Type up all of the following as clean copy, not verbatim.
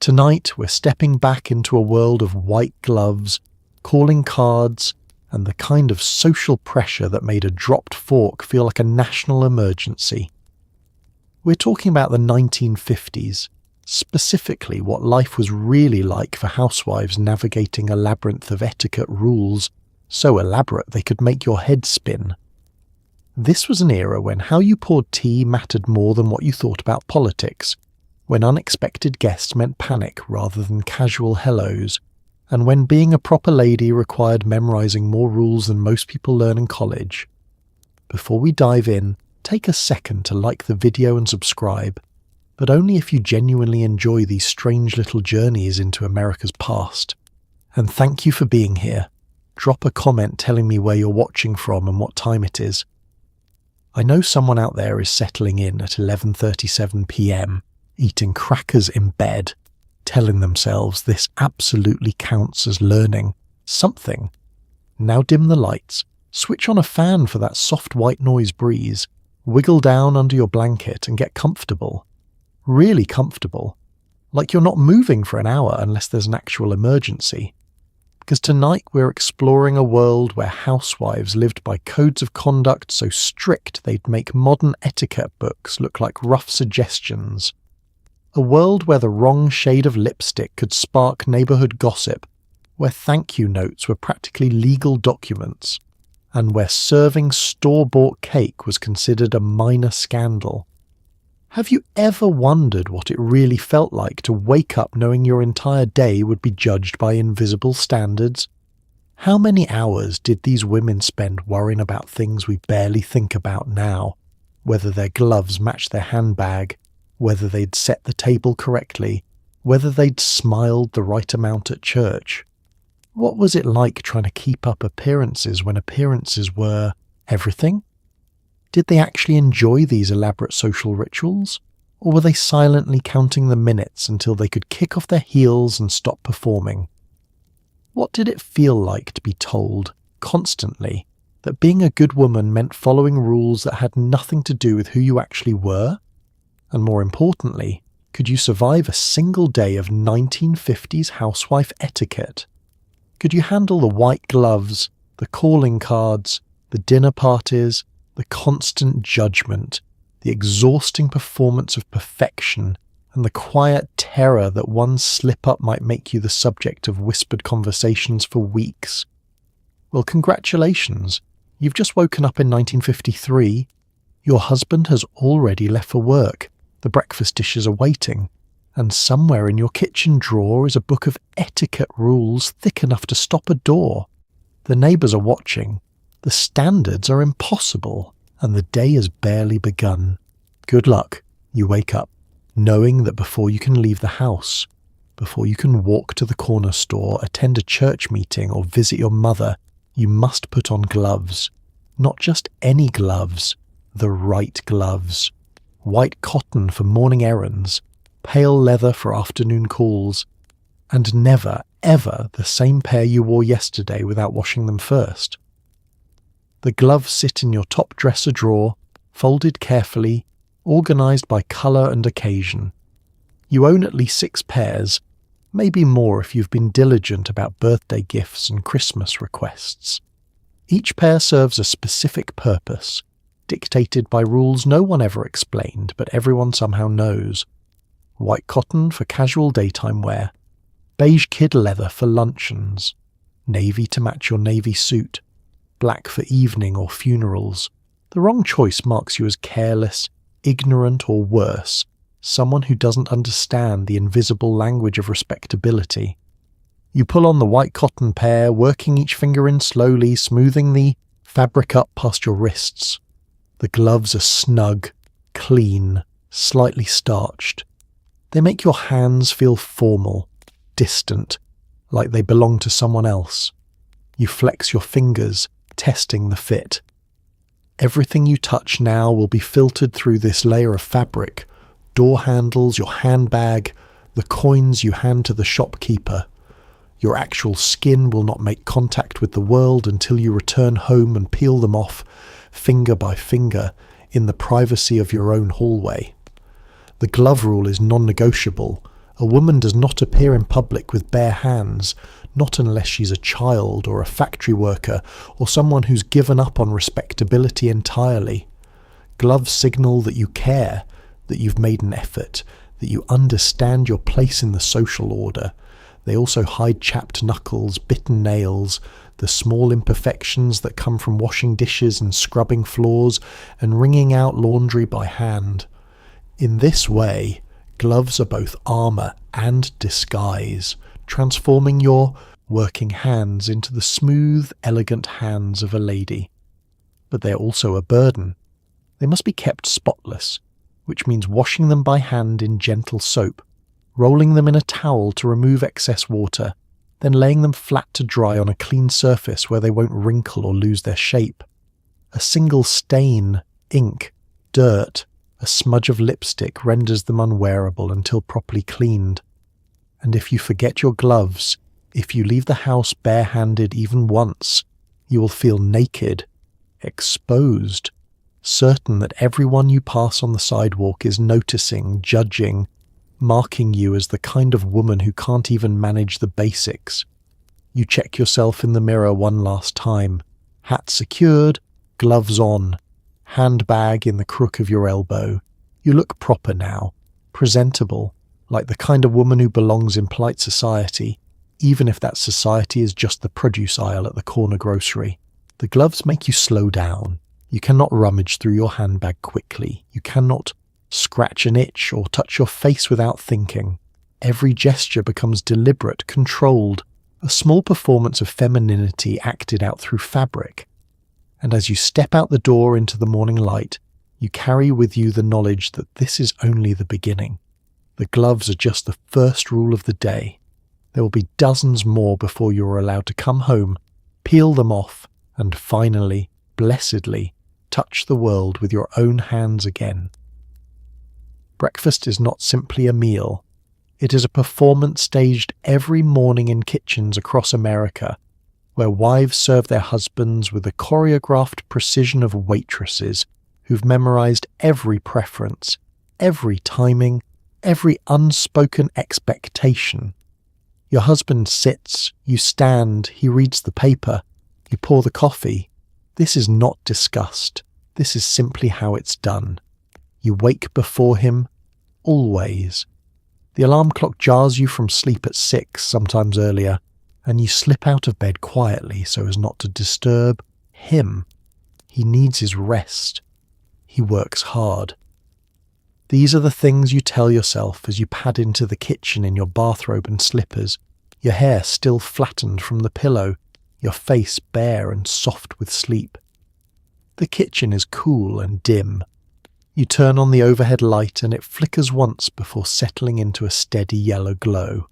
Tonight, we're stepping back into a world of white gloves, calling cards, and the kind of social pressure that made a dropped fork feel like a national emergency. We're talking about the 1950s, specifically what life was really like for housewives navigating a labyrinth of etiquette rules so elaborate they could make your head spin. This was an era when how you poured tea mattered more than what you thought about politics, when unexpected guests meant panic rather than casual hellos, and when being a proper lady required memorizing more rules than most people learn in college. Before we dive in, take a second to like the video and subscribe, but only if you genuinely enjoy these strange little journeys into America's past. And thank you for being here. Drop a comment telling me where you're watching from and what time it is. I know someone out there is settling in at 11:37 p.m, eating crackers in bed, telling themselves this absolutely counts as learning something. Now dim the lights, switch on a fan for that soft white noise breeze, wiggle down under your blanket and get comfortable. Really comfortable. Like you're not moving for an hour unless there's an actual emergency. Because tonight we're exploring a world where housewives lived by codes of conduct so strict they'd make modern etiquette books look like rough suggestions. A world where the wrong shade of lipstick could spark neighbourhood gossip, where thank you notes were practically legal documents, and where serving store-bought cake was considered a minor scandal. Have you ever wondered what it really felt like to wake up knowing your entire day would be judged by invisible standards? How many hours did these women spend worrying about things we barely think about now? Whether their gloves matched their handbag, whether they'd set the table correctly, whether they'd smiled the right amount at church. What was it like trying to keep up appearances when appearances were everything? Did they actually enjoy these elaborate social rituals? Or were they silently counting the minutes until they could kick off their heels and stop performing? What did it feel like to be told, constantly, that being a good woman meant following rules that had nothing to do with who you actually were? And more importantly, could you survive a single day of 1950s housewife etiquette? Could you handle the white gloves, the calling cards, the dinner parties, the constant judgment, the exhausting performance of perfection, and the quiet terror that one slip-up might make you the subject of whispered conversations for weeks? Well, congratulations. You've just woken up in 1953. Your husband has already left for work. The breakfast dishes are waiting. And somewhere in your kitchen drawer is a book of etiquette rules thick enough to stop a door. The neighbours are watching. The standards are impossible, and the day has barely begun. Good luck. You wake up, knowing that before you can leave the house, before you can walk to the corner store, attend a church meeting, or visit your mother, you must put on gloves. Not just any gloves, the right gloves. White cotton for morning errands, pale leather for afternoon calls, and never, ever the same pair you wore yesterday without washing them first. The gloves sit in your top dresser drawer, folded carefully, organised by colour and occasion. You own at least 6 pairs, maybe more if you've been diligent about birthday gifts and Christmas requests. Each pair serves a specific purpose, dictated by rules no one ever explained but everyone somehow knows. White cotton for casual daytime wear, beige kid leather for luncheons, navy to match your navy suit, black for evening or funerals. The wrong choice marks you as careless, ignorant, or worse, someone who doesn't understand the invisible language of respectability. You pull on the white cotton pair, working each finger in slowly, smoothing the fabric up past your wrists. The gloves are snug, clean, slightly starched. They make your hands feel formal, distant, like they belong to someone else. You flex your fingers, testing the fit. Everything you touch now will be filtered through this layer of fabric, door handles, your handbag, the coins you hand to the shopkeeper. Your actual skin will not make contact with the world until you return home and peel them off, finger by finger, in the privacy of your own hallway. The glove rule is non-negotiable, A woman does not appear in public with bare hands, not unless she's a child or a factory worker or someone who's given up on respectability entirely. Gloves signal that you care, that you've made an effort, that you understand your place in the social order. They also hide chapped knuckles, bitten nails, the small imperfections that come from washing dishes and scrubbing floors and wringing out laundry by hand. In this way, gloves are both armour and disguise, transforming your working hands into the smooth, elegant hands of a lady. But they're also a burden. They must be kept spotless, which means washing them by hand in gentle soap, rolling them in a towel to remove excess water, then laying them flat to dry on a clean surface where they won't wrinkle or lose their shape. A single stain, ink, dirt, a smudge of lipstick renders them unwearable until properly cleaned. And if you forget your gloves, if you leave the house barehanded even once, you will feel naked, exposed, certain that everyone you pass on the sidewalk is noticing, judging, marking you as the kind of woman who can't even manage the basics. You check yourself in the mirror one last time, hat secured, gloves on, handbag in the crook of your elbow. You look proper now, presentable, like the kind of woman who belongs in polite society, even if that society is just the produce aisle at the corner grocery. The gloves make you slow down. You cannot rummage through your handbag quickly. You cannot scratch an itch or touch your face without thinking. Every gesture becomes deliberate, controlled, a small performance of femininity acted out through fabric. And as you step out the door into the morning light, you carry with you the knowledge that this is only the beginning. The gloves are just the first rule of the day. There will be dozens more before you are allowed to come home, peel them off, and finally, blessedly, touch the world with your own hands again. Breakfast is not simply a meal. It is a performance staged every morning in kitchens across America, where wives serve their husbands with the choreographed precision of waitresses who've memorized every preference, every timing, every unspoken expectation. Your husband sits, you stand, he reads the paper, you pour the coffee. This is not discussed. This is simply how it's done. You wake before him, always. The alarm clock jars you from sleep at 6, sometimes earlier, and you slip out of bed quietly so as not to disturb him. He needs his rest. He works hard. These are the things you tell yourself as you pad into the kitchen in your bathrobe and slippers, your hair still flattened from the pillow, your face bare and soft with sleep. The kitchen is cool and dim. You turn on the overhead light and it flickers once before settling into a steady yellow glow.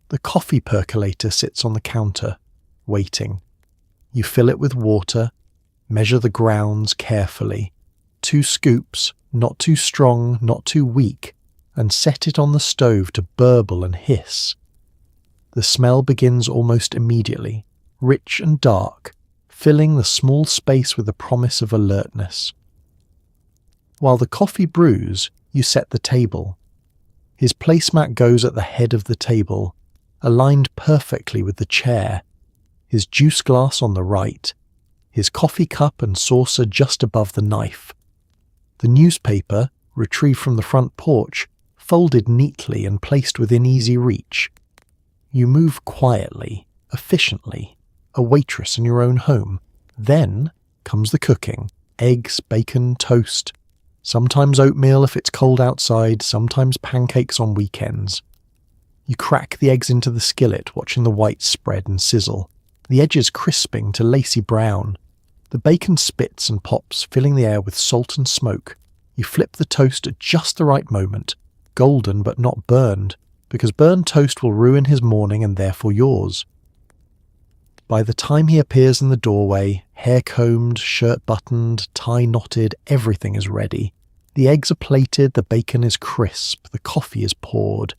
The coffee percolator sits on the counter, waiting. You fill it with water, measure the grounds carefully, 2 scoops, not too strong, not too weak, and set it on the stove to burble and hiss. The smell begins almost immediately, rich and dark, filling the small space with the promise of alertness. While the coffee brews, you set the table. His placemat goes at the head of the table, aligned perfectly with the chair, his juice glass on the right, his coffee cup and saucer just above the knife. The newspaper, retrieved from the front porch, folded neatly and placed within easy reach. You move quietly, efficiently, a waitress in your own home. Then comes the cooking, eggs, bacon, toast, sometimes oatmeal if it's cold outside, sometimes pancakes on weekends. You crack the eggs into the skillet, watching the whites spread and sizzle, the edges crisping to lacy brown. The bacon spits and pops, filling the air with salt and smoke. You flip the toast at just the right moment, golden but not burned, because burned toast will ruin his morning and therefore yours. By the time he appears in the doorway, hair combed, shirt buttoned, tie knotted, everything is ready. The eggs are plated, the bacon is crisp, the coffee is poured.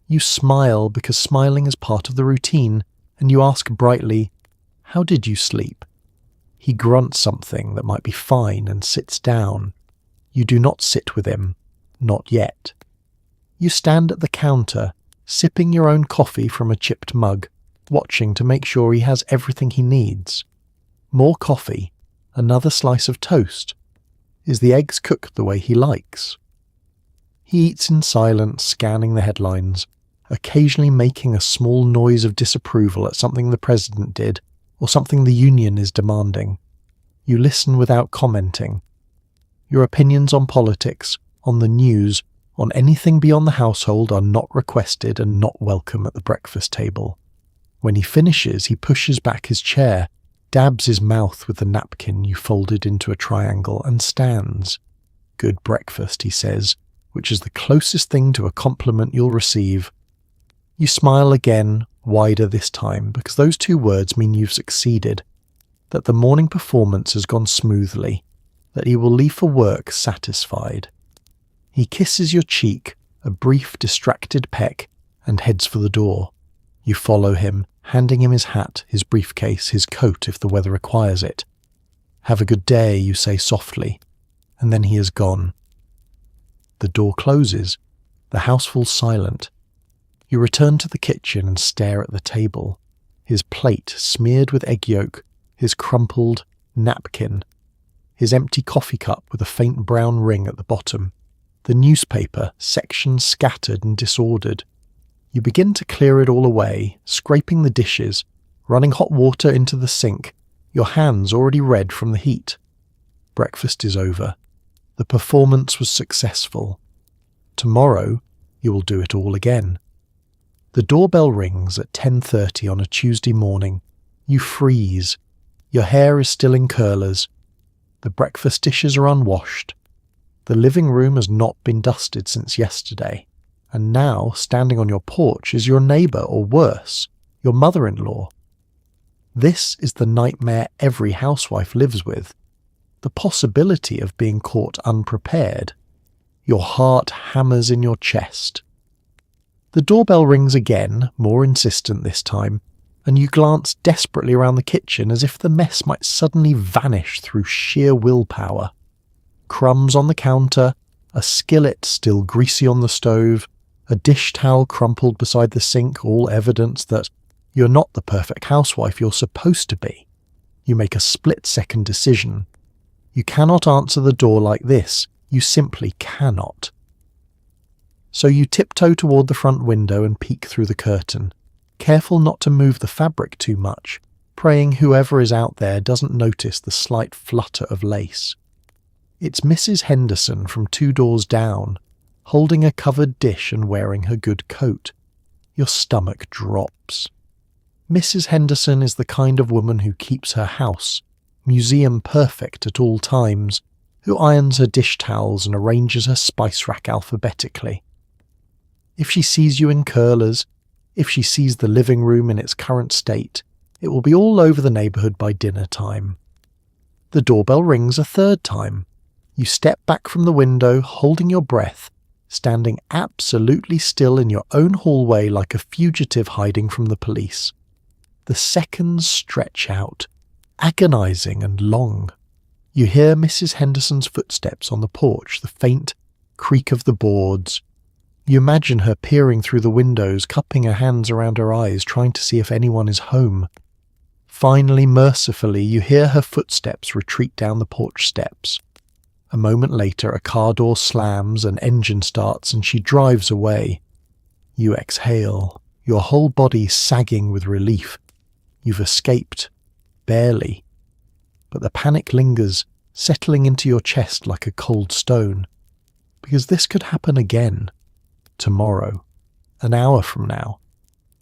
You smile because smiling is part of the routine, and you ask brightly, "How did you sleep?" He grunts something that might be fine and sits down. You do not sit with him, not yet. You stand at the counter, sipping your own coffee from a chipped mug, watching to make sure he has everything he needs. More coffee, another slice of toast. Is the eggs cooked the way he likes? He eats in silence, scanning the headlines, occasionally making a small noise of disapproval at something the president did or something the union is demanding. You listen without commenting. Your opinions on politics, on the news, on anything beyond the household are not requested and not welcome at the breakfast table. When he finishes, he pushes back his chair, dabs his mouth with the napkin you folded into a triangle, and stands. "Good breakfast," he says, which is the closest thing to a compliment you'll receive. You smile again, wider this time, because those two words mean you've succeeded, that the morning performance has gone smoothly, that he will leave for work satisfied. He kisses your cheek, a brief, distracted peck, and heads for the door. You follow him, handing him his hat, his briefcase, his coat if the weather requires it. "Have a good day," you say softly, and then he is gone. The door closes. The house falls silent. You return to the kitchen and stare at the table. His plate smeared with egg yolk, his crumpled napkin, his empty coffee cup with a faint brown ring at the bottom, the newspaper, sections scattered and disordered. You begin to clear it all away, scraping the dishes, running hot water into the sink, your hands already red from the heat. Breakfast is over. The performance was successful. Tomorrow, you will do it all again. The doorbell rings at 10:30 on a Tuesday morning. You freeze. Your hair is still in curlers. The breakfast dishes are unwashed. The living room has not been dusted since yesterday. And now, standing on your porch is your neighbour, or worse, your mother-in-law. This is the nightmare every housewife lives with. The possibility of being caught unprepared. Your heart hammers in your chest. The doorbell rings again, more insistent this time, and you glance desperately around the kitchen as if the mess might suddenly vanish through sheer willpower. Crumbs on the counter, a skillet still greasy on the stove, a dish towel crumpled beside the sink, all evidence that you're not the perfect housewife you're supposed to be. You make a split-second decision. You cannot answer the door like this. You simply cannot. So you tiptoe toward the front window and peek through the curtain, careful not to move the fabric too much, praying whoever is out there doesn't notice the slight flutter of lace. It's Mrs. Henderson from 2 doors down, holding a covered dish and wearing her good coat. Your stomach drops. Mrs. Henderson is the kind of woman who keeps her house, museum perfect at all times, who irons her dish towels and arranges her spice rack alphabetically. If she sees you in curlers, if she sees the living room in its current state, it will be all over the neighbourhood by dinner time. The doorbell rings a 3rd time. You step back from the window, holding your breath, standing absolutely still in your own hallway like a fugitive hiding from the police. The seconds stretch out, agonizing and long. You hear Mrs. Henderson's footsteps on the porch, the faint creak of the boards. You imagine her peering through the windows, cupping her hands around her eyes, trying to see if anyone is home. Finally, mercifully, you hear her footsteps retreat down the porch steps. A moment later, a car door slams, an engine starts, and she drives away. You exhale, your whole body sagging with relief. You've escaped. Barely. But the panic lingers, settling into your chest like a cold stone. Because this could happen again. Tomorrow. An hour from now.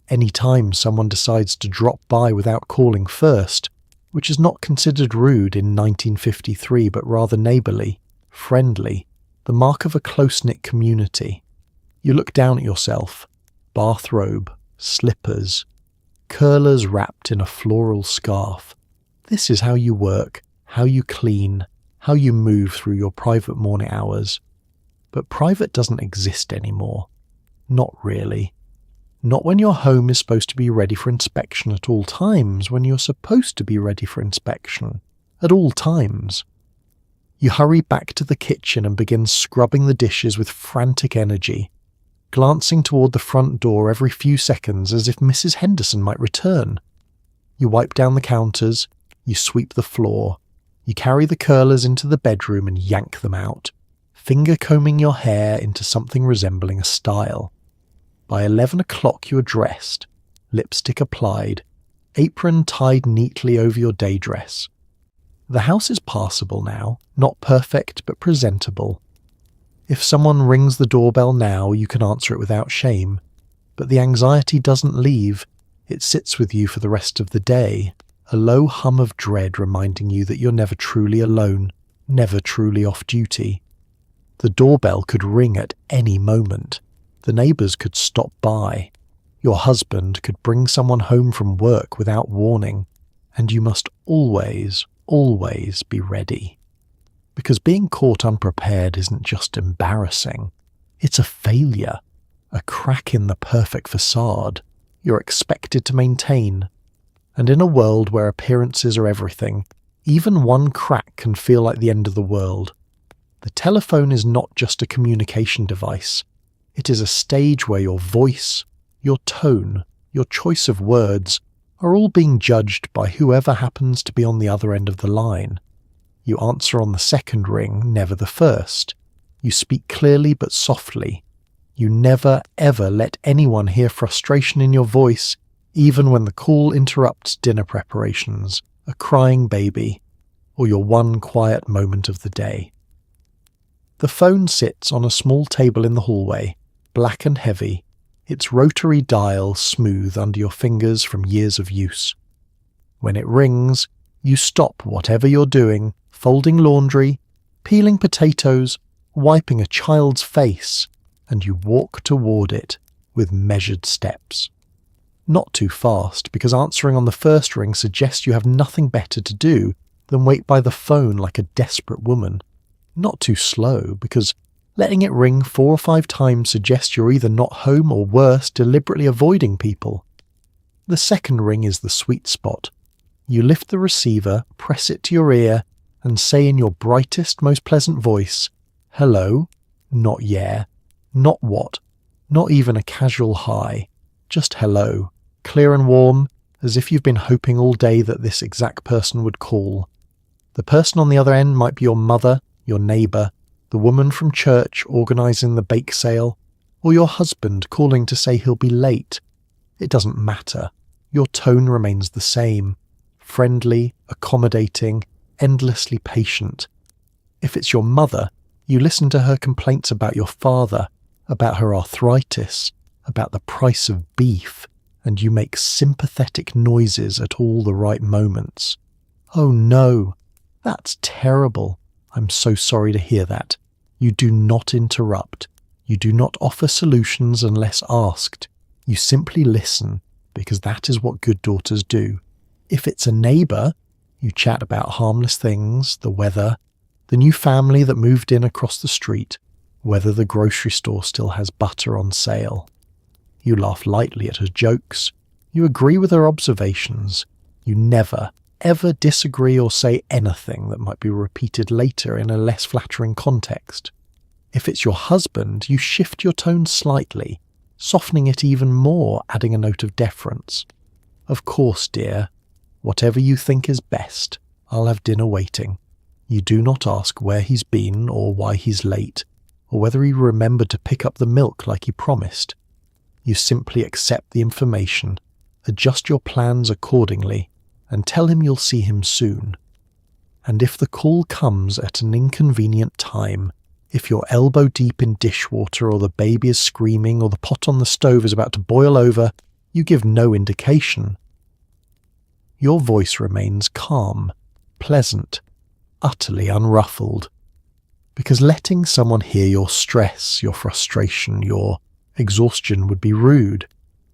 Any time someone decides to drop by without calling first, which is not considered rude in 1953 but rather neighbourly, friendly, the mark of a close-knit community. You look down at yourself. Bathrobe, slippers, curlers wrapped in a floral scarf. This is how you work, how you clean, how you move through your private morning hours. But private doesn't exist anymore. Not really. Not when your home is supposed to be ready for inspection at all times, when you're supposed to be ready for inspection at all times. You hurry back to the kitchen and begin scrubbing the dishes with frantic energy. glancing toward the front door every few seconds as if Mrs. Henderson might return. You wipe down the counters, you sweep the floor, you carry the curlers into the bedroom and yank them out, finger combing your hair into something resembling a style. By 11 o'clock you are dressed, lipstick applied, apron tied neatly over your day dress. The house is passable now, not perfect but presentable. If someone rings the doorbell now, you can answer it without shame, but the anxiety doesn't leave, it sits with you for the rest of the day, a low hum of dread reminding you that you're never truly alone, never truly off duty. The doorbell could ring at any moment. The neighbours could stop by. Your husband could bring someone home from work without warning, and you must always be ready. Because being caught unprepared isn't just embarrassing, it's a failure, a crack in the perfect facade you're expected to maintain. And in a world where appearances are everything, even one crack can feel like the end of the world. The telephone is not just a communication device. It is a stage where your voice, your tone, your choice of words are all being judged by whoever happens to be on the other end of the line. You answer on the second ring, never the first. You speak clearly but softly. You never ever let anyone hear frustration in your voice, even when the call interrupts dinner preparations, a crying baby, or your one quiet moment of the day. The phone sits on a small table in the hallway, black and heavy, its rotary dial smooth under your fingers from years of use. When it rings, you stop whatever you're doing, folding laundry, peeling potatoes, wiping a child's face, and you walk toward it with measured steps. Not too fast, because answering on the first ring suggests you have nothing better to do than wait by the phone like a desperate woman. Not too slow, because letting it ring 4 or 5 times suggests you're either not home or worse, deliberately avoiding people. The second ring is the sweet spot. You lift the receiver, press it to your ear, and say in your brightest, most pleasant voice, "Hello," not "yeah," not "what," not even a casual hi, just "hello," clear and warm, as if you've been hoping all day that this exact person would call. The person on the other end might be your mother, your neighbour, the woman from church organising the bake sale, or your husband calling to say he'll be late. It doesn't matter. Your tone remains the same. Friendly, accommodating, endlessly patient. If it's your mother, you listen to her complaints about your father, about her arthritis, about the price of beef, and you make sympathetic noises at all the right moments. "Oh no, that's terrible. I'm so sorry to hear that." You do not interrupt. You do not offer solutions unless asked. You simply listen, because that is what good daughters do. If it's a neighbour, you chat about harmless things, the weather, the new family that moved in across the street, whether the grocery store still has butter on sale. You laugh lightly at her jokes. You agree with her observations. You never, ever disagree or say anything that might be repeated later in a less flattering context. If it's your husband, you shift your tone slightly, softening it even more, adding a note of deference. "Of course, dear. Whatever you think is best. I'll have dinner waiting." You do not ask where he's been or why he's late, or whether he remembered to pick up the milk like he promised. You simply accept the information, adjust your plans accordingly, and tell him you'll see him soon. And if the call comes at an inconvenient time, if you're elbow deep in dishwater or the baby is screaming or the pot on the stove is about to boil over, you give no indication. Your voice remains calm, pleasant, utterly unruffled. Because letting someone hear your stress, your frustration, your exhaustion would be rude.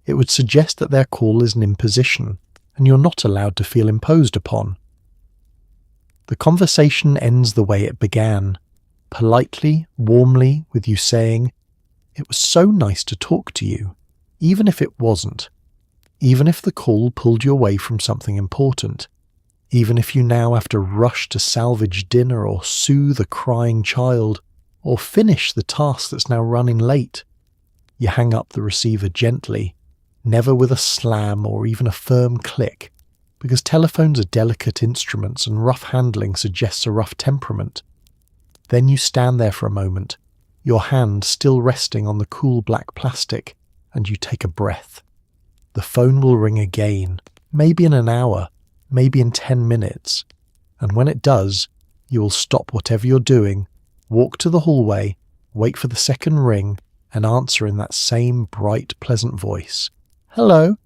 It would suggest that their call is an imposition, and you're not allowed to feel imposed upon. The conversation ends the way it began, politely, warmly, with you saying, "It was so nice to talk to you," even if it wasn't, even if the call pulled you away from something important, even if you now have to rush to salvage dinner or soothe a crying child, or finish the task that's now running late. You hang up the receiver gently, never with a slam or even a firm click, because telephones are delicate instruments and rough handling suggests a rough temperament. Then you stand there for a moment, your hand still resting on the cool black plastic, and you take a breath. The phone will ring again, maybe in an hour, maybe in 10 minutes, and when it does, you will stop whatever you're doing, walk to the hallway, wait for the second ring, and answer in that same bright, pleasant voice. Hello.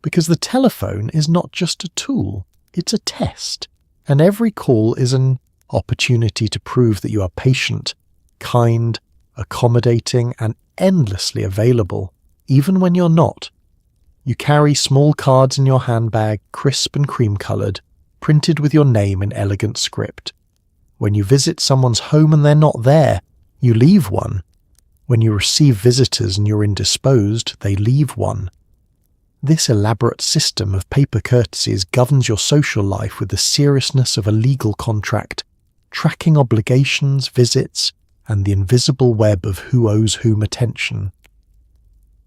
Because the telephone is not just a tool, it's a test, and every call is an opportunity to prove that you are patient, kind, accommodating, and endlessly available, even when you're not. You carry small cards in your handbag, crisp and cream-coloured, printed with your name in elegant script. When you visit someone's home and they're not there, you leave one. When you receive visitors and you're indisposed, they leave one. This elaborate system of paper courtesies governs your social life with the seriousness of a legal contract, tracking obligations, visits, and the invisible web of who owes whom attention.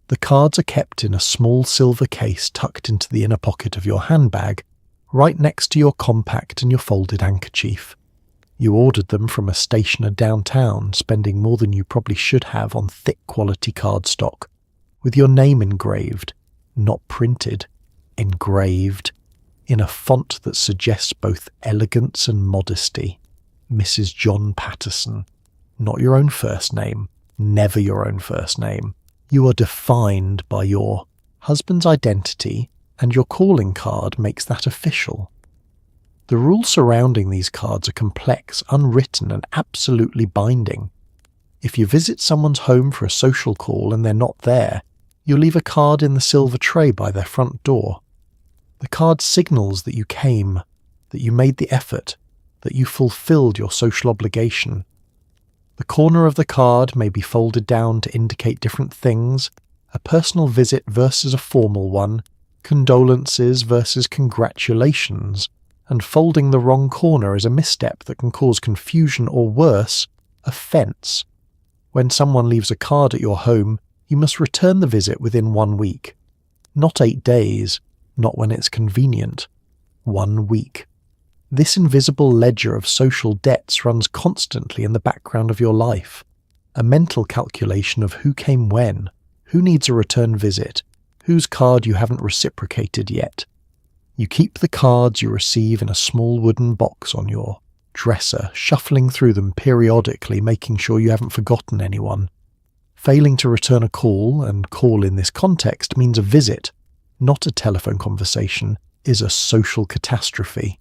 The cards are kept in a small silver case tucked into the inner pocket of your handbag, right next to your compact and your folded handkerchief. You ordered them from a stationer downtown, spending more than you probably should have on thick quality cardstock, with your name engraved, not printed, engraved, in a font that suggests both elegance and modesty. Mrs. John Patterson. Not your own first name, never your own first name. You are defined by your husband's identity, and your calling card makes that official. The rules surrounding these cards are complex, unwritten, and absolutely binding. If you visit someone's home for a social call and they're not there, you leave a card in the silver tray by their front door. The card signals that you came, that you made the effort, that you fulfilled your social obligation. The corner of the card may be folded down to indicate different things: a personal visit versus a formal one, condolences versus congratulations, and folding the wrong corner is a misstep that can cause confusion or worse, offence. When someone leaves a card at your home, you must return the visit within 1 week. Not 8 days, not when it's convenient. 1 week. This invisible ledger of social debts runs constantly in the background of your life. A mental calculation of who came when, who needs a return visit, whose card you haven't reciprocated yet. You keep the cards you receive in a small wooden box on your dresser, shuffling through them periodically, making sure you haven't forgotten anyone. Failing to return a call, and call in this context means a visit, not a telephone conversation, is a social catastrophe.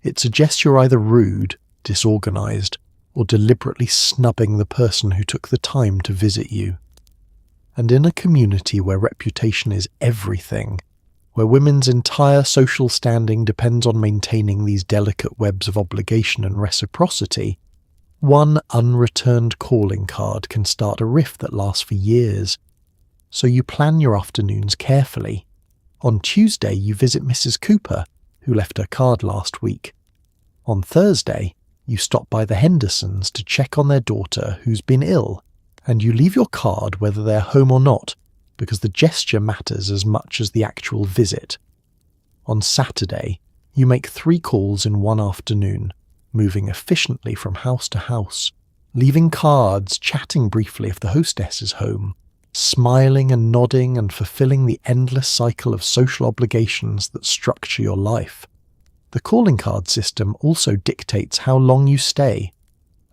It suggests you're either rude, disorganized, or deliberately snubbing the person who took the time to visit you. And in a community where reputation is everything, where women's entire social standing depends on maintaining these delicate webs of obligation and reciprocity, one unreturned calling card can start a rift that lasts for years. So you plan your afternoons carefully. On Tuesday, you visit Mrs. Cooper, who left her card last week. On Thursday, you stop by the Hendersons to check on their daughter who's been ill, and you leave your card whether they're home or not, because the gesture matters as much as the actual visit. On Saturday, you make 3 calls in one afternoon, moving efficiently from house to house, leaving cards, chatting briefly if the hostess is home, smiling and nodding and fulfilling the endless cycle of social obligations that structure your life. The calling card system also dictates how long you stay.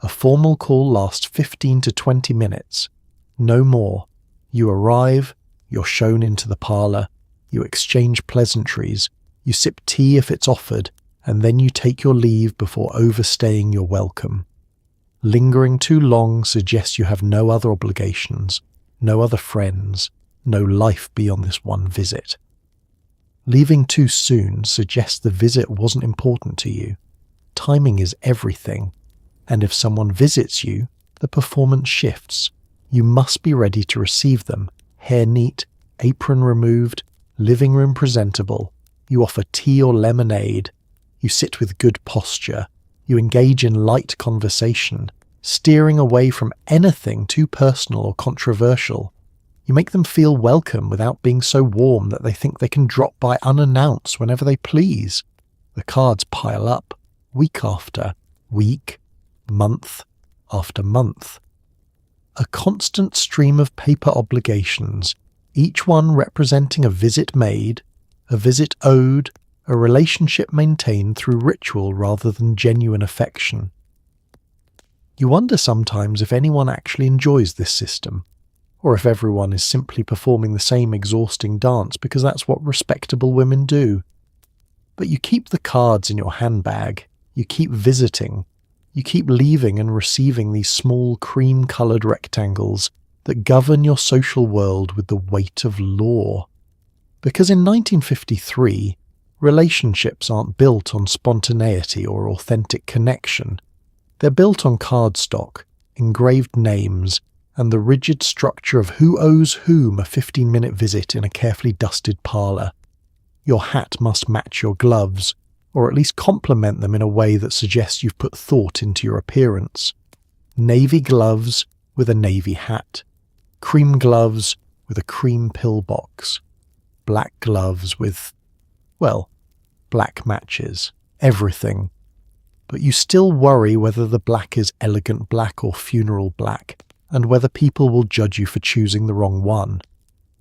A formal call lasts 15 to 20 minutes, no more. You arrive, you're shown into the parlour, you exchange pleasantries, you sip tea if it's offered, and then you take your leave before overstaying your welcome. Lingering too long suggests you have no other obligations, no other friends, no life beyond this one visit. Leaving too soon suggests the visit wasn't important to you. Timing is everything, and if someone visits you, the performance shifts. You must be ready to receive them, hair neat, apron removed, living room presentable. You offer tea or lemonade. You sit with good posture. You engage in light conversation, steering away from anything too personal or controversial. You make them feel welcome without being so warm that they think they can drop by unannounced whenever they please. The cards pile up, week after week, month after month. A constant stream of paper obligations, each one representing a visit made, a visit owed, a relationship maintained through ritual rather than genuine affection. You wonder sometimes if anyone actually enjoys this system, or if everyone is simply performing the same exhausting dance because that's what respectable women do. But you keep the cards in your handbag, you keep visiting, you keep leaving and receiving these small cream-coloured rectangles that govern your social world with the weight of law. Because in 1953, relationships aren't built on spontaneity or authentic connection. They're built on cardstock, engraved names, and the rigid structure of who owes whom a 15-minute visit in a carefully dusted parlour. Your hat must match your gloves, or at least complement them in a way that suggests you've put thought into your appearance. Navy gloves with a navy hat. Cream gloves with a cream pillbox. Black gloves with, well, black matches. Everything. But you still worry whether the black is elegant black or funeral black, and whether people will judge you for choosing the wrong one.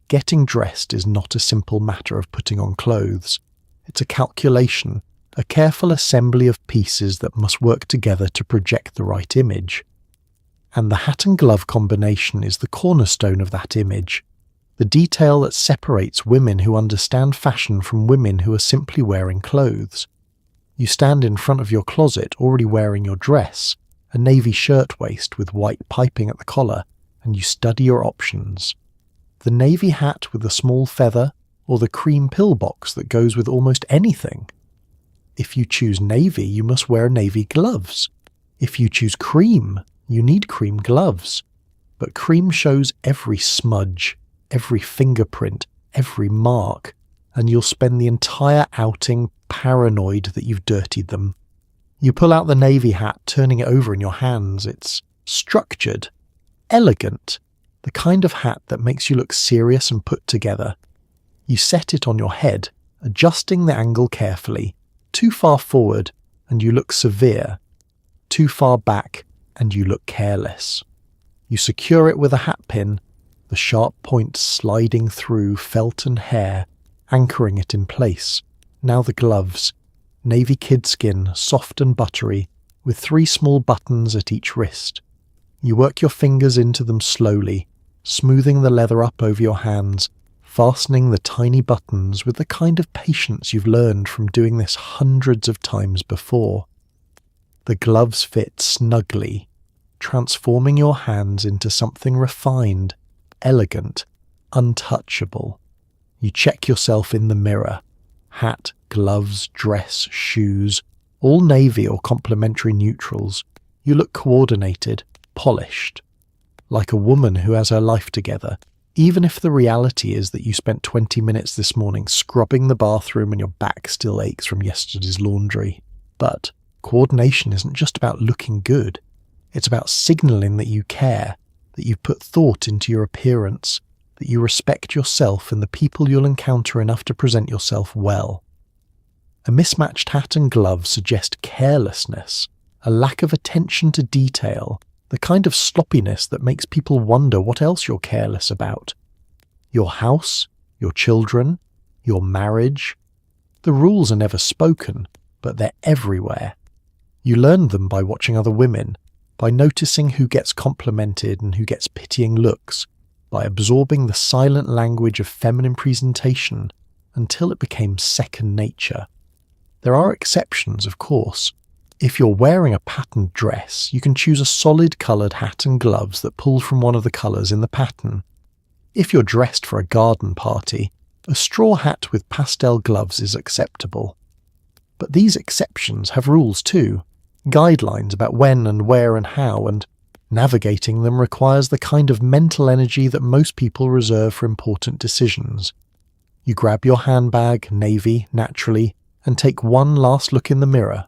Getting dressed is not a simple matter of putting on clothes. It's a calculation, a careful assembly of pieces that must work together to project the right image. And the hat and glove combination is the cornerstone of that image, the detail that separates women who understand fashion from women who are simply wearing clothes. You stand in front of your closet already wearing your dress, a navy shirtwaist with white piping at the collar, and you study your options. The navy hat with a small feather, or the cream pillbox that goes with almost anything. If you choose navy, you must wear navy gloves. If you choose cream, you need cream gloves. But cream shows every smudge, every fingerprint, every mark, and you'll spend the entire outing paranoid that you've dirtied them. You pull out the navy hat, turning it over in your hands. It's structured, elegant, the kind of hat that makes you look serious and put together. You set it on your head, adjusting the angle carefully. Too far forward, and you look severe. Too far back, and you look careless. You secure it with a hat pin, the sharp point sliding through felt and hair, anchoring it in place. Now the gloves, navy kid skin, soft and buttery, with 3 small buttons at each wrist. You work your fingers into them slowly, smoothing the leather up over your hands, fastening the tiny buttons with the kind of patience you've learned from doing this hundreds of times before. The gloves fit snugly, transforming your hands into something refined, elegant, untouchable. You check yourself in the mirror. Hat, gloves, dress, shoes, all navy or complementary neutrals. You look coordinated, polished. Like a woman who has her life together, even if the reality is that you spent 20 minutes this morning scrubbing the bathroom and your back still aches from yesterday's laundry. But coordination isn't just about looking good. It's about signalling that you care, that you've put thought into your appearance, that you respect yourself and the people you'll encounter enough to present yourself well. A mismatched hat and gloves suggest carelessness, a lack of attention to detail, the kind of sloppiness that makes people wonder what else you're careless about. Your house, your children, your marriage. The rules are never spoken, but they're everywhere. You learn them by watching other women, by noticing who gets complimented and who gets pitying looks, by absorbing the silent language of feminine presentation until it became second nature. There are exceptions, of course. If you're wearing a patterned dress, you can choose a solid coloured hat and gloves that pull from one of the colours in the pattern. If you're dressed for a garden party, a straw hat with pastel gloves is acceptable. But these exceptions have rules too, guidelines about when and where and how, and navigating them requires the kind of mental energy that most people reserve for important decisions. You grab your handbag, navy, naturally, and take one last look in the mirror.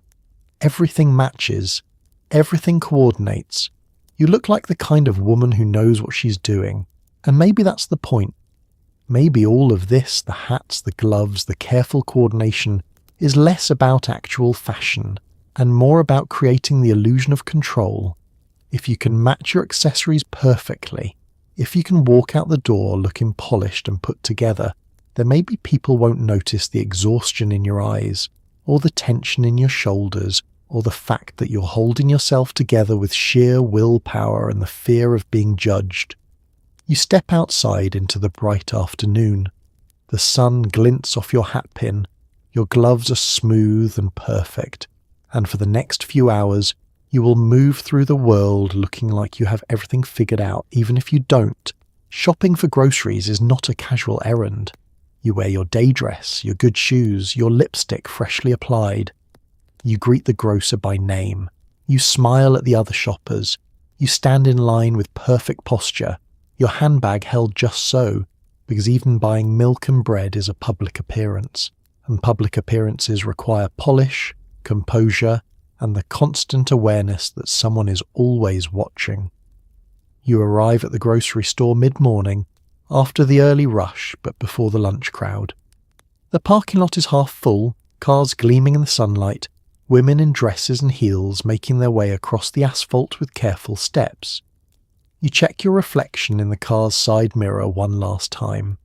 Everything matches, everything coordinates, You look like the kind of woman who knows what she's doing, and maybe that's the point. Maybe all of this, the hats, the gloves, the careful coordination, is less about actual fashion and more about creating the illusion of control. If you can match your accessories perfectly, if you can walk out the door looking polished and put together, then maybe people won't notice the exhaustion in your eyes, or the tension in your shoulders, or the fact that you're holding yourself together with sheer willpower and the fear of being judged. You step outside into the bright afternoon. The sun glints off your hat pin, your gloves are smooth and perfect, and for the next few hours you will move through the world looking like you have everything figured out, even if you don't. Shopping for groceries is not a casual errand. You wear your day dress, your good shoes, your lipstick freshly applied. You greet the grocer by name. You smile at the other shoppers. You stand in line with perfect posture, your handbag held just so, because even buying milk and bread is a public appearance, and public appearances require polish, composure, and the constant awareness that someone is always watching. You arrive at the grocery store mid-morning, after the early rush but before the lunch crowd. The parking lot is half full, cars gleaming in the sunlight, women in dresses and heels making their way across the asphalt with careful steps. You check your reflection in the car's side mirror one last time.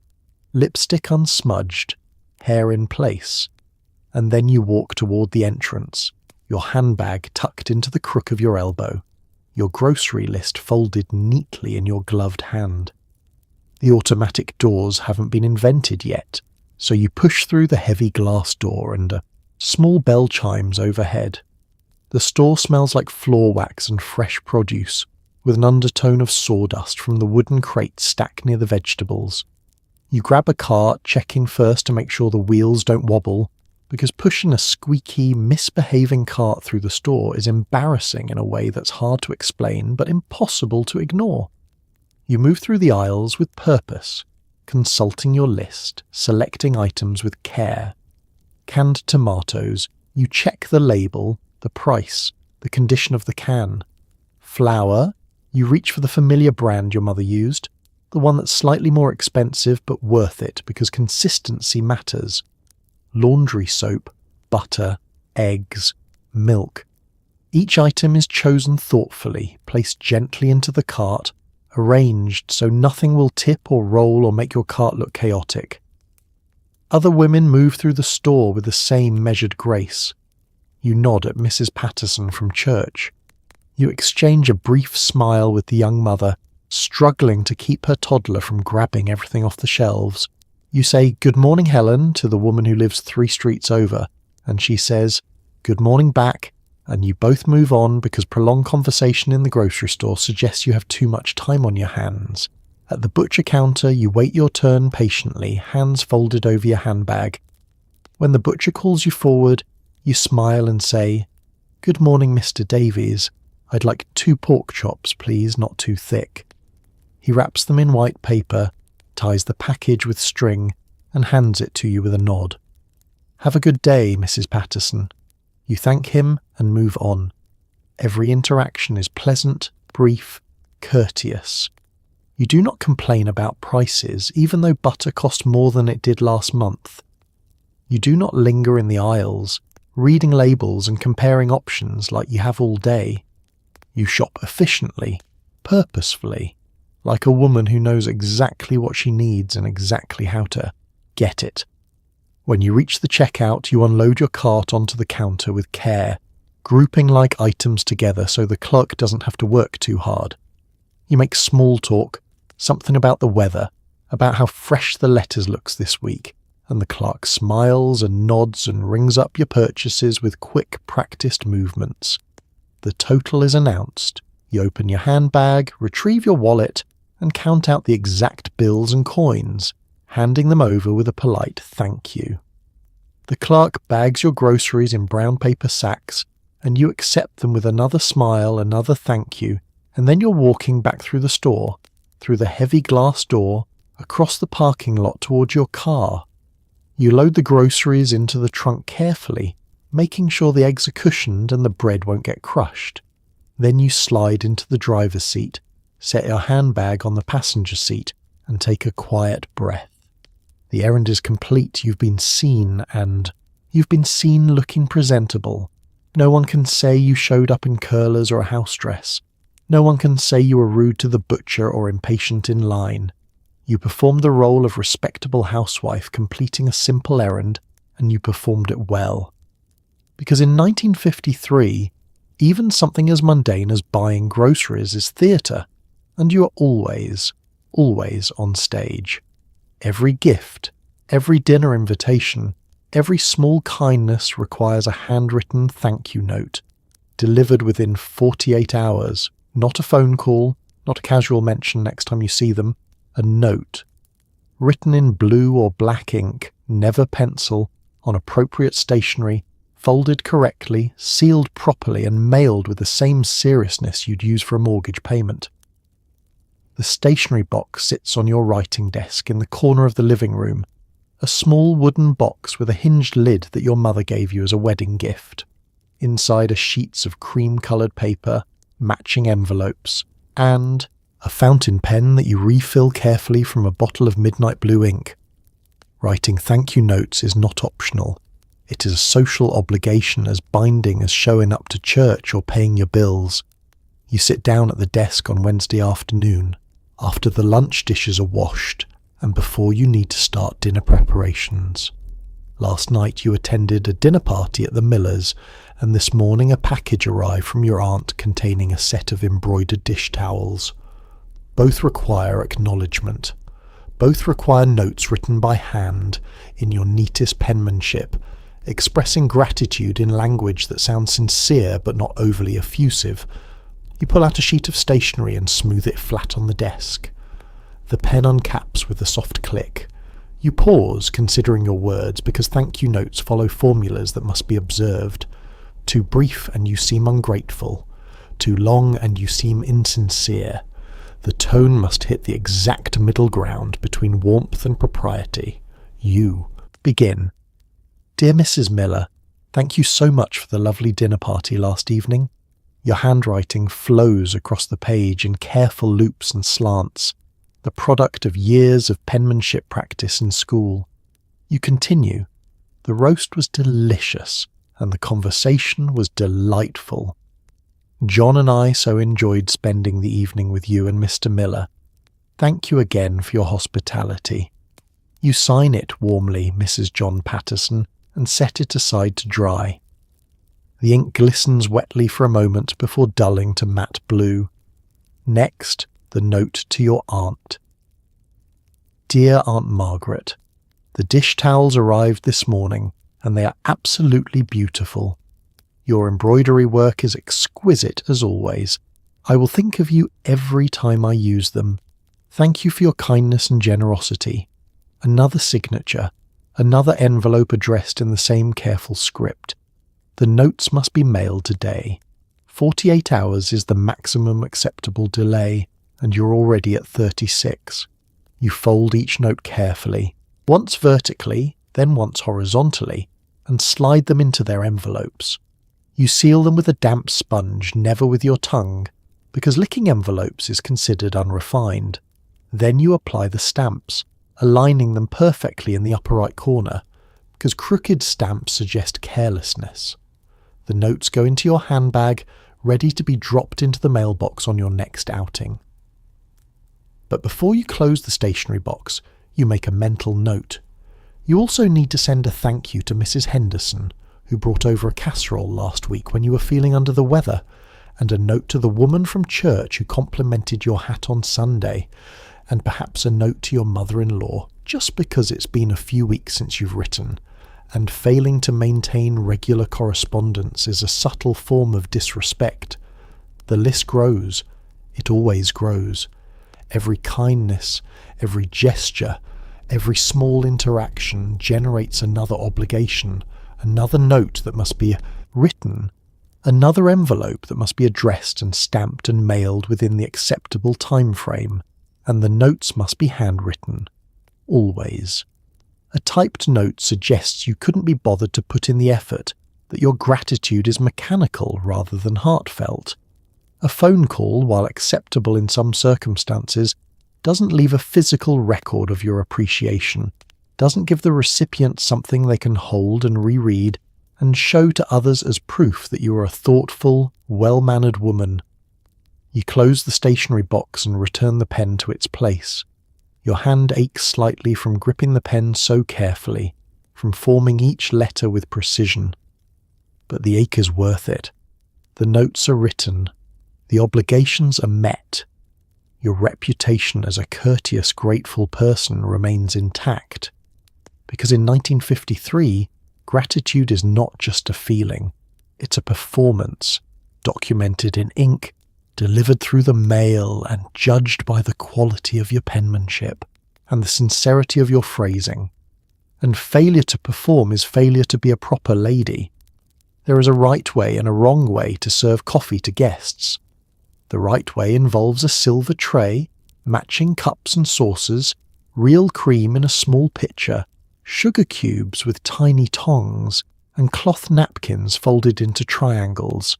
Lipstick unsmudged, hair in place. And then you walk toward the entrance, your handbag tucked into the crook of your elbow, your grocery list folded neatly in your gloved hand. The automatic doors haven't been invented yet, so you push through the heavy glass door and a small bell chimes overhead. The store smells like floor wax and fresh produce, with an undertone of sawdust from the wooden crates stacked near the vegetables. You grab a cart, checking first to make sure the wheels don't wobble, because pushing a squeaky, misbehaving cart through the store is embarrassing in a way that's hard to explain but impossible to ignore. You move through the aisles with purpose, consulting your list, selecting items with care. Canned tomatoes, you check the label, the price, the condition of the can. Flour, you reach for the familiar brand your mother used, the one that's slightly more expensive but worth it because consistency matters. Laundry soap, butter, eggs, milk. Each item is chosen thoughtfully, placed gently into the cart, arranged so nothing will tip or roll or make your cart look chaotic. Other women move through the store with the same measured grace. You nod at Mrs. Patterson from church. You exchange a brief smile with the young mother, struggling to keep her toddler from grabbing everything off the shelves. You say, "Good morning, Helen," to the woman who lives 3 streets over, and she says, "Good morning back," and you both move on because prolonged conversation in the grocery store suggests you have too much time on your hands. At the butcher counter, you wait your turn patiently, hands folded over your handbag. When the butcher calls you forward, you smile and say, "Good morning, Mr. Davies. I'd like 2 pork chops, please, not too thick." He wraps them in white paper, ties the package with string, and hands it to you with a nod. "Have a good day, Mrs. Patterson." You thank him and move on. Every interaction is pleasant, brief, courteous. You do not complain about prices, even though butter cost more than it did last month. You do not linger in the aisles, reading labels and comparing options like you have all day. You shop efficiently, purposefully, like a woman who knows exactly what she needs and exactly how to get it. When you reach the checkout, you unload your cart onto the counter with care, grouping like items together so the clerk doesn't have to work too hard. You make small talk, something about the weather, about how fresh the letters looks this week, and the clerk smiles and nods and rings up your purchases with quick, practiced movements. The total is announced. You open your handbag, retrieve your wallet, and count out the exact bills and coins, handing them over with a polite thank you. The clerk bags your groceries in brown paper sacks, and you accept them with another smile, another thank you, and then you're walking back through the store, through the heavy glass door, across the parking lot towards your car. You load the groceries into the trunk carefully, making sure the eggs are cushioned and the bread won't get crushed. Then you slide into the driver's seat, set your handbag on the passenger seat, and take a quiet breath. The errand is complete. You've been seen, and you've been seen looking presentable. No one can say you showed up in curlers or a house dress. No one can say you were rude to the butcher or impatient in line. You performed the role of respectable housewife, completing a simple errand, and you performed it well. Because in 1953, even something as mundane as buying groceries is theatre, and you are always on stage. Every gift, every dinner invitation, every small kindness requires a handwritten thank you note, delivered within 48 hours, not a phone call, not a casual mention next time you see them, a note, written in blue or black ink, never pencil, on appropriate stationery, folded correctly, sealed properly, and mailed with the same seriousness you'd use for a mortgage payment. The stationery box sits on your writing desk in the corner of the living room, a small wooden box with a hinged lid that your mother gave you as a wedding gift. Inside are sheets of cream-coloured paper, matching envelopes, and a fountain pen that you refill carefully from a bottle of midnight blue ink. Writing thank you notes is not optional. It is a social obligation as binding as showing up to church or paying your bills. You sit down at the desk on Wednesday afternoon, after the lunch dishes are washed, and before you need to start dinner preparations. Last night you attended a dinner party at the Miller's, and this morning a package arrived from your aunt containing a set of embroidered dish towels. Both require acknowledgement. Both require notes written by hand in your neatest penmanship, expressing gratitude in language that sounds sincere but not overly effusive. You pull out a sheet of stationery and smooth it flat on the desk. The pen uncaps with a soft click. You pause, considering your words, because thank you notes follow formulas that must be observed. Too brief and you seem ungrateful. Too long and you seem insincere. The tone must hit the exact middle ground between warmth and propriety. You begin. Dear Mrs. Miller, thank you so much for the lovely dinner party last evening. Your handwriting flows across the page in careful loops and slants, the product of years of penmanship practice in school. You continue. The roast was delicious, and the conversation was delightful. John and I so enjoyed spending the evening with you and Mr. Miller. Thank you again for your hospitality. You sign it warmly, Mrs. John Patterson, and set it aside to dry. The ink glistens wetly for a moment before dulling to matte blue. Next, the note to your aunt. Dear Aunt Margaret, the dish towels arrived this morning, and they are absolutely beautiful. Your embroidery work is exquisite as always. I will think of you every time I use them. Thank you for your kindness and generosity. Another signature, another envelope addressed in the same careful script. The notes must be mailed today. 48 hours is the maximum acceptable delay, and you're already at 36. You fold each note carefully, once vertically, then once horizontally, and slide them into their envelopes. You seal them with a damp sponge, never with your tongue, because licking envelopes is considered unrefined. Then you apply the stamps, aligning them perfectly in the upper right corner, because crooked stamps suggest carelessness. The notes go into your handbag, ready to be dropped into the mailbox on your next outing. But before you close the stationery box, you make a mental note. You also need to send a thank you to Mrs. Henderson, who brought over a casserole last week when you were feeling under the weather, and a note to the woman from church who complimented your hat on Sunday, and perhaps a note to your mother-in-law, just because it's been a few weeks since you've written, and failing to maintain regular correspondence is a subtle form of disrespect. The list grows. It always grows. Every kindness, every gesture, every small interaction generates another obligation, another note that must be written, another envelope that must be addressed and stamped and mailed within the acceptable time frame, and the notes must be handwritten. Always. A typed note suggests you couldn't be bothered to put in the effort, that your gratitude is mechanical rather than heartfelt. A phone call, while acceptable in some circumstances, doesn't leave a physical record of your appreciation, doesn't give the recipient something they can hold and reread and show to others as proof that you are a thoughtful, well-mannered woman. You close the stationery box and return the pen to its place. Your hand aches slightly from gripping the pen so carefully, from forming each letter with precision. But the ache is worth it. The notes are written. The obligations are met. Your reputation as a courteous, grateful person remains intact. Because in 1953, gratitude is not just a feeling. It's a performance, documented in ink, delivered through the mail, and judged by the quality of your penmanship and the sincerity of your phrasing. And failure to perform is failure to be a proper lady. There is a right way and a wrong way to serve coffee to guests. The right way involves a silver tray, matching cups and saucers, real cream in a small pitcher, sugar cubes with tiny tongs, and cloth napkins folded into triangles.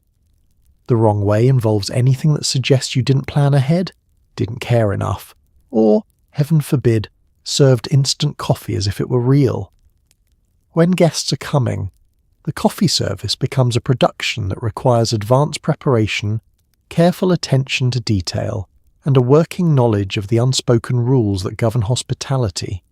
The wrong way involves anything that suggests you didn't plan ahead, didn't care enough, or, heaven forbid, served instant coffee as if it were real. When guests are coming, the coffee service becomes a production that requires advanced preparation, careful attention to detail, and a working knowledge of the unspoken rules that govern hospitality.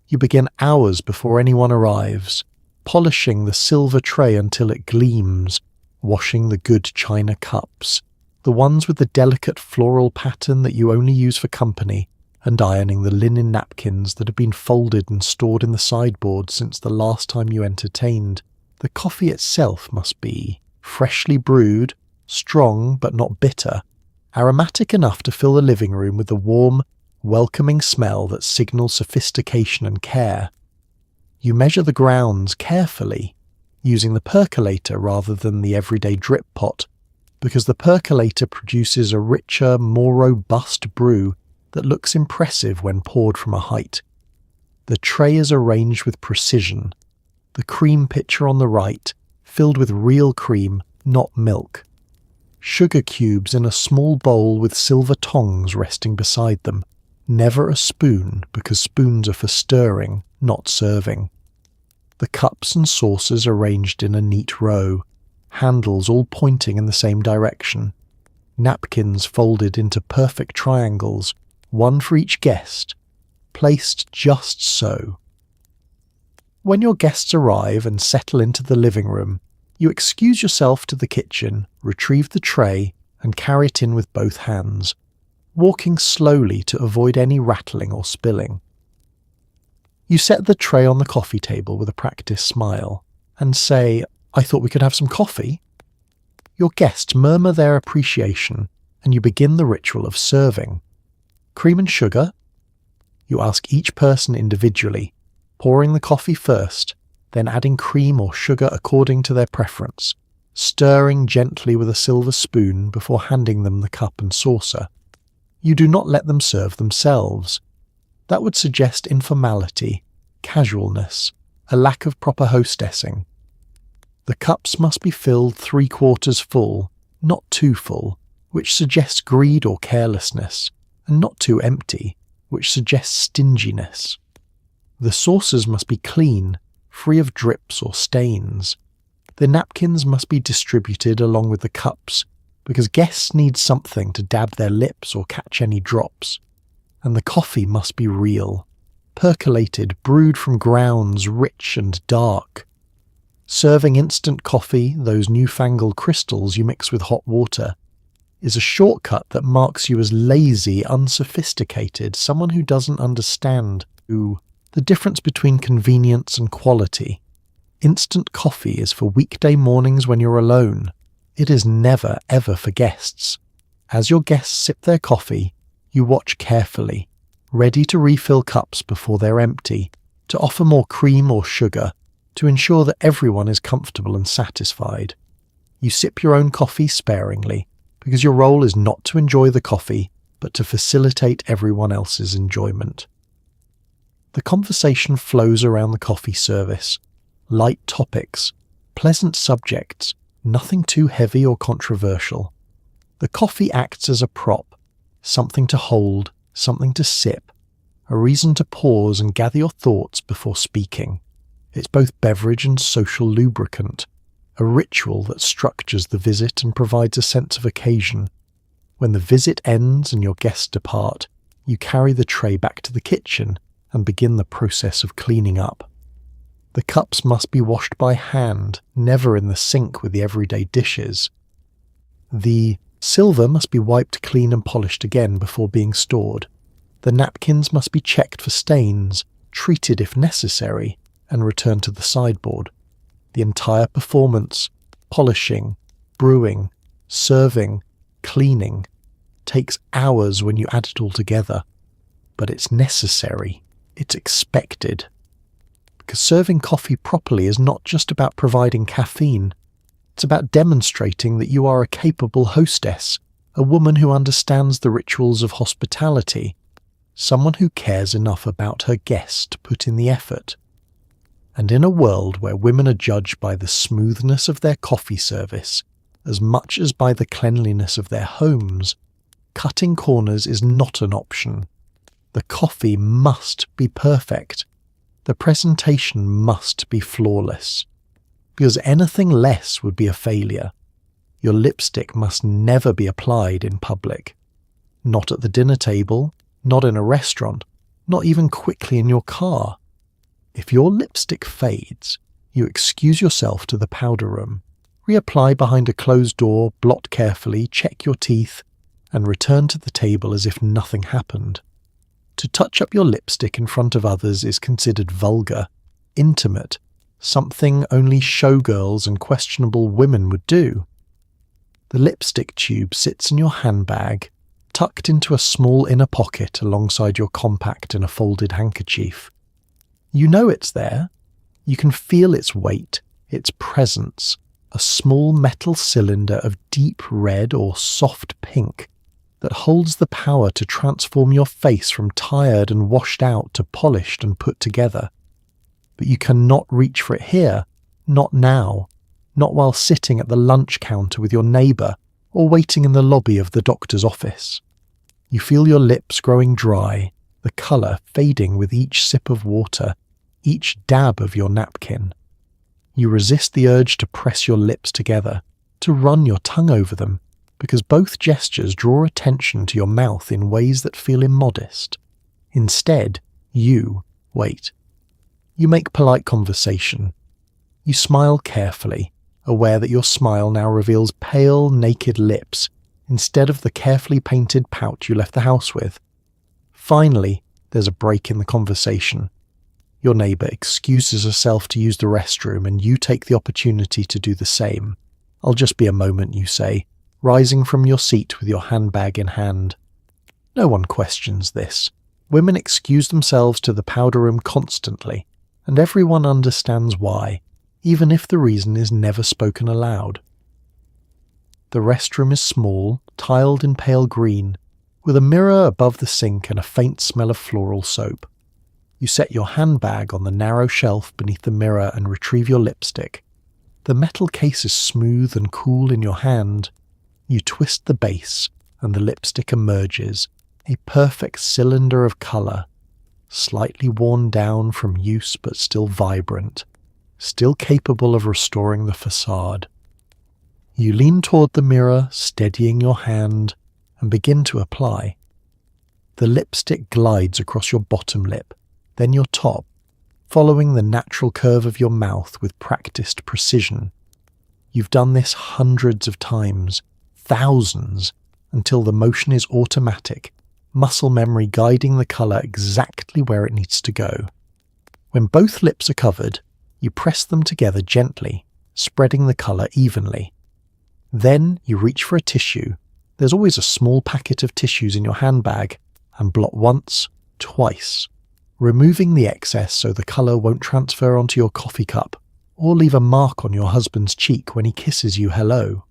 You begin hours before anyone arrives, polishing the silver tray until it gleams, washing the good china cups, the ones with the delicate floral pattern that you only use for company, and ironing the linen napkins that have been folded and stored in the sideboard since the last time you entertained. The coffee itself must be freshly brewed, strong but not bitter, aromatic enough to fill the living room with the warm, welcoming smell that signals sophistication and care. You measure the grounds carefully, using the percolator rather than the everyday drip pot, because the percolator produces a richer, more robust brew that looks impressive when poured from a height. The tray is arranged with precision. The cream pitcher on the right, filled with real cream, not milk. Sugar cubes in a small bowl with silver tongs resting beside them. Never a spoon, because spoons are for stirring, not serving. The cups and saucers arranged in a neat row, handles all pointing in the same direction. Napkins folded into perfect triangles, one for each guest, placed just so. When your guests arrive and settle into the living room, you excuse yourself to the kitchen, retrieve the tray, and carry it in with both hands, walking slowly to avoid any rattling or spilling. You set the tray on the coffee table with a practiced smile, and say, "I thought we could have some coffee?" Your guests murmur their appreciation, and you begin the ritual of serving. Cream and sugar? You ask each person individually, pouring the coffee first, then adding cream or sugar according to their preference, stirring gently with a silver spoon before handing them the cup and saucer. You do not let them serve themselves. That would suggest informality, casualness, a lack of proper hostessing. The cups must be filled 3/4 full, not too full, which suggests greed or carelessness, and not too empty, which suggests stinginess. The saucers must be clean, free of drips or stains. The napkins must be distributed along with the cups, because guests need something to dab their lips or catch any drops. And the coffee must be real, percolated, brewed from grounds rich and dark. Serving instant coffee, those newfangled crystals you mix with hot water, is a shortcut that marks you as lazy, unsophisticated, someone who doesn't understand the difference between convenience and quality. Instant coffee is for weekday mornings when you're alone. It is never, ever for guests. As your guests sip their coffee, you watch carefully, ready to refill cups before they're empty, to offer more cream or sugar, to ensure that everyone is comfortable and satisfied. You sip your own coffee sparingly, because your role is not to enjoy the coffee, but to facilitate everyone else's enjoyment. The conversation flows around the coffee service. Light topics, pleasant subjects, nothing too heavy or controversial. The coffee acts as a prop, something to hold, something to sip, a reason to pause and gather your thoughts before speaking. It's both beverage and social lubricant, a ritual that structures the visit and provides a sense of occasion. When the visit ends and your guests depart, you carry the tray back to the kitchen and begin the process of cleaning up. The cups must be washed by hand, never in the sink with the everyday dishes. The silver must be wiped clean and polished again before being stored. The napkins must be checked for stains, treated if necessary, and returned to the sideboard. The entire performance, polishing, brewing, serving, cleaning, takes hours when you add it all together. But it's necessary. It's expected. Because serving coffee properly is not just about providing caffeine. It's about demonstrating that you are a capable hostess, a woman who understands the rituals of hospitality, someone who cares enough about her guests to put in the effort. And in a world where women are judged by the smoothness of their coffee service, as much as by the cleanliness of their homes, cutting corners is not an option. The coffee must be perfect. The presentation must be flawless. Because anything less would be a failure. Your lipstick must never be applied in public. Not at the dinner table, not in a restaurant, not even quickly in your car. If your lipstick fades, you excuse yourself to the powder room, reapply behind a closed door, blot carefully, check your teeth, and return to the table as if nothing happened. To touch up your lipstick in front of others is considered vulgar, intimate, something only showgirls and questionable women would do. The lipstick tube sits in your handbag, tucked into a small inner pocket alongside your compact and a folded handkerchief. You know it's there. You can feel its weight, its presence, a small metal cylinder of deep red or soft pink that holds the power to transform your face from tired and washed out to polished and put together. But you cannot reach for it here, not now, not while sitting at the lunch counter with your neighbour or waiting in the lobby of the doctor's office. You feel your lips growing dry, the colour fading with each sip of water, each dab of your napkin. You resist the urge to press your lips together, to run your tongue over them, because both gestures draw attention to your mouth in ways that feel immodest. Instead, you wait. You make polite conversation. You smile carefully, aware that your smile now reveals pale, naked lips instead of the carefully painted pout you left the house with. Finally, there's a break in the conversation. Your neighbour excuses herself to use the restroom and you take the opportunity to do the same. "I'll just be a moment," you say, rising from your seat with your handbag in hand. No one questions this. Women excuse themselves to the powder room constantly, and everyone understands why, even if the reason is never spoken aloud. The restroom is small, tiled in pale green, with a mirror above the sink and a faint smell of floral soap. You set your handbag on the narrow shelf beneath the mirror and retrieve your lipstick. The metal case is smooth and cool in your hand. You twist the base, and the lipstick emerges, a perfect cylinder of colour, slightly worn down from use but still vibrant, still capable of restoring the facade. You lean toward the mirror, steadying your hand, and begin to apply. The lipstick glides across your bottom lip, then your top, following the natural curve of your mouth with practiced precision. You've done this hundreds of times, thousands, until the motion is automatic, muscle memory guiding the colour exactly where it needs to go. When both lips are covered, you press them together gently, spreading the colour evenly. Then you reach for a tissue. There's always a small packet of tissues in your handbag, and blot once, twice, removing the excess so the colour won't transfer onto your coffee cup or leave a mark on your husband's cheek when he kisses you hello.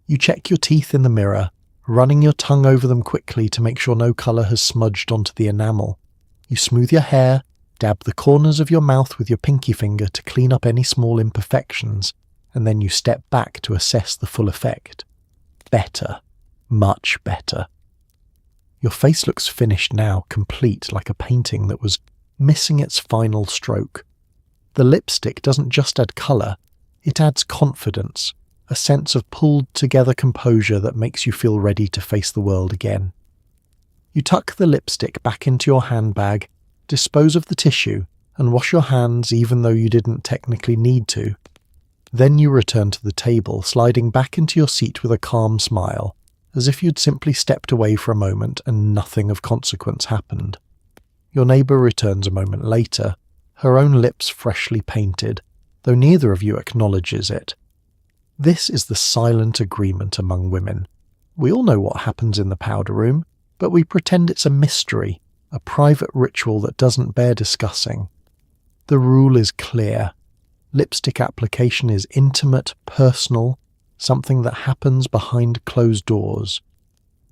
You check your teeth in the mirror, running your tongue over them quickly to make sure no colour has smudged onto the enamel. You smooth your hair, dab the corners of your mouth with your pinky finger to clean up any small imperfections, and then you step back to assess the full effect. Better. Much better. Your face looks finished now, complete, like a painting that was missing its final stroke. The lipstick doesn't just add colour, it adds confidence, a sense of pulled-together composure that makes you feel ready to face the world again. You tuck the lipstick back into your handbag, dispose of the tissue, and wash your hands even though you didn't technically need to. Then you return to the table, sliding back into your seat with a calm smile, as if you'd simply stepped away for a moment and nothing of consequence happened. Your neighbour returns a moment later, her own lips freshly painted, though neither of you acknowledges it. This is the silent agreement among women. We all know what happens in the powder room, but we pretend it's a mystery, a private ritual that doesn't bear discussing. The rule is clear. Lipstick application is intimate, personal, something that happens behind closed doors.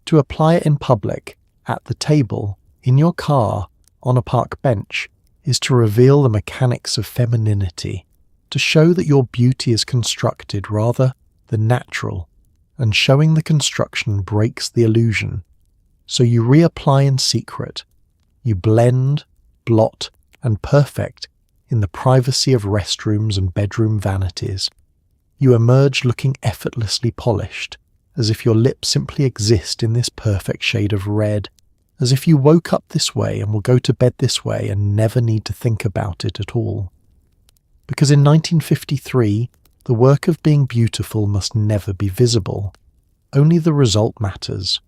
To apply it in public, at the table, in your car, on a park bench, is to reveal the mechanics of femininity, to show that your beauty is constructed rather than natural, and showing the construction breaks the illusion. So you reapply in secret. You blend, blot, and perfect in the privacy of restrooms and bedroom vanities. You emerge looking effortlessly polished, as if your lips simply exist in this perfect shade of red, as if you woke up this way and will go to bed this way and never need to think about it at all. Because in 1953, the work of being beautiful must never be visible. Only the result matters.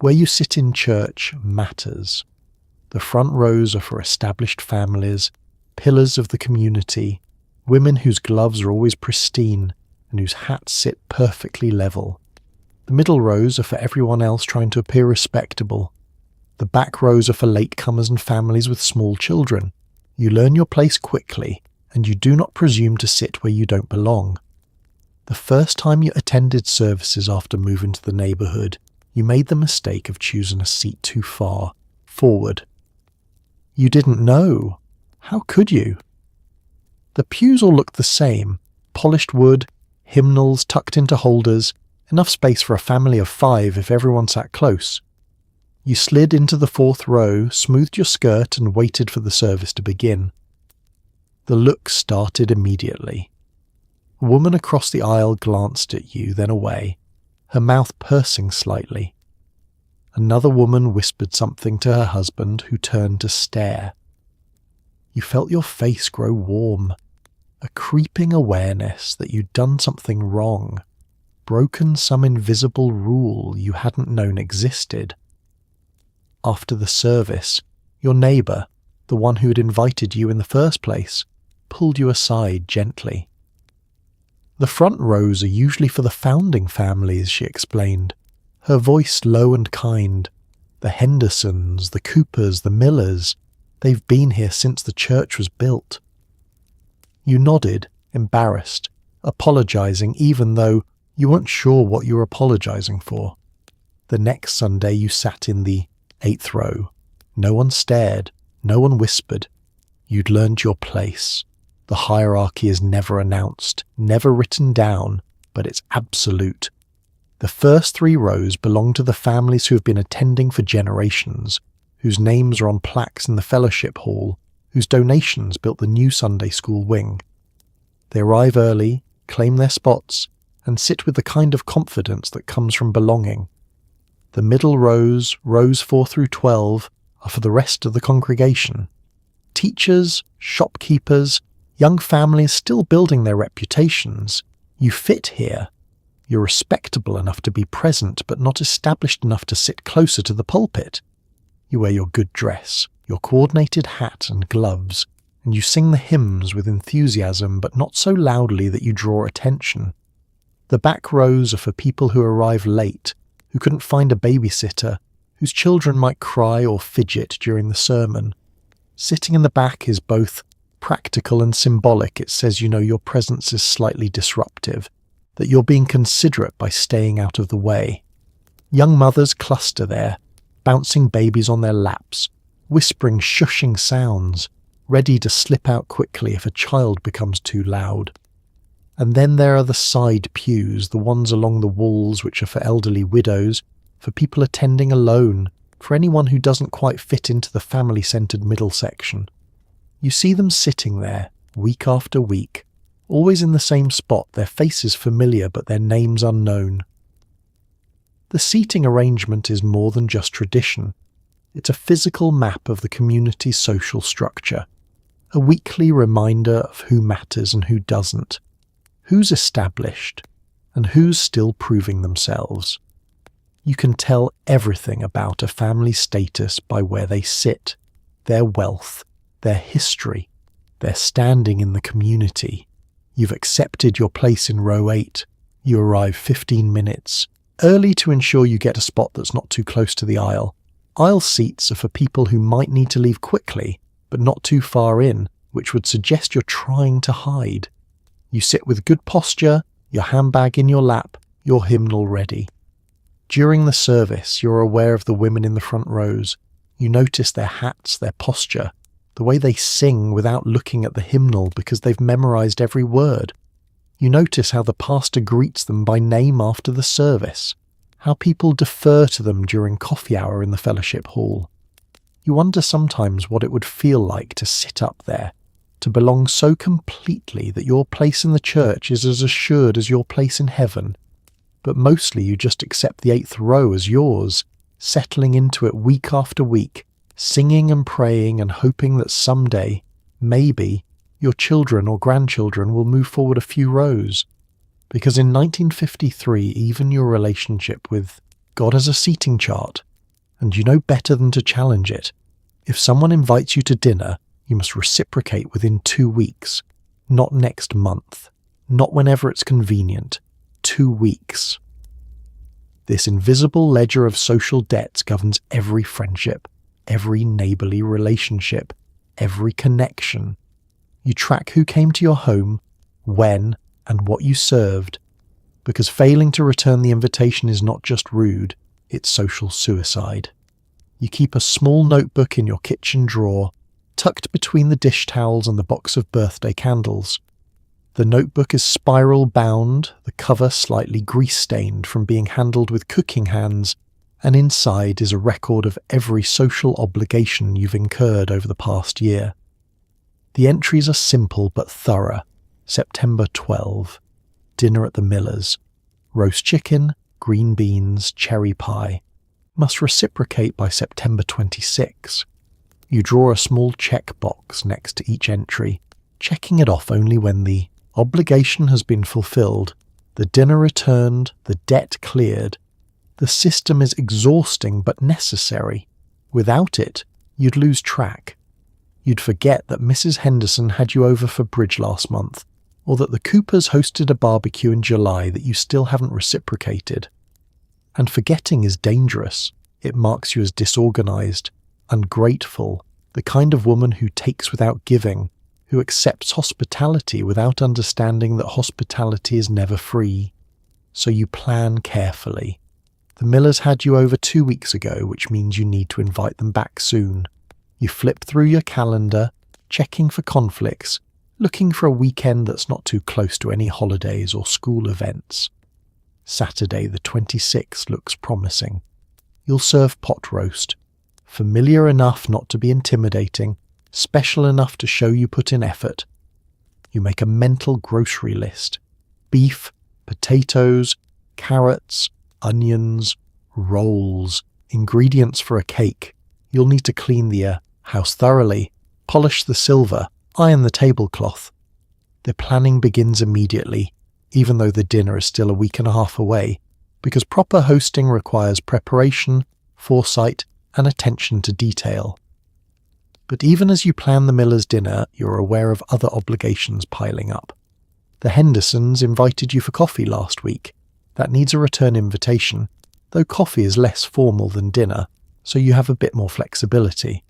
Where you sit in church matters. The front rows are for established families, pillars of the community, women whose gloves are always pristine and whose hats sit perfectly level. The middle rows are for everyone else trying to appear respectable. The back rows are for latecomers and families with small children. You learn your place quickly, and you do not presume to sit where you don't belong. The first time you attended services after moving to the neighbourhood, you made the mistake of choosing a seat too far forward. You didn't know. How could you? The pews all looked the same, polished wood, hymnals tucked into holders, enough space for a family of 5 if everyone sat close. You slid into the 4th row, smoothed your skirt and waited for the service to begin. The look started immediately. A woman across the aisle glanced at you, then away, her mouth pursing slightly. Another woman whispered something to her husband, who turned to stare. You felt your face grow warm, a creeping awareness that you'd done something wrong, broken some invisible rule you hadn't known existed. After the service, your neighbour, the one who had invited you in the first place, pulled you aside gently. The front rows are usually for the founding families, she explained, her voice low and kind. The Hendersons, the Coopers, the Millers, they've been here since the church was built. You nodded, embarrassed, apologising even though you weren't sure what you were apologising for. The next Sunday you sat in the 8th row. No one stared, no one whispered. You'd learned your place. The hierarchy is never announced, never written down, but it's absolute. The first 3 rows belong to the families who have been attending for generations, whose names are on plaques in the fellowship hall, whose donations built the new Sunday school wing. They arrive early, claim their spots, and sit with the kind of confidence that comes from belonging. The middle rows, rows 4 through 12, are for the rest of the congregation. Teachers, shopkeepers, young families still building their reputations. You fit here. You're respectable enough to be present, but not established enough to sit closer to the pulpit. You wear your good dress, your coordinated hat and gloves, and you sing the hymns with enthusiasm, but not so loudly that you draw attention. The back rows are for people who arrive late, who couldn't find a babysitter, whose children might cry or fidget during the sermon. Sitting in the back is both practical and symbolic. It says you know your presence is slightly disruptive, that you're being considerate by staying out of the way. Young mothers cluster there, bouncing babies on their laps, whispering shushing sounds, ready to slip out quickly if a child becomes too loud. And then there are the side pews, the ones along the walls which are for elderly widows, for people attending alone, for anyone who doesn't quite fit into the family-centered middle section. You see them sitting there, week after week, always in the same spot, their faces familiar but their names unknown. The seating arrangement is more than just tradition. It's a physical map of the community's social structure, a weekly reminder of who matters and who doesn't, who's established, and who's still proving themselves. You can tell everything about a family's status by where they sit, their wealth, their history, their standing in the community. You've accepted your place in row 8. You arrive 15 minutes early to ensure you get a spot that's not too close to the aisle. Aisle seats are for people who might need to leave quickly, but not too far in, which would suggest you're trying to hide. You sit with good posture, your handbag in your lap, your hymnal ready. During the service, you're aware of the women in the front rows. You notice their hats, their posture, the way they sing without looking at the hymnal because they've memorized every word. You notice how the pastor greets them by name after the service, how people defer to them during coffee hour in the fellowship hall. You wonder sometimes what it would feel like to sit up there, to belong so completely that your place in the church is as assured as your place in heaven. But mostly you just accept the 8th row as yours, settling into it week after week, singing and praying and hoping that someday, maybe, your children or grandchildren will move forward a few rows. Because in 1953, even your relationship with God has a seating chart, and you know better than to challenge it. If someone invites you to dinner, you must reciprocate within 2 weeks, not next month, not whenever it's convenient. 2 weeks. This invisible ledger of social debts governs every friendship, every neighbourly relationship, every connection. You track who came to your home, when, and what you served, because failing to return the invitation is not just rude, it's social suicide. You keep a small notebook in your kitchen drawer, tucked between the dish towels and the box of birthday candles. The notebook is spiral bound, the cover slightly grease-stained from being handled with cooking hands, and inside is a record of every social obligation you've incurred over the past year. The entries are simple but thorough. September 12. Dinner at the Miller's. Roast chicken, green beans, cherry pie. Must reciprocate by September 26. You draw a small check box next to each entry, checking it off only when the obligation has been fulfilled, the dinner returned, the debt cleared. The system is exhausting but necessary. Without it, you'd lose track. You'd forget that Mrs. Henderson had you over for bridge last month, or that the Coopers hosted a barbecue in July that you still haven't reciprocated. And forgetting is dangerous. It marks you as disorganized, ungrateful, the kind of woman who takes without giving, who accepts hospitality without understanding that hospitality is never free. So you plan carefully. The Millers had you over 2 weeks ago, which means you need to invite them back soon. You flip through your calendar, checking for conflicts, looking for a weekend that's not too close to any holidays or school events. Saturday the 26th looks promising. You'll serve pot roast, familiar enough not to be intimidating, special enough to show you put in effort. You make a mental grocery list. Beef, potatoes, carrots, onions, rolls, ingredients for a cake. You'll need to clean the house thoroughly, polish the silver, iron the tablecloth. The planning begins immediately, even though the dinner is still a week and a half away, because proper hosting requires preparation, foresight, and attention to detail. But even as you plan the Miller's dinner, you're aware of other obligations piling up. The Hendersons invited you for coffee last week. That needs a return invitation, though coffee is less formal than dinner, so you have a bit more flexibility.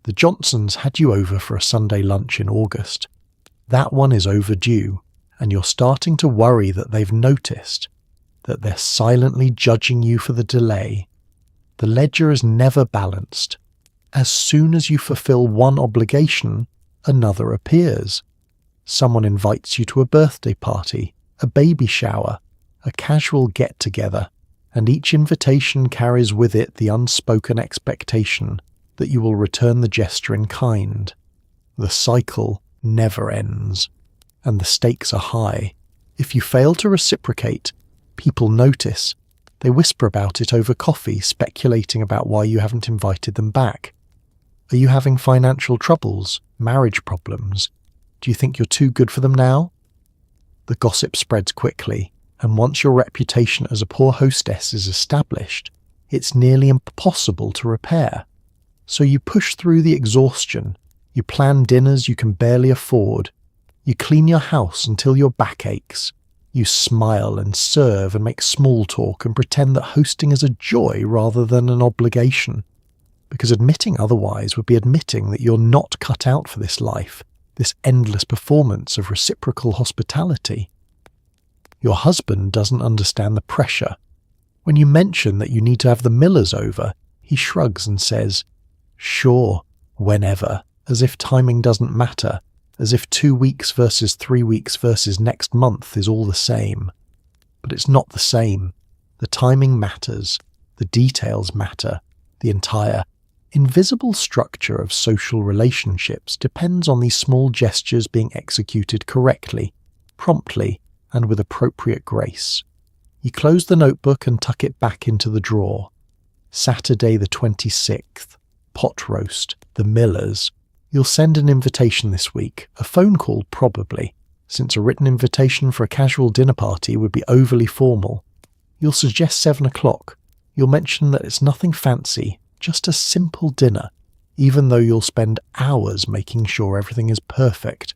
The Johnsons had you over for a Sunday lunch in August. That one is overdue, and you're starting to worry that they've noticed, that they're silently judging you for the delay. The ledger is never balanced. As soon as you fulfill one obligation, another appears. Someone invites you to a birthday party, a baby shower, a casual get-together, and each invitation carries with it the unspoken expectation that you will return the gesture in kind. The cycle never ends, and the stakes are high. If you fail to reciprocate, people notice. They whisper about it over coffee, speculating about why you haven't invited them back. Are you having financial troubles, marriage problems? Do you think you're too good for them now? The gossip spreads quickly, and once your reputation as a poor hostess is established, it's nearly impossible to repair. So you push through the exhaustion, you plan dinners you can barely afford, you clean your house until your back aches, you smile and serve and make small talk and pretend that hosting is a joy rather than an obligation. Because admitting otherwise would be admitting that you're not cut out for this life, this endless performance of reciprocal hospitality. Your husband doesn't understand the pressure. When you mention that you need to have the Millers over, he shrugs and says, "Sure, whenever," as if timing doesn't matter, as if 2 weeks versus 3 weeks versus next month is all the same. But it's not the same. The timing matters, the details matter, the entire invisible structure of social relationships depends on these small gestures being executed correctly, promptly, and with appropriate grace. You close the notebook and tuck it back into the drawer. Saturday the 26th, pot roast, the Millers. You'll send an invitation this week, a phone call probably, since a written invitation for a casual dinner party would be overly formal. You'll suggest 7 o'clock. You'll mention that it's nothing fancy, just a simple dinner, even though you'll spend hours making sure everything is perfect.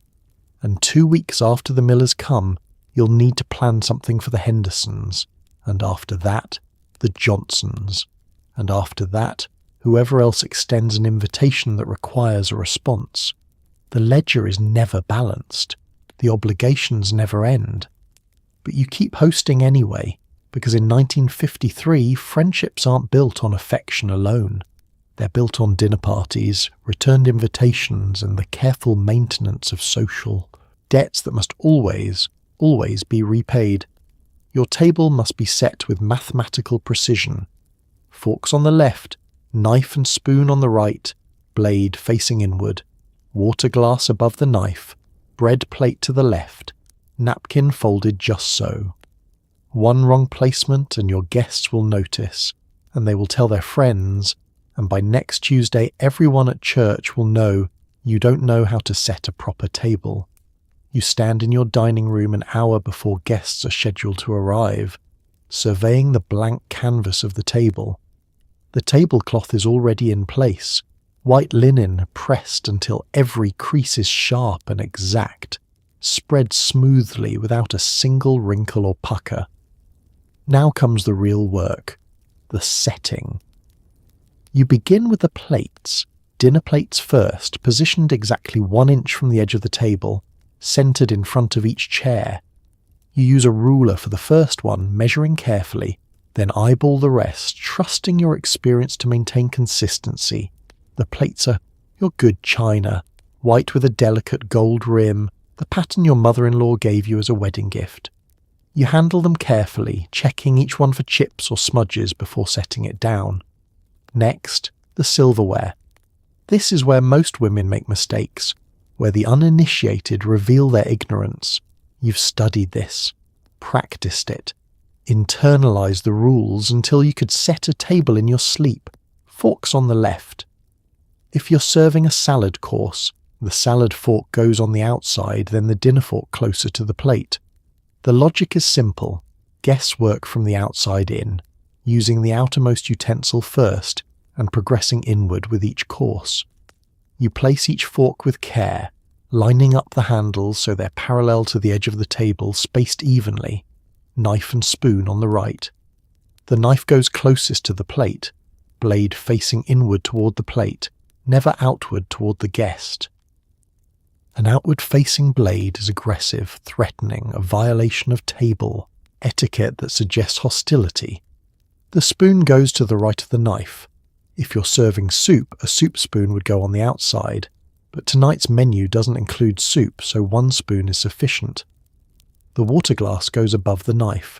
And 2 weeks after the Millers come, you'll need to plan something for the Hendersons, and after that, the Johnsons, and after that, whoever else extends an invitation that requires a response. The ledger is never balanced. The obligations never end. But you keep hosting anyway, because in 1953, friendships aren't built on affection alone. They're built on dinner parties, returned invitations, and the careful maintenance of social debts that must always be repaid. Your table must be set with mathematical precision. Forks on the left, knife and spoon on the right, blade facing inward, water glass above the knife, bread plate to the left, napkin folded just so. One wrong placement and your guests will notice, and they will tell their friends, and by next Tuesday everyone at church will know you don't know how to set a proper table. You stand in your dining room an hour before guests are scheduled to arrive, surveying the blank canvas of the table. The tablecloth is already in place, white linen pressed until every crease is sharp and exact, spread smoothly without a single wrinkle or pucker. Now comes the real work, the setting. You begin with the plates, dinner plates first, positioned exactly 1 inch from the edge of the table, centered in front of each chair. You use a ruler for the first one, measuring carefully, then eyeball the rest, trusting your experience to maintain consistency. The plates are your good china, white with a delicate gold rim, the pattern your mother-in-law gave you as a wedding gift. You handle them carefully, checking each one for chips or smudges before setting it down. Next, the silverware. This is where most women make mistakes, where the uninitiated reveal their ignorance. You've studied this, practiced it, internalized the rules until you could set a table in your sleep, forks on the left. If you're serving a salad course, the salad fork goes on the outside, then the dinner fork closer to the plate. The logic is simple, guesswork from the outside in, using the outermost utensil first and progressing inward with each course. You place each fork with care, lining up the handles so they're parallel to the edge of the table, spaced evenly, knife and spoon on the right. The knife goes closest to the plate, blade facing inward toward the plate, never outward toward the guest. An outward-facing blade is aggressive, threatening, a violation of table etiquette that suggests hostility. The spoon goes to the right of the knife. If you're serving soup, a soup spoon would go on the outside, but tonight's menu doesn't include soup, so 1 spoon is sufficient. The water glass goes above the knife.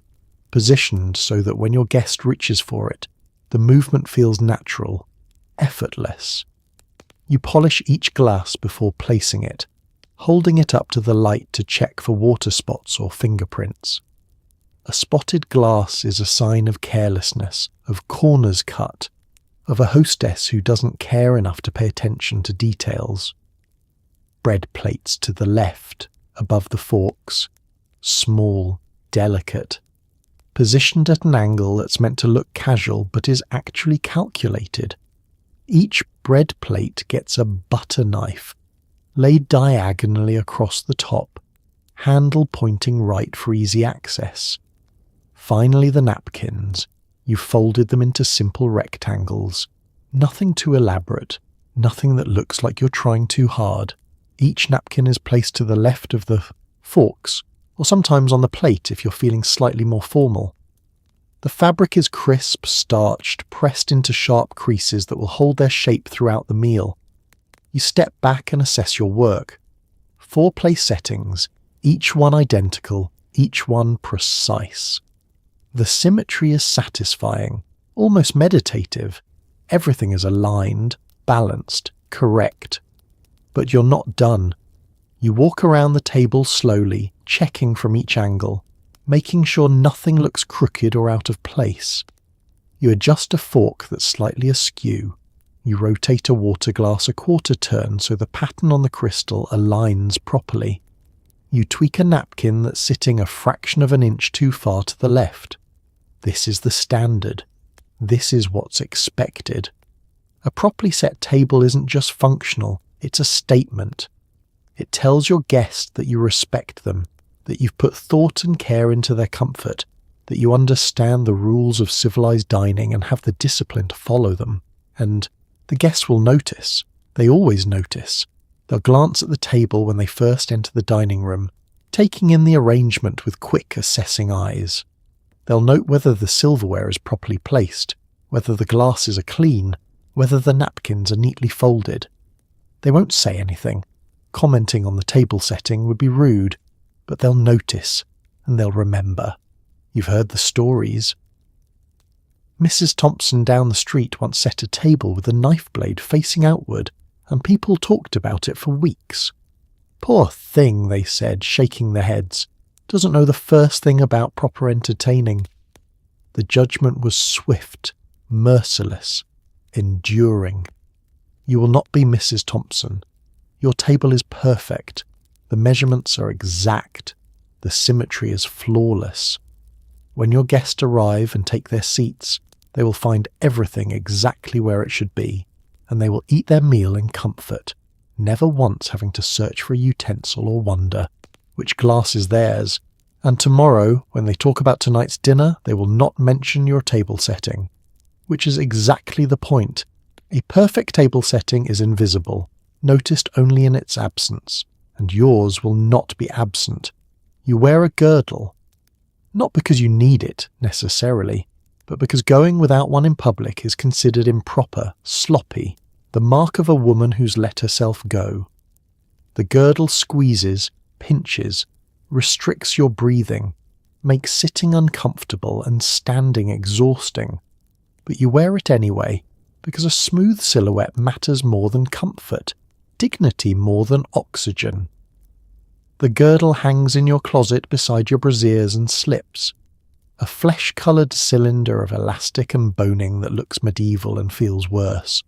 positioned so that when your guest reaches for it, the movement feels natural, effortless. You polish each glass before placing it, holding it up to the light to check for water spots or fingerprints. A spotted glass is a sign of carelessness, of corners cut, of a hostess who doesn't care enough to pay attention to details. Bread plates to the left, above the forks, small, delicate, positioned at an angle that's meant to look casual but is actually calculated. Each bread plate gets a butter knife, laid diagonally across the top, handle pointing right for easy access. Finally, the napkins. You folded them into simple rectangles. Nothing too elaborate, nothing that looks like you're trying too hard. Each napkin is placed to the left of the forks, or sometimes on the plate if you're feeling slightly more formal. The fabric is crisp, starched, pressed into sharp creases that will hold their shape throughout the meal. You step back and assess your work. 4 place settings, each one identical, each one precise. The symmetry is satisfying, almost meditative. Everything is aligned, balanced, correct. But you're not done. You walk around the table slowly, checking from each angle, making sure nothing looks crooked or out of place. You adjust a fork that's slightly askew. You rotate a water glass a quarter turn so the pattern on the crystal aligns properly. You tweak a napkin that's sitting a fraction of an inch too far to the left. This is the standard. This is what's expected. A properly set table isn't just functional, it's a statement. It tells your guest that you respect them, that you've put thought and care into their comfort, that you understand the rules of civilized dining and have the discipline to follow them. And the guests will notice. They always notice. They'll glance at the table when they first enter the dining room, taking in the arrangement with quick, assessing eyes. They'll note whether the silverware is properly placed, whether the glasses are clean, whether the napkins are neatly folded. They won't say anything. Commenting on the table setting would be rude, but they'll notice, and they'll remember. You've heard the stories. Mrs. Thompson down the street once set a table with a knife blade facing outward, and people talked about it for weeks. Poor thing, they said, shaking their heads. Doesn't know the first thing about proper entertaining. The judgment was swift, merciless, enduring. You will not be Mrs. Thompson. Your table is perfect. The measurements are exact. The symmetry is flawless. When your guests arrive and take their seats, they will find everything exactly where it should be, and they will eat their meal in comfort, never once having to search for a utensil or wonder which glass is theirs. And tomorrow, when they talk about tonight's dinner, they will not mention your table setting, which is exactly the point. A perfect table setting is invisible, noticed only in its absence, and yours will not be absent. You wear a girdle, not because you need it, necessarily, but because going without one in public is considered improper, sloppy, the mark of a woman who's let herself go. The girdle squeezes, pinches, restricts your breathing, makes sitting uncomfortable and standing exhausting. But you wear it anyway, because a smooth silhouette matters more than comfort, dignity more than oxygen. The girdle hangs in your closet beside your brasiers and slips, a flesh-coloured cylinder of elastic and boning that looks medieval and feels worse.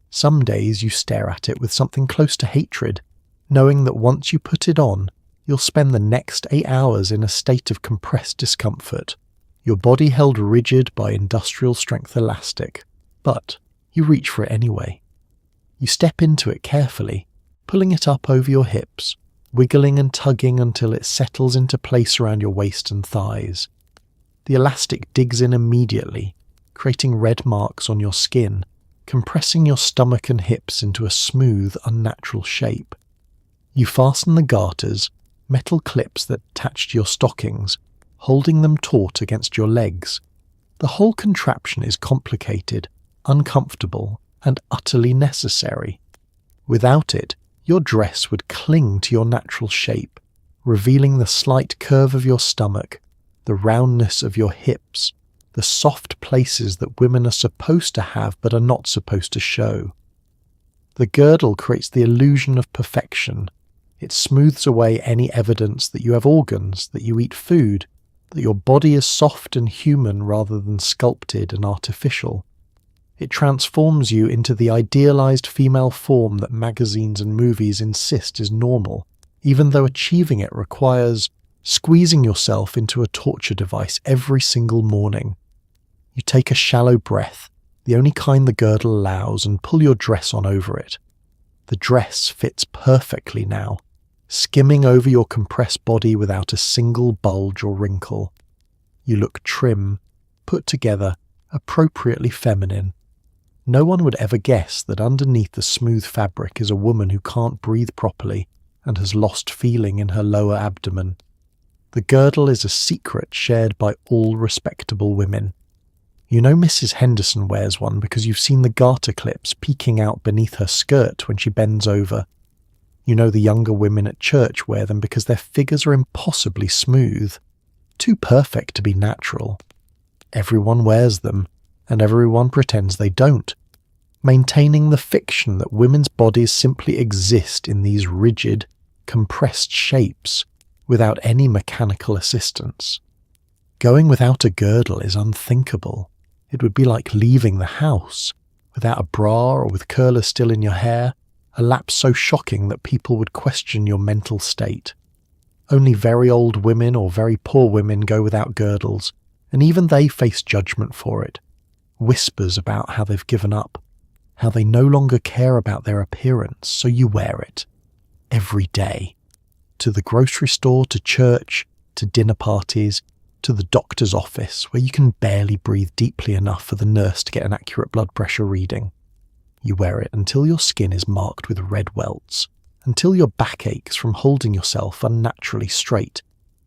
Some days you stare at it with something close to hatred, knowing that once you put it on, you'll spend the next 8 hours in a state of compressed discomfort, your body held rigid by industrial-strength elastic. But you reach for it anyway. You step into it carefully, pulling it up over your hips, wiggling and tugging until it settles into place around your waist and thighs. The elastic digs in immediately, creating red marks on your skin, compressing your stomach and hips into a smooth, unnatural shape. You fasten the garters, metal clips that attach to your stockings, holding them taut against your legs. The whole contraption is complicated, uncomfortable, and utterly necessary. Without it, your dress would cling to your natural shape, revealing the slight curve of your stomach, the roundness of your hips, the soft places that women are supposed to have but are not supposed to show. The girdle creates the illusion of perfection. It smooths away any evidence that you have organs, that you eat food, that your body is soft and human rather than sculpted and artificial. It transforms you into the idealized female form that magazines and movies insist is normal, even though achieving it requires squeezing yourself into a torture device every single morning. You take a shallow breath, the only kind the girdle allows, and pull your dress on over it. The dress fits perfectly now, skimming over your compressed body without a single bulge or wrinkle. You look trim, put together, appropriately feminine. No one would ever guess that underneath the smooth fabric is a woman who can't breathe properly and has lost feeling in her lower abdomen. The girdle is a secret shared by all respectable women. You know Mrs. Henderson wears one because you've seen the garter clips peeking out beneath her skirt when she bends over. You know the younger women at church wear them because their figures are impossibly smooth, too perfect to be natural. Everyone wears them, and everyone pretends they don't, maintaining the fiction that women's bodies simply exist in these rigid, compressed shapes without any mechanical assistance. Going without a girdle is unthinkable. It would be like leaving the house, without a bra or with curlers still in your hair, a lapse so shocking that people would question your mental state. Only very old women or very poor women go without girdles, and even they face judgment for it. Whispers about how they've given up, how they no longer care about their appearance, so you wear it. Every day. To the grocery store, to church, to dinner parties, to the doctor's office, where you can barely breathe deeply enough for the nurse to get an accurate blood pressure reading. You wear it until your skin is marked with red welts, until your back aches from holding yourself unnaturally straight,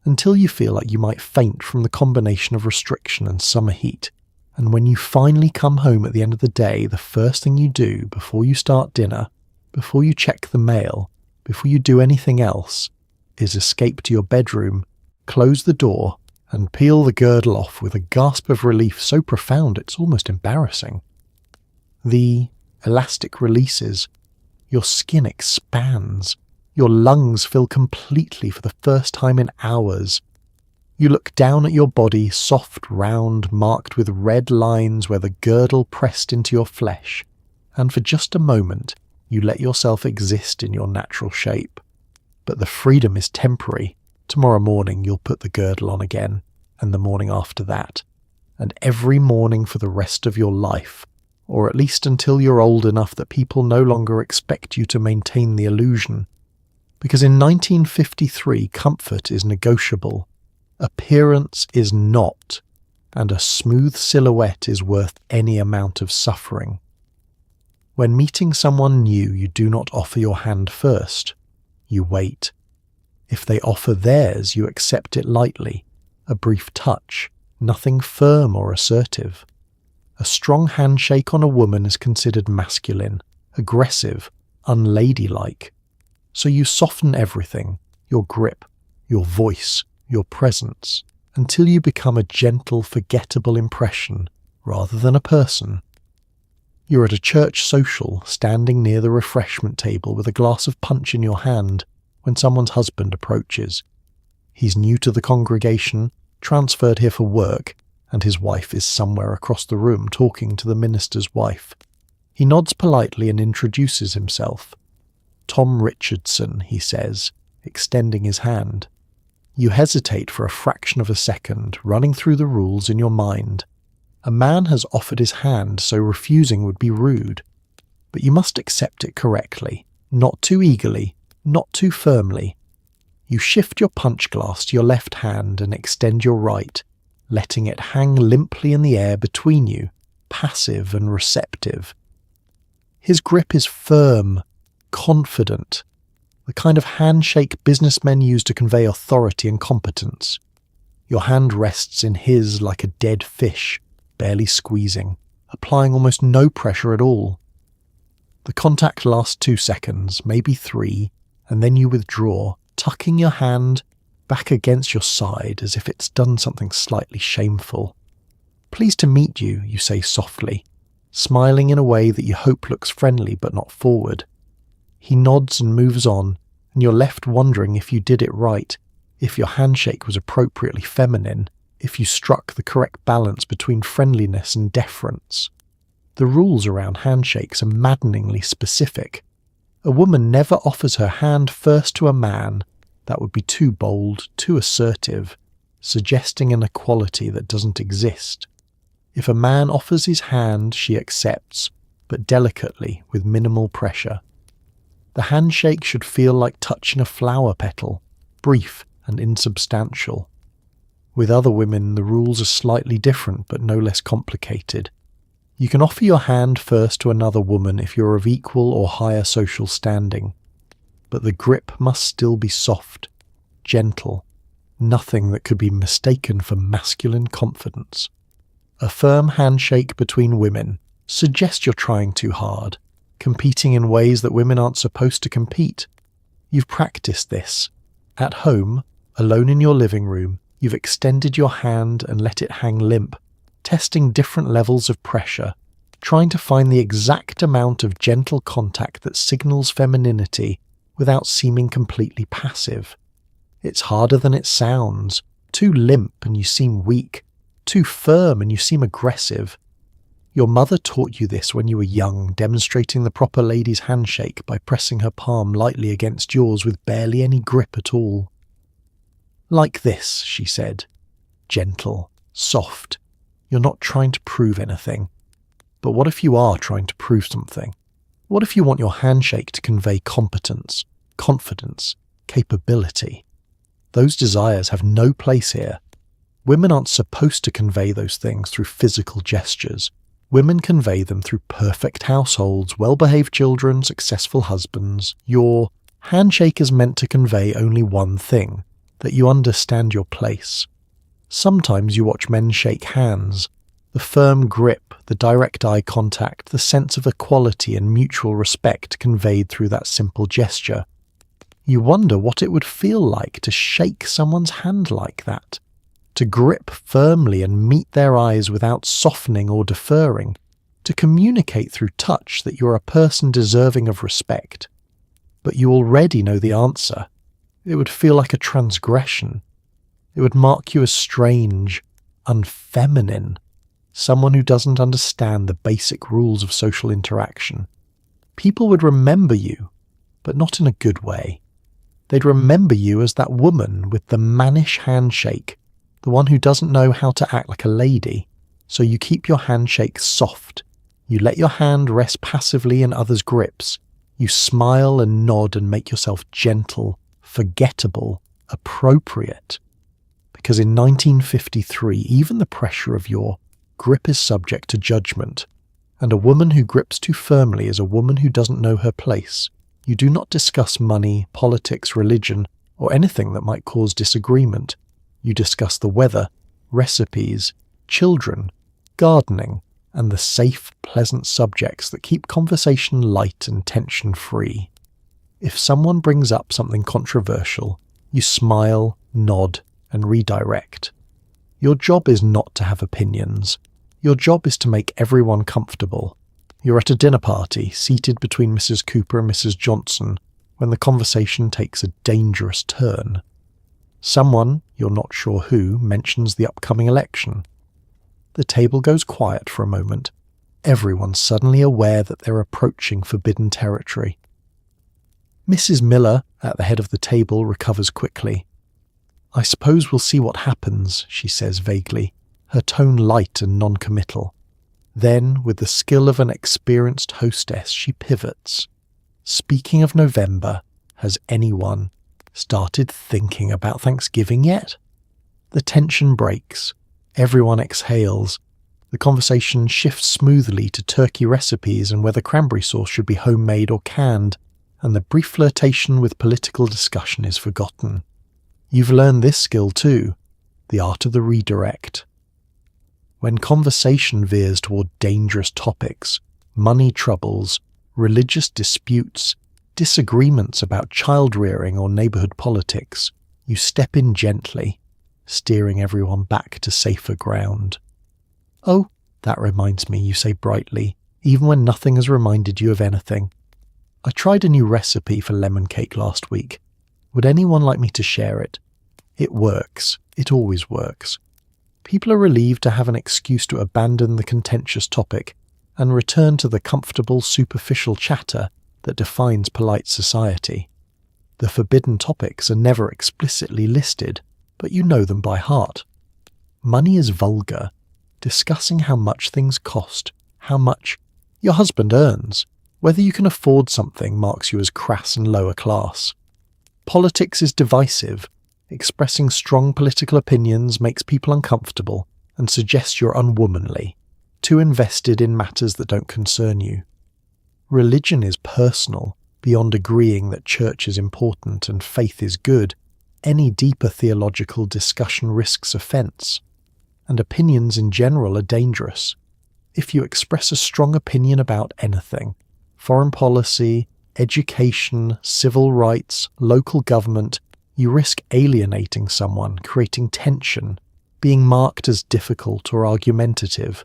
until you feel like you might faint from the combination of restriction and summer heat. And when you finally come home at the end of the day, the first thing you do before you start dinner, before you check the mail, before you do anything else, is escape to your bedroom, close the door, and peel the girdle off with a gasp of relief so profound it's almost embarrassing. The elastic releases. Your skin expands. Your lungs fill completely for the first time in hours. You look down at your body, soft, round, marked with red lines where the girdle pressed into your flesh, and for just a moment you let yourself exist in your natural shape. But the freedom is temporary. Tomorrow morning you'll put the girdle on again, and the morning after that, and every morning for the rest of your life, or at least until you're old enough that people no longer expect you to maintain the illusion. Because in 1953 comfort is negotiable, appearance is not, and a smooth silhouette is worth any amount of suffering. When meeting someone new, you do not offer your hand first. You wait. If they offer theirs, you accept it lightly, a brief touch, nothing firm or assertive. A strong handshake on a woman is considered masculine, aggressive, unladylike. So you soften everything, your grip, your voice, your presence, until you become a gentle, forgettable impression rather than a person. You're at a church social, standing near the refreshment table with a glass of punch in your hand when someone's husband approaches. He's new to the congregation, transferred here for work, and his wife is somewhere across the room talking to the minister's wife. He nods politely and introduces himself. "Tom Richardson," he says, extending his hand. You hesitate for a fraction of a second, running through the rules in your mind. A man has offered his hand, so refusing would be rude. But you must accept it correctly, not too eagerly, not too firmly. You shift your punch glass to your left hand and extend your right, letting it hang limply in the air between you, passive and receptive. His grip is firm, confident, the kind of handshake businessmen use to convey authority and competence. Your hand rests in his like a dead fish, barely squeezing, applying almost no pressure at all. The contact lasts 2 seconds, maybe 3, and then you withdraw, tucking your hand, back against your side as if it's done something slightly shameful. "Pleased to meet you," you say softly, smiling in a way that you hope looks friendly but not forward. He nods and moves on, and you're left wondering if you did it right, if your handshake was appropriately feminine, if you struck the correct balance between friendliness and deference. The rules around handshakes are maddeningly specific. A woman never offers her hand first to a man. That would be too bold, too assertive, suggesting an equality that doesn't exist. If a man offers his hand, she accepts, but delicately, with minimal pressure. The handshake should feel like touching a flower petal, brief and insubstantial. With other women, the rules are slightly different, but no less complicated. You can offer your hand first to another woman if you're of equal or higher social standing, but the grip must still be soft, gentle, nothing that could be mistaken for masculine confidence. A firm handshake between women suggests you're trying too hard, competing in ways that women aren't supposed to compete. You've practiced this. At home, alone in your living room, you've extended your hand and let it hang limp, testing different levels of pressure, trying to find the exact amount of gentle contact that signals femininity without seeming completely passive. It's harder than it sounds. Too limp and you seem weak. Too firm and you seem aggressive. Your mother taught you this when you were young, demonstrating the proper lady's handshake by pressing her palm lightly against yours with barely any grip at all. "Like this," she said. Gentle, soft. You're not trying to prove anything. But what if you are trying to prove something? What if you want your handshake to convey competence, confidence, capability? Those desires have no place here. Women aren't supposed to convey those things through physical gestures. Women convey them through perfect households, well-behaved children, successful husbands. Your handshake is meant to convey only one thing, that you understand your place. Sometimes you watch men shake hands. The firm grip, the direct eye contact, the sense of equality and mutual respect conveyed through that simple gesture. You wonder what it would feel like to shake someone's hand like that, to grip firmly and meet their eyes without softening or deferring, to communicate through touch that you're a person deserving of respect. But you already know the answer. It would feel like a transgression. It would mark you as strange, unfeminine, someone who doesn't understand the basic rules of social interaction. People would remember you, but not in a good way. They'd remember you as that woman with the mannish handshake, the one who doesn't know how to act like a lady. So you keep your handshake soft. You let your hand rest passively in others' grips. You smile and nod and make yourself gentle, forgettable, appropriate. Because in 1953, even the pressure of your grip is subject to judgment, and a woman who grips too firmly is a woman who doesn't know her place. You do not discuss money, politics, religion, or anything that might cause disagreement. You discuss the weather, recipes, children, gardening, and the safe, pleasant subjects that keep conversation light and tension-free. If someone brings up something controversial, you smile, nod, and redirect. Your job is not to have opinions. Your job is to make everyone comfortable. You're at a dinner party, seated between Mrs. Cooper and Mrs. Johnson, when the conversation takes a dangerous turn. Someone, you're not sure who, mentions the upcoming election. The table goes quiet for a moment. Everyone's suddenly aware that they're approaching forbidden territory. Mrs. Miller, at the head of the table, recovers quickly. "I suppose we'll see what happens," she says vaguely, her tone light and non-committal. Then, with the skill of an experienced hostess, she pivots. "Speaking of November, has anyone started thinking about Thanksgiving yet?" The tension breaks. Everyone exhales. The conversation shifts smoothly to turkey recipes and whether cranberry sauce should be homemade or canned, and the brief flirtation with political discussion is forgotten. You've learned this skill too, the art of the redirect. When conversation veers toward dangerous topics, money troubles, religious disputes, disagreements about child rearing or neighborhood politics, You step in gently, steering everyone back to safer ground. "Oh, that reminds me," you say brightly, even when nothing has reminded you of anything. "I tried a new recipe for lemon cake last week. Would anyone like me to share it? It works. It always works." People are relieved to have an excuse to abandon the contentious topic and return to the comfortable, superficial chatter that defines polite society. The forbidden topics are never explicitly listed, but you know them by heart. Money is vulgar. Discussing how much things cost, how much your husband earns, whether you can afford something marks you as crass and lower class. Politics is divisive. Expressing strong political opinions makes people uncomfortable and suggests you're unwomanly, too invested in matters that don't concern you. Religion is personal. Beyond agreeing that church is important and faith is good, any deeper theological discussion risks offence. And opinions in general are dangerous. If you express a strong opinion about anything, foreign policy, education, civil rights, local government, you risk alienating someone, creating tension, being marked as difficult or argumentative.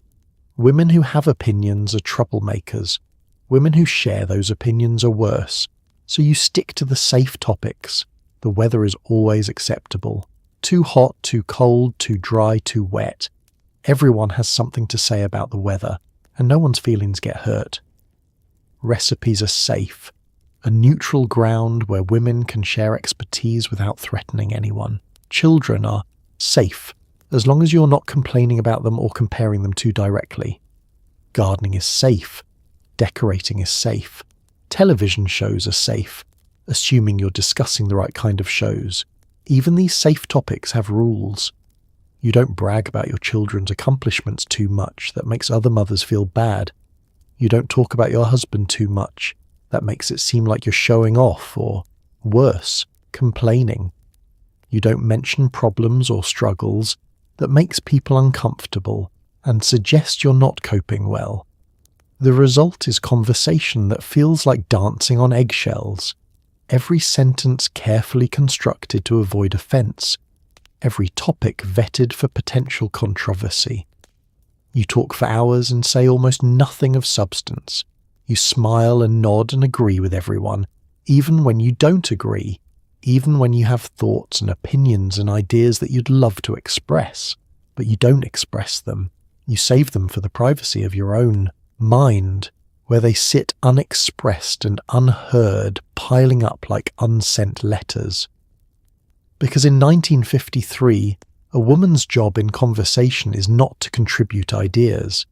Women who have opinions are troublemakers. Women who share those opinions are worse. So you stick to the safe topics. The weather is always acceptable. Too hot, too cold, too dry, too wet. Everyone has something to say about the weather, and no one's feelings get hurt. Recipes are safe. A neutral ground where women can share expertise without threatening anyone. Children are safe, as long as you're not complaining about them or comparing them too directly. Gardening is safe. Decorating is safe. Television shows are safe, assuming you're discussing the right kind of shows. Even these safe topics have rules. You don't brag about your children's accomplishments too much. That makes other mothers feel bad. You don't talk about your husband too much. That makes it seem like you're showing off or, worse, complaining. You don't mention problems or struggles. That makes people uncomfortable and suggests you're not coping well. The result is conversation that feels like dancing on eggshells. Every sentence carefully constructed to avoid offence. Every topic vetted for potential controversy. You talk for hours and say almost nothing of substance. You smile and nod and agree with everyone, even when you don't agree, even when you have thoughts and opinions and ideas that you'd love to express, but you don't express them. You save them for the privacy of your own mind, where they sit unexpressed and unheard, piling up like unsent letters. Because in 1953, a woman's job in conversation is not to contribute ideas.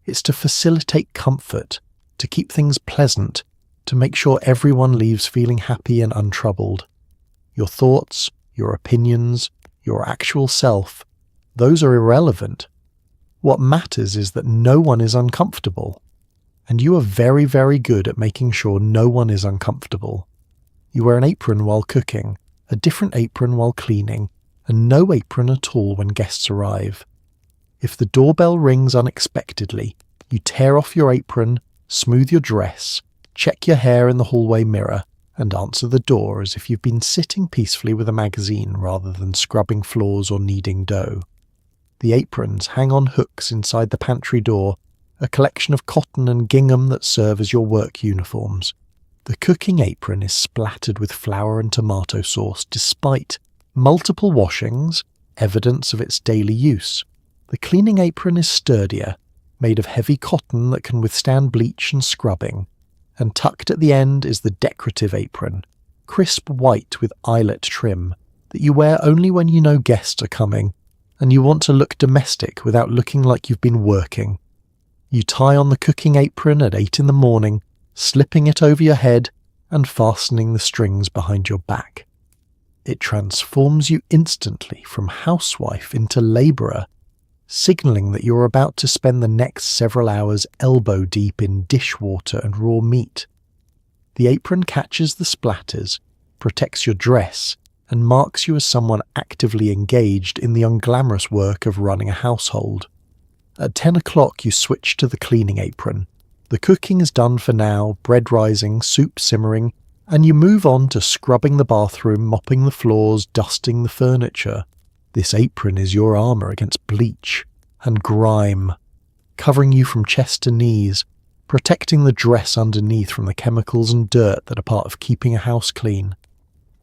It's to facilitate comfort, to keep things pleasant, to make sure everyone leaves feeling happy and untroubled. Your thoughts, your opinions, your actual self, those are irrelevant. What matters is that no one is uncomfortable. And you are very, very good at making sure no one is uncomfortable. You wear an apron while cooking, a different apron while cleaning, and no apron at all when guests arrive. If the doorbell rings unexpectedly, you tear off your apron, smooth your dress, check your hair in the hallway mirror, and answer the door as if you've been sitting peacefully with a magazine rather than scrubbing floors or kneading dough. The aprons hang on hooks inside the pantry door, a collection of cotton and gingham that serve as your work uniforms. The cooking apron is splattered with flour and tomato sauce despite multiple washings, evidence of its daily use. The cleaning apron is sturdier, made of heavy cotton that can withstand bleach and scrubbing. And tucked at the end is the decorative apron, crisp white with eyelet trim, that you wear only when you know guests are coming, and you want to look domestic without looking like you've been working. You tie on the cooking apron at 8 in the morning, slipping it over your head and fastening the strings behind your back. It transforms you instantly from housewife into labourer, signalling that you're about to spend the next several hours elbow deep in dishwater and raw meat. The apron catches the splatters, protects your dress, and marks you as someone actively engaged in the unglamorous work of running a household. At 10 o'clock you switch to the cleaning apron. The cooking is done for now, bread rising, soup simmering, And you move on to scrubbing the bathroom, mopping the floors, dusting the furniture. This apron is your armour against bleach and grime, covering you from chest to knees, protecting the dress underneath from the chemicals and dirt that are part of keeping a house clean.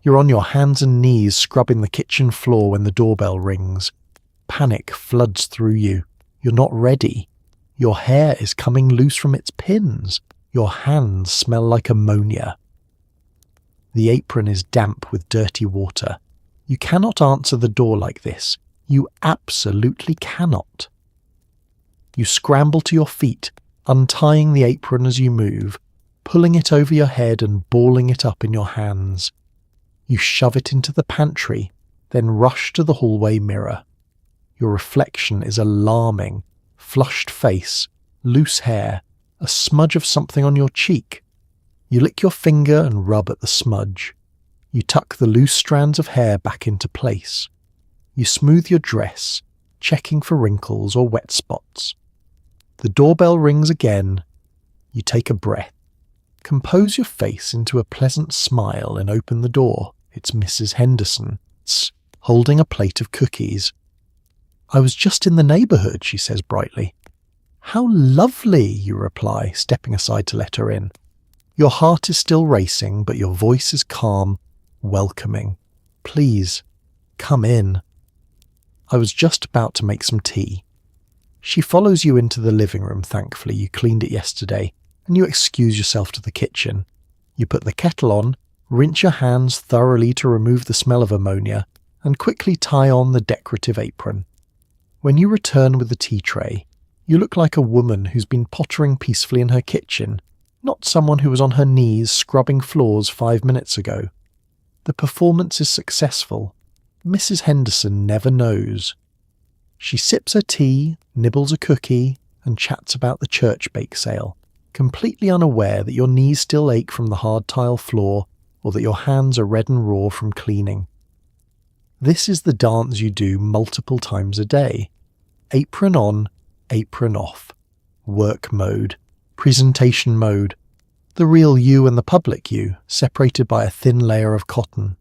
You're on your hands and knees scrubbing the kitchen floor when the doorbell rings. Panic floods through you. You're not ready. Your hair is coming loose from its pins. Your hands smell like ammonia. The apron is damp with dirty water. You cannot answer the door like this. You absolutely cannot. You scramble to your feet, untying the apron as you move, pulling it over your head and balling it up in your hands. You shove it into the pantry, then rush to the hallway mirror. Your reflection is alarming. Flushed face, loose hair, a smudge of something on your cheek. You lick your finger and rub at the smudge. You tuck the loose strands of hair back into place. You smooth your dress, checking for wrinkles or wet spots. The doorbell rings again. You take a breath. Compose your face into a pleasant smile and open the door. It's Mrs. Henderson, holding a plate of cookies. "I was just in the neighbourhood," she says brightly. "How lovely," you reply, stepping aside to let her in. Your heart is still racing, but your voice is calm, welcoming. "Please, come in." "I was just about to make some tea." She follows you into the living room. Thankfully, you cleaned it yesterday, and you excuse yourself to the kitchen. You put the kettle on, rinse your hands thoroughly to remove the smell of ammonia, and quickly tie on the decorative apron. When you return with the tea tray, you look like a woman who's been pottering peacefully in her kitchen, not someone who was on her knees scrubbing floors 5 minutes ago. The performance is successful. Mrs. Henderson never knows. She sips her tea, nibbles a cookie, and chats about the church bake sale, completely unaware that your knees still ache from the hard tile floor or that your hands are red and raw from cleaning. This is the dance you do multiple times a day. Apron on, apron off. Work mode, presentation mode. The real you and the public you, separated by a thin layer of cotton.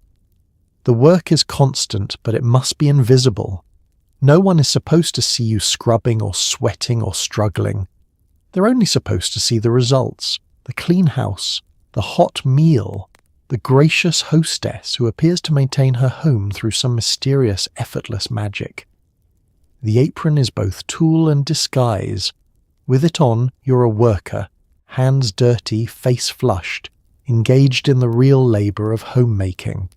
The work is constant, but it must be invisible. No one is supposed to see you scrubbing or sweating or struggling. They're only supposed to see the results, the clean house, the hot meal, the gracious hostess who appears to maintain her home through some mysterious, effortless magic. The apron is both tool and disguise. With it on, you're a worker, hands dirty, face flushed, engaged in the real labour of homemaking.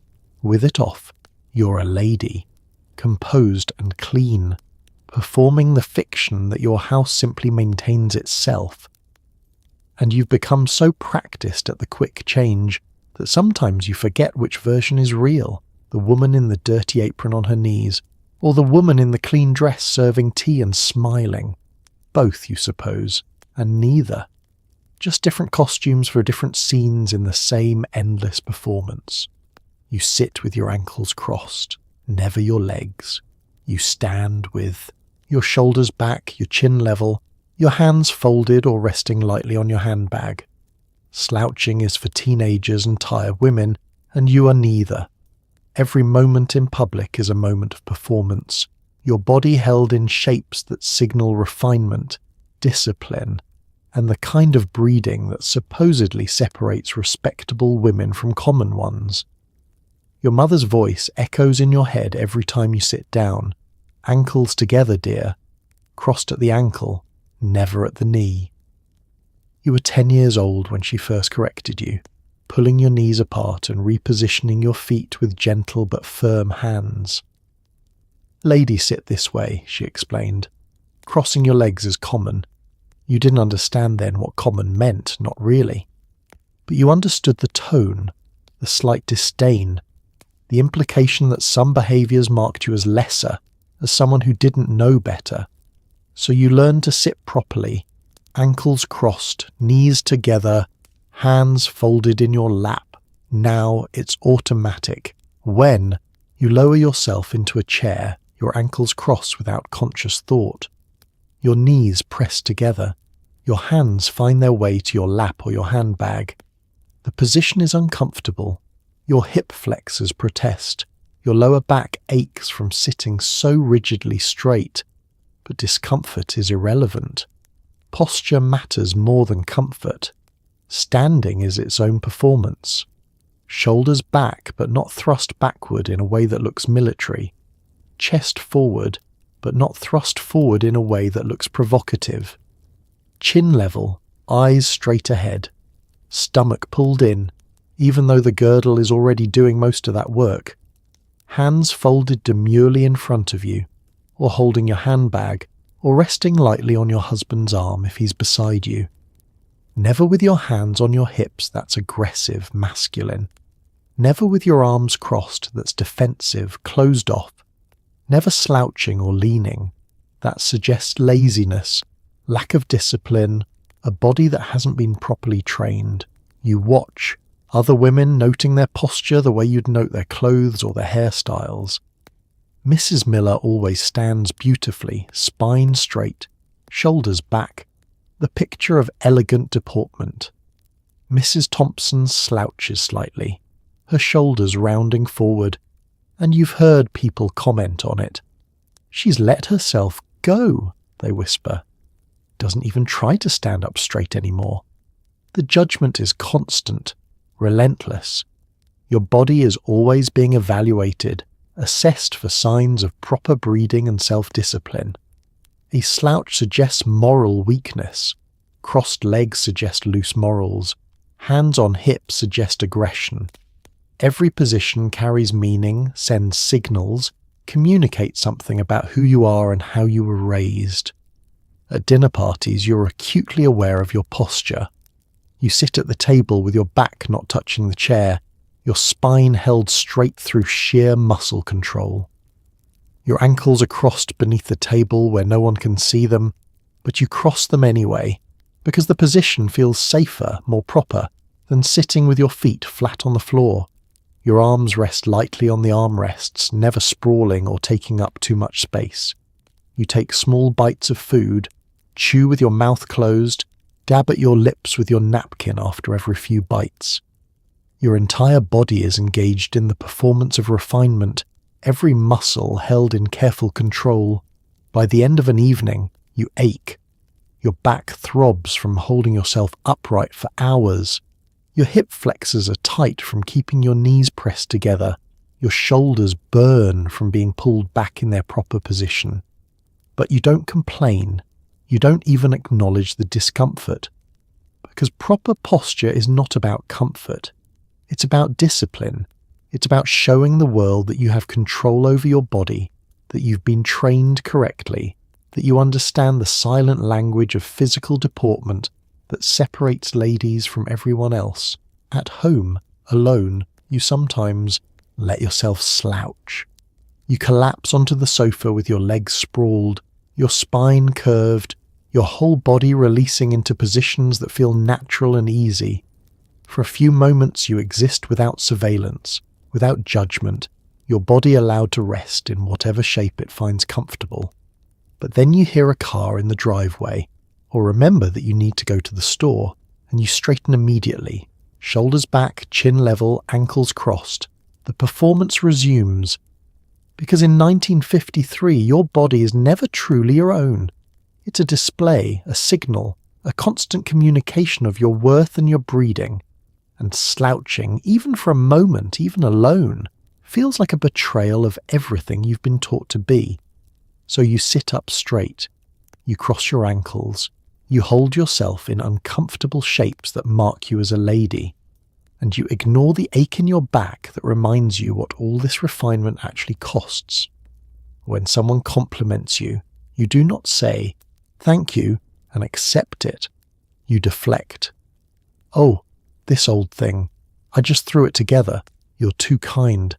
With it off, you're a lady, composed and clean, performing the fiction that your house simply maintains itself. And you've become so practiced at the quick change that sometimes you forget which version is real, the woman in the dirty apron on her knees, or the woman in the clean dress serving tea and smiling. Both, you suppose, and neither. Just different costumes for different scenes in the same endless performance. You sit with your ankles crossed, never your legs. You stand with your shoulders back, your chin level, your hands folded or resting lightly on your handbag. Slouching is for teenagers and tired women, and you are neither. Every moment in public is a moment of performance, your body held in shapes that signal refinement, discipline, and the kind of breeding that supposedly separates respectable women from common ones. Your mother's voice echoes in your head every time you sit down. Ankles together, dear. Crossed at the ankle, never at the knee. You were 10 years old when she first corrected you, pulling your knees apart and repositioning your feet with gentle but firm hands. "Ladies sit this way," she explained. "Crossing your legs is common." You didn't understand then what common meant, not really. But you understood the tone, the slight disdain, the implication that some behaviours marked you as lesser, as someone who didn't know better. So you learned to sit properly, ankles crossed, knees together, hands folded in your lap. Now it's automatic. When you lower yourself into a chair, your ankles cross without conscious thought. Your knees press together. Your hands find their way to your lap or your handbag. The position is uncomfortable. Your hip flexors protest. Your lower back aches from sitting so rigidly straight. But discomfort is irrelevant. Posture matters more than comfort. Standing is its own performance. Shoulders back but not thrust backward in a way that looks military. Chest forward but not thrust forward in a way that looks provocative. Chin level, eyes straight ahead. Stomach pulled in, even though the girdle is already doing most of that work. Hands folded demurely in front of you, or holding your handbag, or resting lightly on your husband's arm if he's beside you. Never with your hands on your hips, that's aggressive, masculine. Never with your arms crossed, that's defensive, closed off. Never slouching or leaning, that suggests laziness, lack of discipline, a body that hasn't been properly trained. You watch, other women noting their posture the way you'd note their clothes or their hairstyles. Mrs. Miller always stands beautifully, spine straight, shoulders back, the picture of elegant deportment. Mrs. Thompson slouches slightly, her shoulders rounding forward, and you've heard people comment on it. She's let herself go, they whisper. Doesn't even try to stand up straight anymore. The judgment is constant, relentless. Your body is always being evaluated, assessed for signs of proper breeding and self-discipline. A slouch suggests moral weakness. Crossed legs suggest loose morals. Hands on hips suggest aggression. Every position carries meaning, sends signals, communicates something about who you are and how you were raised. At dinner parties, you're acutely aware of your posture. You sit at the table with your back not touching the chair, your spine held straight through sheer muscle control. Your ankles are crossed beneath the table where no one can see them, but you cross them anyway, because the position feels safer, more proper, than sitting with your feet flat on the floor. Your arms rest lightly on the armrests, never sprawling or taking up too much space. You take small bites of food, chew with your mouth closed, dab at your lips with your napkin after every few bites. Your entire body is engaged in the performance of refinement, every muscle held in careful control. By the end of an evening, you ache. Your back throbs from holding yourself upright for hours. Your hip flexors are tight from keeping your knees pressed together. Your shoulders burn from being pulled back in their proper position. But you don't complain. You don't even acknowledge the discomfort. Because proper posture is not about comfort. It's about discipline. It's about showing the world that you have control over your body, that you've been trained correctly, that you understand the silent language of physical deportment that separates ladies from everyone else. At home, alone, you sometimes let yourself slouch. You collapse onto the sofa with your legs sprawled, your spine curved, your whole body releasing into positions that feel natural and easy. For a few moments you exist without surveillance, without judgment, your body allowed to rest in whatever shape it finds comfortable. But then you hear a car in the driveway, or remember that you need to go to the store, and you straighten immediately, shoulders back, chin level, ankles crossed. The performance resumes. Because in 1953 your body is never truly your own. It's a display, a signal, a constant communication of your worth and your breeding. And slouching, even for a moment, even alone, feels like a betrayal of everything you've been taught to be. So you sit up straight, you cross your ankles, you hold yourself in uncomfortable shapes that mark you as a lady, and you ignore the ache in your back that reminds you what all this refinement actually costs. When someone compliments you, you do not say, "Thank you," and accept it. You deflect. "Oh, this old thing. I just threw it together. You're too kind."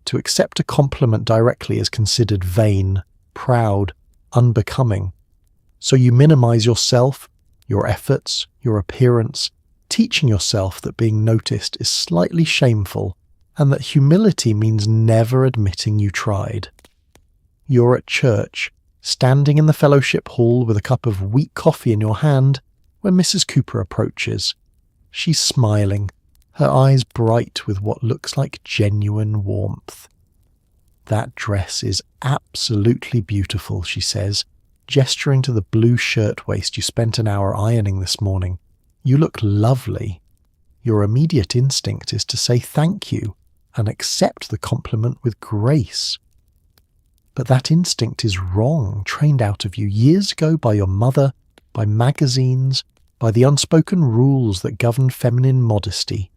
To accept a compliment directly is considered vain, proud, unbecoming. So you minimize yourself, your efforts, your appearance, teaching yourself that being noticed is slightly shameful and that humility means never admitting you tried. You're at church, standing in the fellowship hall with a cup of weak coffee in your hand when Mrs. Cooper approaches. She's smiling, her eyes bright with what looks like genuine warmth. "That dress is absolutely beautiful," she says, gesturing to the blue shirtwaist you spent an hour ironing this morning. "You look lovely." Your immediate instinct is to say thank you and accept the compliment with grace. But that instinct is wrong, trained out of you years ago by your mother, by magazines, by the unspoken rules that govern feminine modesty.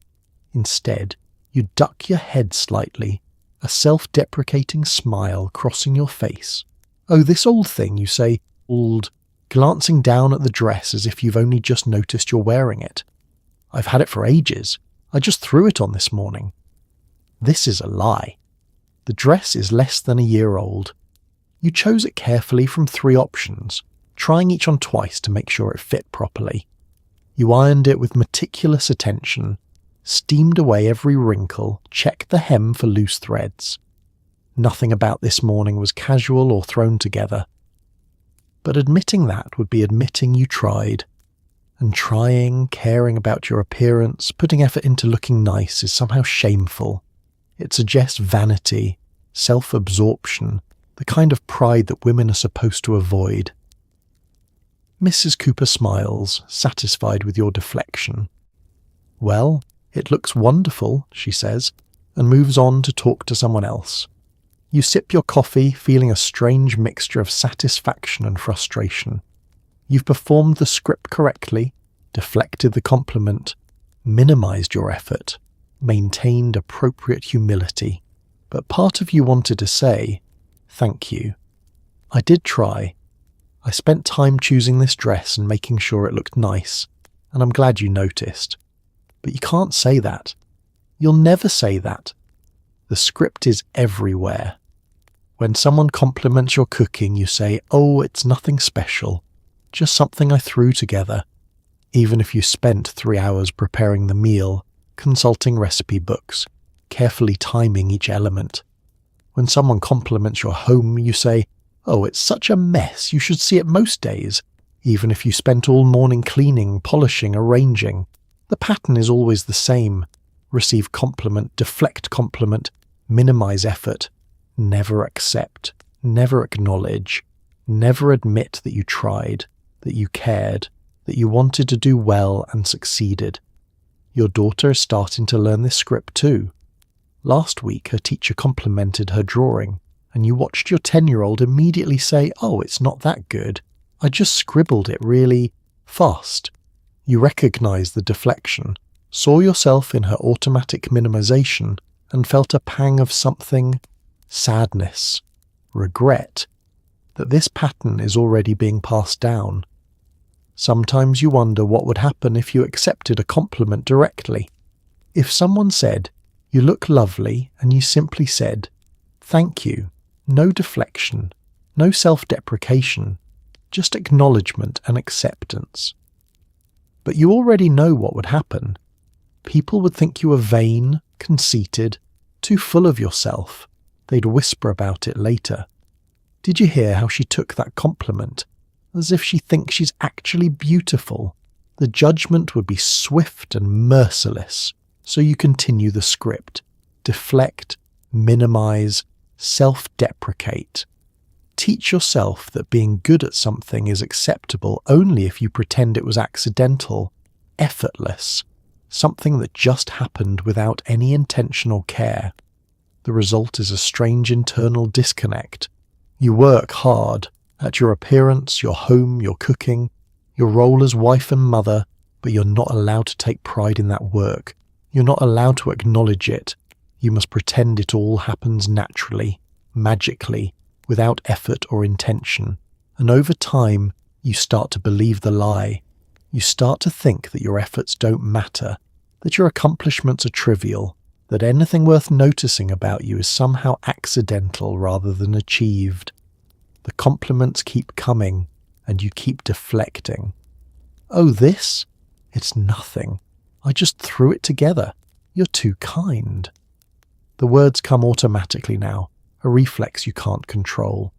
Instead, you duck your head slightly, a self-deprecating smile crossing your face. "Oh, this old thing," you say, old, glancing down at the dress as if you've only just noticed you're wearing it. "I've had it for ages. I just threw it on this morning." This is a lie. The dress is less than a year old. You chose it carefully from 3 options, trying each on twice to make sure it fit properly. You ironed it with meticulous attention, steamed away every wrinkle, checked the hem for loose threads. Nothing about this morning was casual or thrown together. But admitting that would be admitting you tried. And trying, caring about your appearance, putting effort into looking nice is somehow shameful. It suggests vanity, self-absorption, the kind of pride that women are supposed to avoid. Mrs. Cooper smiles, satisfied with your deflection. "Well, it looks wonderful," she says, and moves on to talk to someone else. You sip your coffee, feeling a strange mixture of satisfaction and frustration. You've performed the script correctly, deflected the compliment, minimized your effort, maintained appropriate humility. But part of you wanted to say, "Thank you. I did try. I spent time choosing this dress and making sure it looked nice, and I'm glad you noticed." But you can't say that. You'll never say that. The script is everywhere. When someone compliments your cooking, you say, "Oh, it's nothing special, just something I threw together," even if you spent 3 hours preparing the meal, consulting recipe books, carefully timing each element. When someone compliments your home, you say, "Oh, it's such a mess, you should see it most days," even if you spent all morning cleaning, polishing, arranging. The pattern is always the same. Receive compliment, deflect compliment, minimize effort, never accept, never acknowledge, never admit that you tried, that you cared, that you wanted to do well and succeeded. Your daughter is starting to learn this script too. Last week her teacher complimented her drawing, and you watched your 10-year-old immediately say, "Oh, it's not that good. I just scribbled it really fast." You recognized the deflection, saw yourself in her automatic minimization, and felt a pang of something, sadness, regret, that this pattern is already being passed down. Sometimes you wonder what would happen if you accepted a compliment directly. If someone said, "You look lovely," and you simply said, "Thank you," no deflection, no self-deprecation, just acknowledgement and acceptance. But you already know what would happen. People would think you were vain, conceited, too full of yourself. They'd whisper about it later. Did you hear how she took that compliment? As if she thinks she's actually beautiful. The judgment would be swift and merciless. So you continue the script. Deflect, minimize, self-deprecate. Teach yourself that being good at something is acceptable only if you pretend it was accidental, effortless, something that just happened without any intentional care. The result is a strange internal disconnect. You work hard at your appearance, your home, your cooking, your role as wife and mother, but you're not allowed to take pride in that work. You're not allowed to acknowledge it. You must pretend it all happens naturally, magically, without effort or intention. And over time, you start to believe the lie. You start to think that your efforts don't matter, that your accomplishments are trivial, that anything worth noticing about you is somehow accidental rather than achieved. The compliments keep coming, and you keep deflecting. "Oh, this? It's nothing. I just threw it together. You're too kind." The words come automatically now, a reflex you can't control.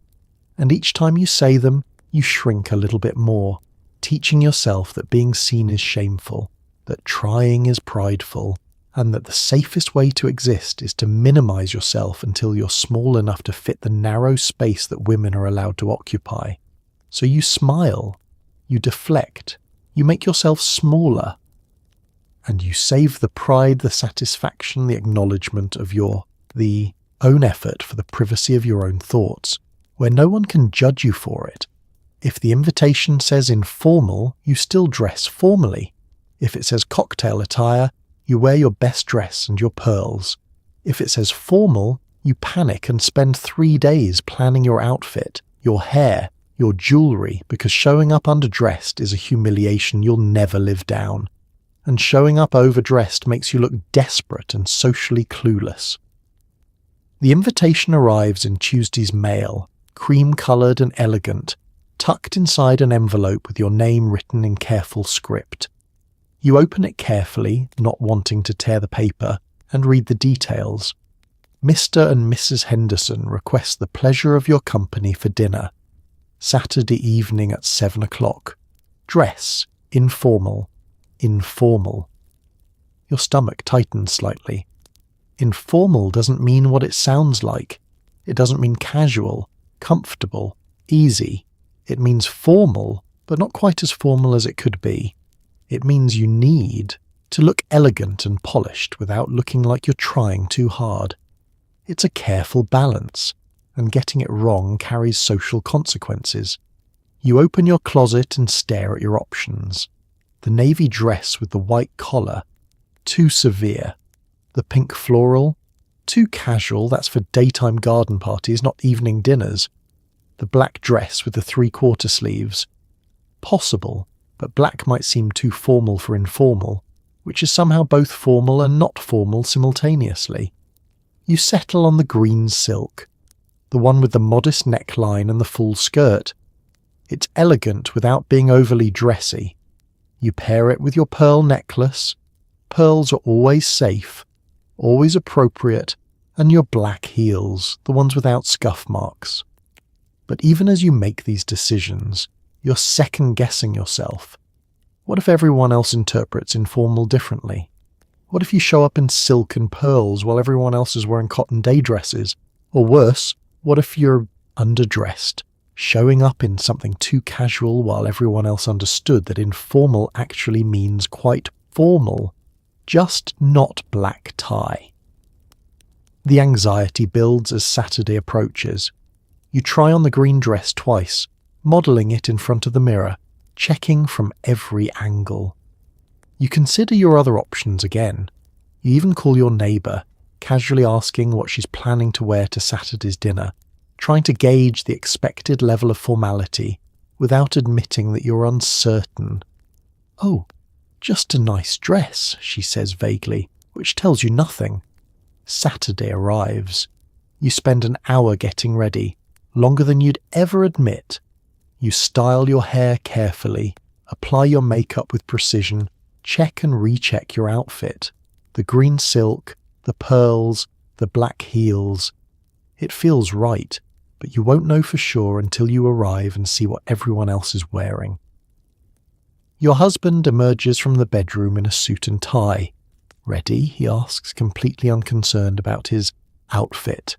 And each time you say them, you shrink a little bit more, teaching yourself that being seen is shameful, that trying is prideful, and that the safest way to exist is to minimize yourself until you're small enough to fit the narrow space that women are allowed to occupy. So you smile, you deflect, you make yourself smaller, and you save the pride, the satisfaction, the acknowledgement of the own effort for the privacy of your own thoughts, where no one can judge you for it. If the invitation says informal, you still dress formally. If it says cocktail attire, you wear your best dress and your pearls. If it says formal, you panic and spend 3 days planning your outfit, your hair, your jewellery, because showing up underdressed is a humiliation you'll never live down. And showing up overdressed makes you look desperate and socially clueless. The invitation arrives in Tuesday's mail, cream-coloured and elegant, tucked inside an envelope with your name written in careful script. You open it carefully, not wanting to tear the paper, and read the details. Mr. and Mrs. Henderson request the pleasure of your company for dinner. Saturday evening at 7 o'clock. Dress, informal. Informal. Your stomach tightens slightly. Informal doesn't mean what it sounds like. It doesn't mean casual, comfortable, easy. It means formal, but not quite as formal as it could be. It means you need to look elegant and polished without looking like you're trying too hard. It's a careful balance, and getting it wrong carries social consequences. You open your closet and stare at your options. The navy dress with the white collar, too severe. The pink floral, too casual, that's for daytime garden parties, not evening dinners. The black dress with the 3/4 sleeves. Possible, but black might seem too formal for informal, which is somehow both formal and not formal simultaneously. You settle on the green silk, the one with the modest neckline and the full skirt. It's elegant without being overly dressy. You pair it with your pearl necklace. Pearls are always safe, always appropriate, and your black heels, the ones without scuff marks. But even as you make these decisions, you're second-guessing yourself. What if everyone else interprets informal differently? What if you show up in silk and pearls while everyone else is wearing cotton day dresses? Or worse, what if you're underdressed, showing up in something too casual while everyone else understood that informal actually means quite formal, just not black tie? The anxiety builds as Saturday approaches. You try on the green dress twice, modelling it in front of the mirror, checking from every angle. You consider your other options again. You even call your neighbour, casually asking what she's planning to wear to Saturday's dinner, trying to gauge the expected level of formality without admitting that you're uncertain. "Oh, just a nice dress," she says vaguely, which tells you nothing. Saturday arrives. You spend an hour getting ready, longer than you'd ever admit. You style your hair carefully, apply your makeup with precision, check and recheck your outfit. The green silk, the pearls, the black heels. It feels right, but you won't know for sure until you arrive and see what everyone else is wearing. Your husband emerges from the bedroom in a suit and tie. "Ready?" he asks, completely unconcerned about his outfit.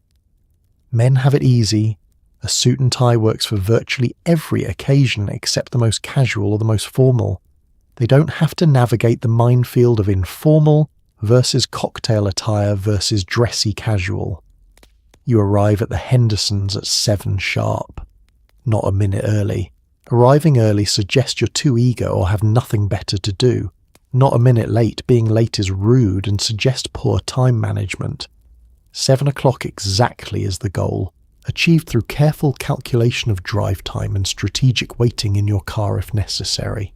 Men have it easy. A suit and tie works for virtually every occasion except the most casual or the most formal. They don't have to navigate the minefield of informal versus cocktail attire versus dressy casual. You arrive at the Hendersons at 7 sharp. Not a minute early. Arriving early suggests you're too eager or have nothing better to do. Not a minute late. Being late is rude and suggests poor time management. 7 o'clock exactly is the goal, achieved through careful calculation of drive time and strategic waiting in your car if necessary.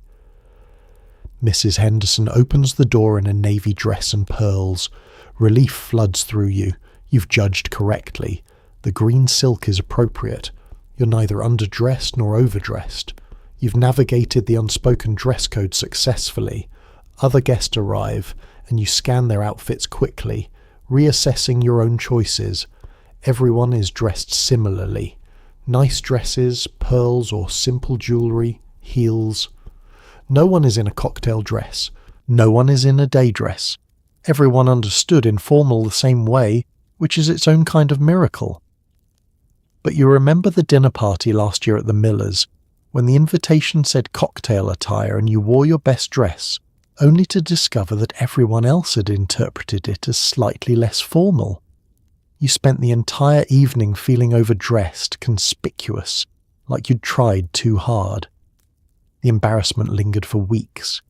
Mrs. Henderson opens the door in a navy dress and pearls. Relief floods through you. You've judged correctly. The green silk is appropriate. You're neither underdressed nor overdressed. You've navigated the unspoken dress code successfully. Other guests arrive, and you scan their outfits quickly, reassessing your own choices. Everyone is dressed similarly. Nice dresses, pearls or simple jewellery, heels. No one is in a cocktail dress. No one is in a day dress. Everyone understood informal the same way, which is its own kind of miracle. But you remember the dinner party last year at the Millers, when the invitation said cocktail attire and you wore your best dress, only to discover that everyone else had interpreted it as slightly less formal. You spent the entire evening feeling overdressed, conspicuous, like you'd tried too hard. The embarrassment lingered for weeks.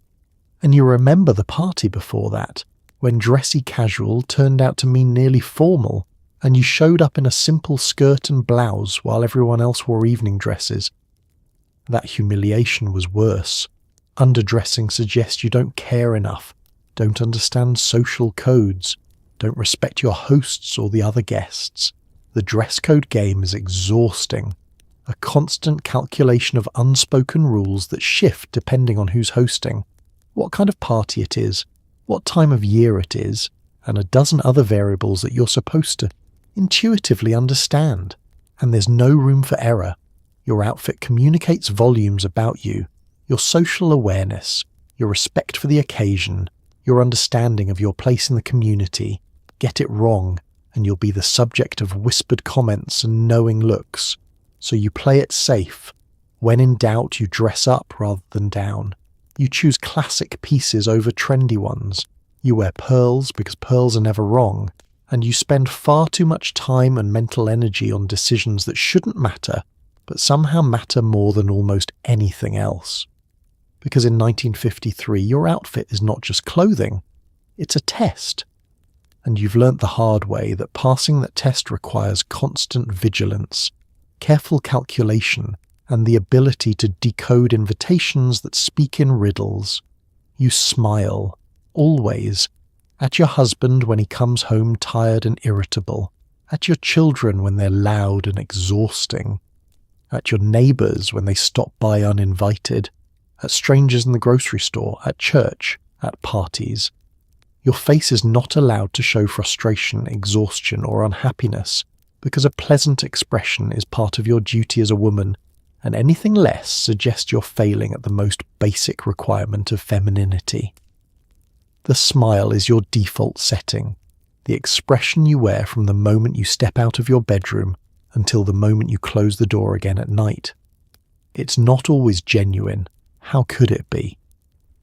And you remember the party before that, when dressy casual turned out to mean nearly formal, and you showed up in a simple skirt and blouse while everyone else wore evening dresses. That humiliation was worse. Underdressing suggests you don't care enough, don't understand social codes, don't respect your hosts or the other guests. The dress code game is exhausting. A constant calculation of unspoken rules that shift depending on who's hosting, what kind of party it is, what time of year it is, and a dozen other variables that you're supposed to intuitively understand. And there's no room for error. Your outfit communicates volumes about you, your social awareness, your respect for the occasion, your understanding of your place in the community. Get it wrong, and you'll be the subject of whispered comments and knowing looks. So you play it safe. When in doubt, you dress up rather than down. You choose classic pieces over trendy ones. You wear pearls because pearls are never wrong. And you spend far too much time and mental energy on decisions that shouldn't matter, but somehow matter more than almost anything else. Because in 1953, your outfit is not just clothing, it's a test. And you've learnt the hard way that passing that test requires constant vigilance, careful calculation, and the ability to decode invitations that speak in riddles. You smile, always, at your husband when he comes home tired and irritable, at your children when they're loud and exhausting, at your neighbours when they stop by uninvited, at strangers in the grocery store, at church, at parties. Your face is not allowed to show frustration, exhaustion, or unhappiness, because a pleasant expression is part of your duty as a woman, and anything less suggests you're failing at the most basic requirement of femininity. The smile is your default setting, the expression you wear from the moment you step out of your bedroom until the moment you close the door again at night. It's not always genuine, how could it be?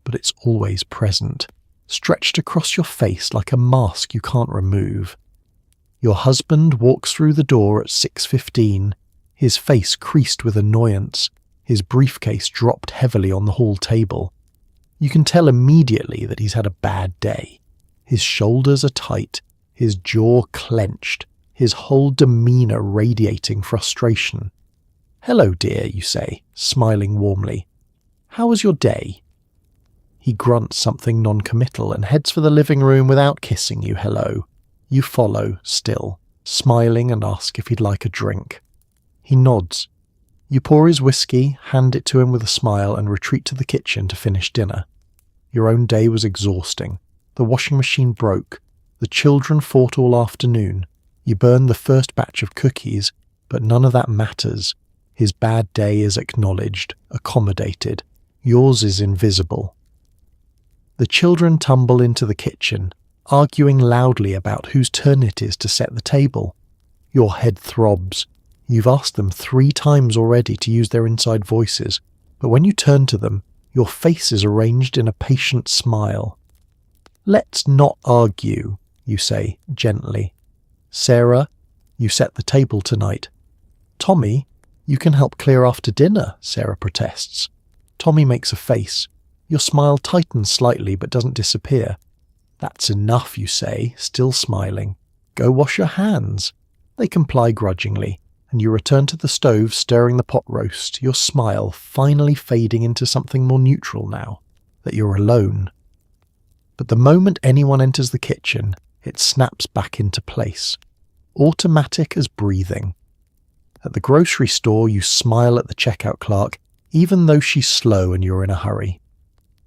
But it's always present, stretched across your face like a mask you can't remove. Your husband walks through the door at 6:15, his face creased with annoyance, his briefcase dropped heavily on the hall table. You can tell immediately that he's had a bad day. His shoulders are tight, his jaw clenched, his whole demeanour radiating frustration. "Hello, dear," you say, smiling warmly. "How was your day?" He grunts something non-committal and heads for the living room without kissing you hello. You follow, still, smiling, and ask if he'd like a drink. He nods. You pour his whiskey, hand it to him with a smile, and retreat to the kitchen to finish dinner. Your own day was exhausting. The washing machine broke. The children fought all afternoon. You burned the first batch of cookies, but none of that matters. His bad day is acknowledged, accommodated. Yours is invisible. The children tumble into the kitchen, arguing loudly about whose turn it is to set the table. Your head throbs. You've asked them 3 times already to use their inside voices, but when you turn to them, your face is arranged in a patient smile. "Let's not argue," you say gently. "Sarah, you set the table tonight." "Tommy, you can help clear after dinner," Sarah protests. Tommy makes a face. Your smile tightens slightly but doesn't disappear. "That's enough," you say, still smiling. "Go wash your hands." They comply grudgingly, and you return to the stove stirring the pot roast, your smile finally fading into something more neutral now, that you're alone. But the moment anyone enters the kitchen, it snaps back into place, automatic as breathing. At the grocery store, you smile at the checkout clerk, even though she's slow and you're in a hurry.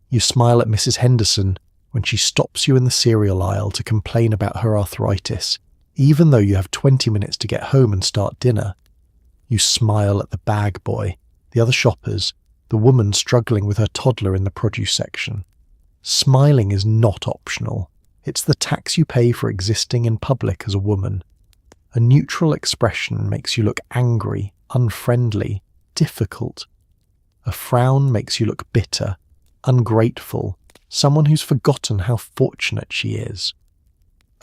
You smile at Mrs. Henderson when she stops you in the cereal aisle to complain about her arthritis, even though you have 20 minutes to get home and start dinner. You smile at the bag boy, the other shoppers, the woman struggling with her toddler in the produce section. Smiling is not optional. It's the tax you pay for existing in public as a woman. A neutral expression makes you look angry, unfriendly, difficult. A frown makes you look bitter, ungrateful, someone who's forgotten how fortunate she is.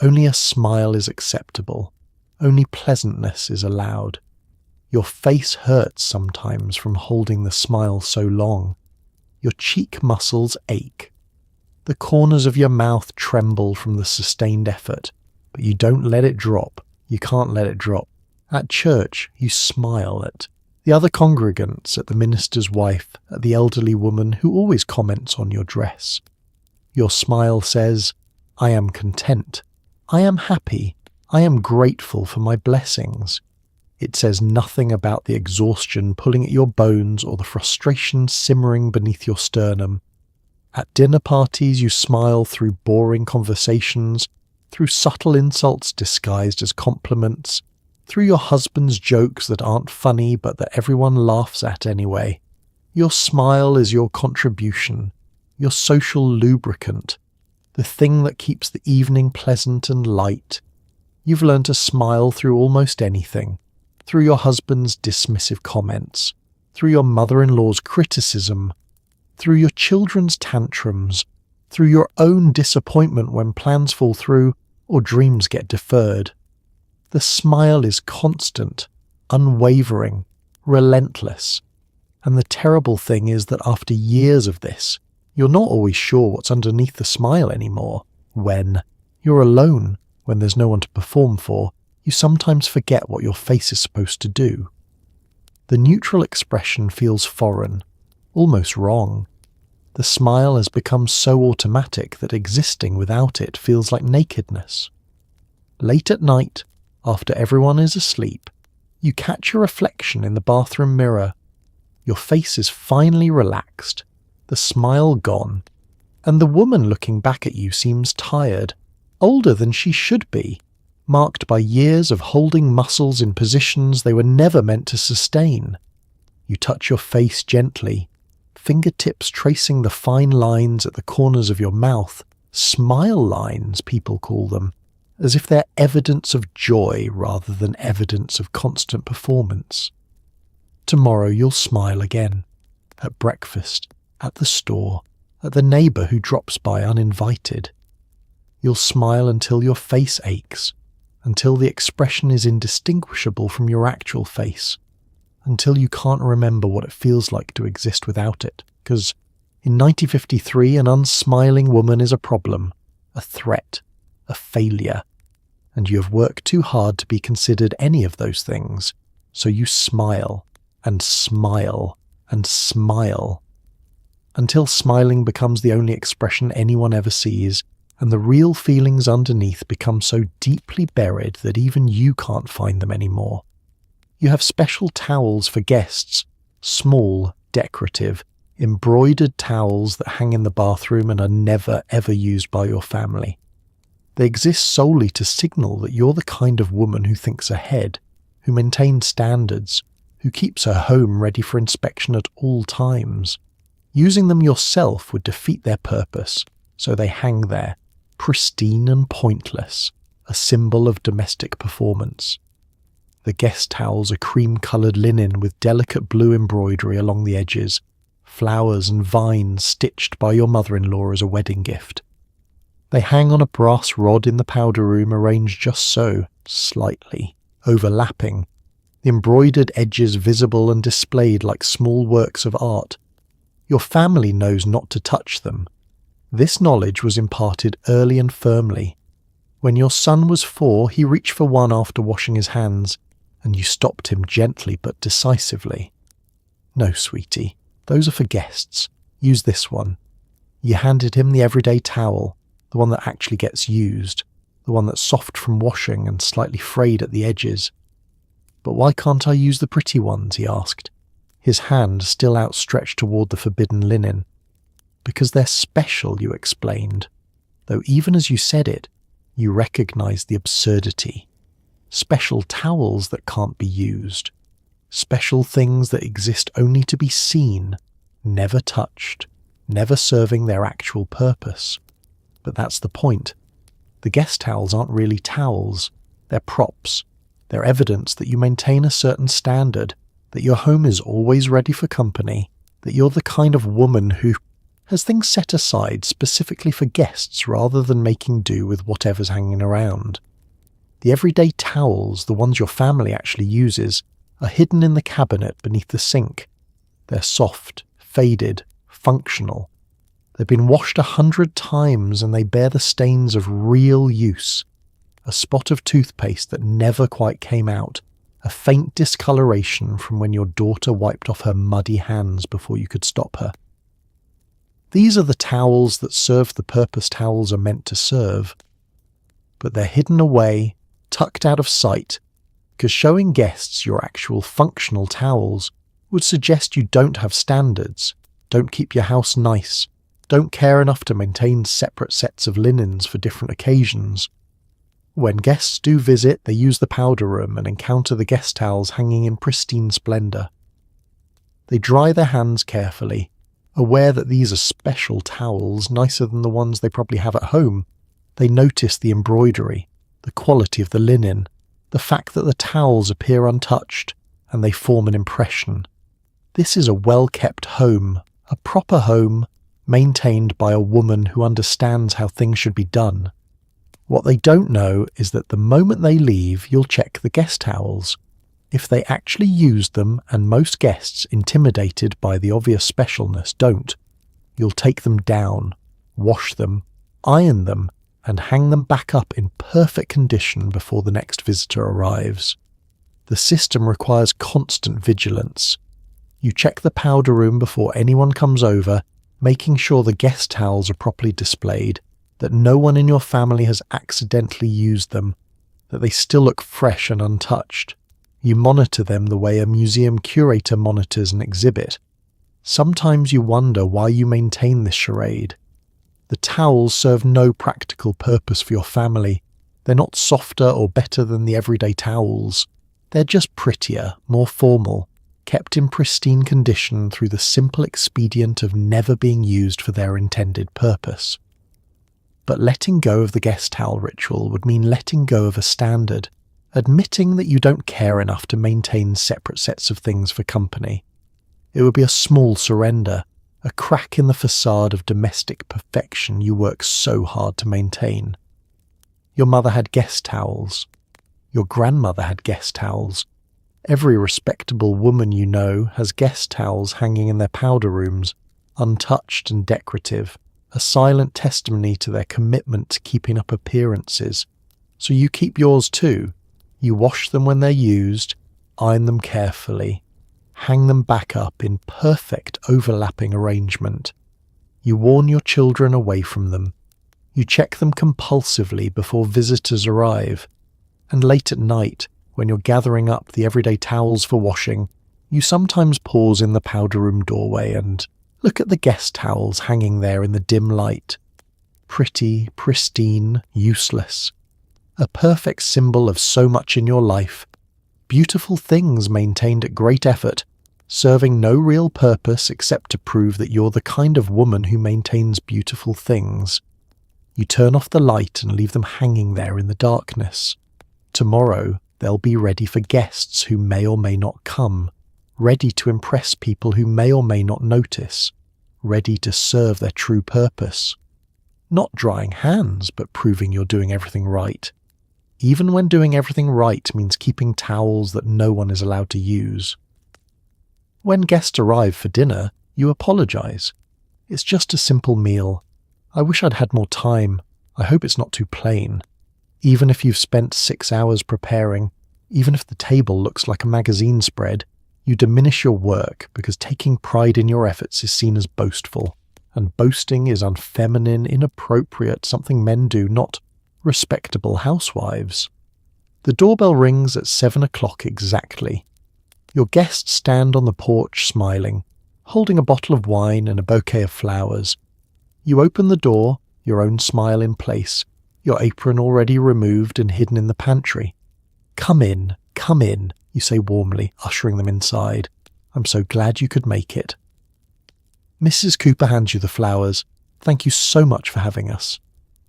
Only a smile is acceptable. Only pleasantness is allowed. Your face hurts sometimes from holding the smile so long. Your cheek muscles ache. The corners of your mouth tremble from the sustained effort, but you don't let it drop. You can't let it drop. At church, you smile at the other congregants, at the minister's wife, at the elderly woman who always comments on your dress. Your smile says, I am content. I am happy. I am grateful for my blessings. It says nothing about the exhaustion pulling at your bones or the frustration simmering beneath your sternum. At dinner parties, you smile through boring conversations, through subtle insults disguised as compliments, through your husband's jokes that aren't funny but that everyone laughs at anyway. Your smile is your contribution, your social lubricant, the thing that keeps the evening pleasant and light. You've learned to smile through almost anything, through your husband's dismissive comments, through your mother-in-law's criticism, through your children's tantrums, through your own disappointment when plans fall through or dreams get deferred. The smile is constant, unwavering, relentless. And the terrible thing is that after years of this, you're not always sure what's underneath the smile anymore. When you're alone, when there's no one to perform for, you sometimes forget what your face is supposed to do. The neutral expression feels foreign, almost wrong. The smile has become so automatic that existing without it feels like nakedness. Late at night, after everyone is asleep, you catch your reflection in the bathroom mirror. Your face is finally relaxed, the smile gone, and the woman looking back at you seems tired, older than she should be, marked by years of holding muscles in positions they were never meant to sustain. You touch your face gently, fingertips tracing the fine lines at the corners of your mouth, smile lines people call them, as if they're evidence of joy rather than evidence of constant performance. Tomorrow you'll smile again, at breakfast, at the store, at the neighbour who drops by uninvited. You'll smile until your face aches, until the expression is indistinguishable from your actual face, until you can't remember what it feels like to exist without it, because in 1953 an unsmiling woman is a problem, a threat, a failure, and you have worked too hard to be considered any of those things, so you smile and smile and smile, until smiling becomes the only expression anyone ever sees, and the real feelings underneath become so deeply buried that even you can't find them anymore. You have special towels for guests, small, decorative, embroidered towels that hang in the bathroom and are never ever used by your family. They exist solely to signal that you're the kind of woman who thinks ahead, who maintains standards, who keeps her home ready for inspection at all times. Using them yourself would defeat their purpose, so they hang there, pristine and pointless, a symbol of domestic performance. The guest towels are cream-coloured linen with delicate blue embroidery along the edges, flowers and vines stitched by your mother-in-law as a wedding gift. They hang on a brass rod in the powder room arranged just so, slightly, overlapping, the embroidered edges visible and displayed like small works of art. Your family knows not to touch them. This knowledge was imparted early and firmly. When your son was 4, he reached for one after washing his hands, and you stopped him gently but decisively. No, sweetie, those are for guests. Use this one. You handed him the everyday towel, the one that actually gets used, the one that's soft from washing and slightly frayed at the edges. But why can't I use the pretty ones? He asked, his hand still outstretched toward the forbidden linen. Because they're special, you explained, though even as you said it, you recognized the absurdity. Special towels that can't be used. Special things that exist only to be seen, never touched, never serving their actual purpose. But that's the point. The guest towels aren't really towels, they're props. They're evidence that you maintain a certain standard, that your home is always ready for company, that you're the kind of woman who has things set aside specifically for guests rather than making do with whatever's hanging around. The everyday towels, the ones your family actually uses, are hidden in the cabinet beneath the sink. They're soft, faded, functional. They've been washed 100 times and they bear the stains of real use. A spot of toothpaste that never quite came out, a faint discoloration from when your daughter wiped off her muddy hands before you could stop her. These are the towels that serve the purpose towels are meant to serve. But they're hidden away, tucked out of sight, because showing guests your actual functional towels would suggest you don't have standards, don't keep your house nice, don't care enough to maintain separate sets of linens for different occasions. When guests do visit, they use the powder room and encounter the guest towels hanging in pristine splendour. They dry their hands carefully, aware that these are special towels, nicer than the ones they probably have at home. They notice the embroidery, the quality of the linen, the fact that the towels appear untouched, and they form an impression. This is a well-kept home, a proper home, maintained by a woman who understands how things should be done. What they don't know is that the moment they leave, you'll check the guest towels. If they actually used them, and most guests, intimidated by the obvious specialness, don't, you'll take them down, wash them, iron them, and hang them back up in perfect condition before the next visitor arrives. The system requires constant vigilance. You check the powder room before anyone comes over, making sure the guest towels are properly displayed, that no one in your family has accidentally used them, that they still look fresh and untouched. You monitor them the way a museum curator monitors an exhibit. Sometimes you wonder why you maintain this charade. The towels serve no practical purpose for your family. They're not softer or better than the everyday towels. They're just prettier, more formal, kept in pristine condition through the simple expedient of never being used for their intended purpose. But letting go of the guest towel ritual would mean letting go of a standard, admitting that you don't care enough to maintain separate sets of things for company. It would be a small surrender, a crack in the facade of domestic perfection you work so hard to maintain. Your mother had guest towels. Your grandmother had guest towels. Every respectable woman you know has guest towels hanging in their powder rooms, untouched and decorative, a silent testimony to their commitment to keeping up appearances. So you keep yours too. You wash them when they're used, iron them carefully, hang them back up in perfect overlapping arrangement. You warn your children away from them. You check them compulsively before visitors arrive. And late at night, when you're gathering up the everyday towels for washing, you sometimes pause in the powder room doorway and look at the guest towels hanging there in the dim light. Pretty, pristine, useless. A perfect symbol of so much in your life. Beautiful things maintained at great effort, serving no real purpose except to prove that you're the kind of woman who maintains beautiful things. You turn off the light and leave them hanging there in the darkness. Tomorrow, they'll be ready for guests who may or may not come, ready to impress people who may or may not notice, ready to serve their true purpose. Not drying hands, but proving you're doing everything right. Even when doing everything right means keeping towels that no one is allowed to use. When guests arrive for dinner, you apologize. It's just a simple meal. I wish I'd had more time. I hope it's not too plain. Even if you've spent 6 hours preparing, even if the table looks like a magazine spread, you diminish your work because taking pride in your efforts is seen as boastful, and boasting is unfeminine, inappropriate, something men do, not respectable housewives. The doorbell rings at 7 o'clock exactly. Your guests stand on the porch smiling, holding a bottle of wine and a bouquet of flowers. You open the door, your own smile in place, your apron already removed and hidden in the pantry. Come in, you say warmly, ushering them inside. I'm so glad you could make it. Mrs. Cooper hands you the flowers. Thank you so much for having us.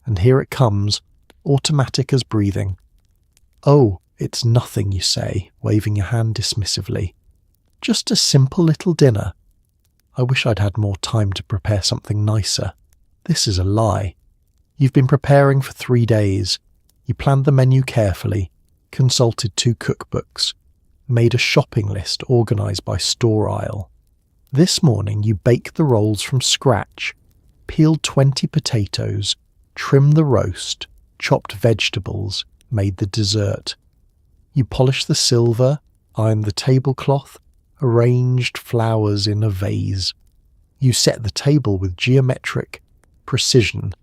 And here it comes, automatic as breathing. "Oh, it's nothing," you say, waving your hand dismissively. "Just a simple little dinner. I wish I'd had more time to prepare something nicer." This is a lie. You've been preparing for 3 days. You planned the menu carefully, consulted 2 cookbooks, made a shopping list organised by store aisle. This morning you baked the rolls from scratch, peeled 20 potatoes, trimmed the roast, chopped vegetables, made the dessert. You polished the silver, ironed the tablecloth, arranged flowers in a vase. You set the table with geometric precision,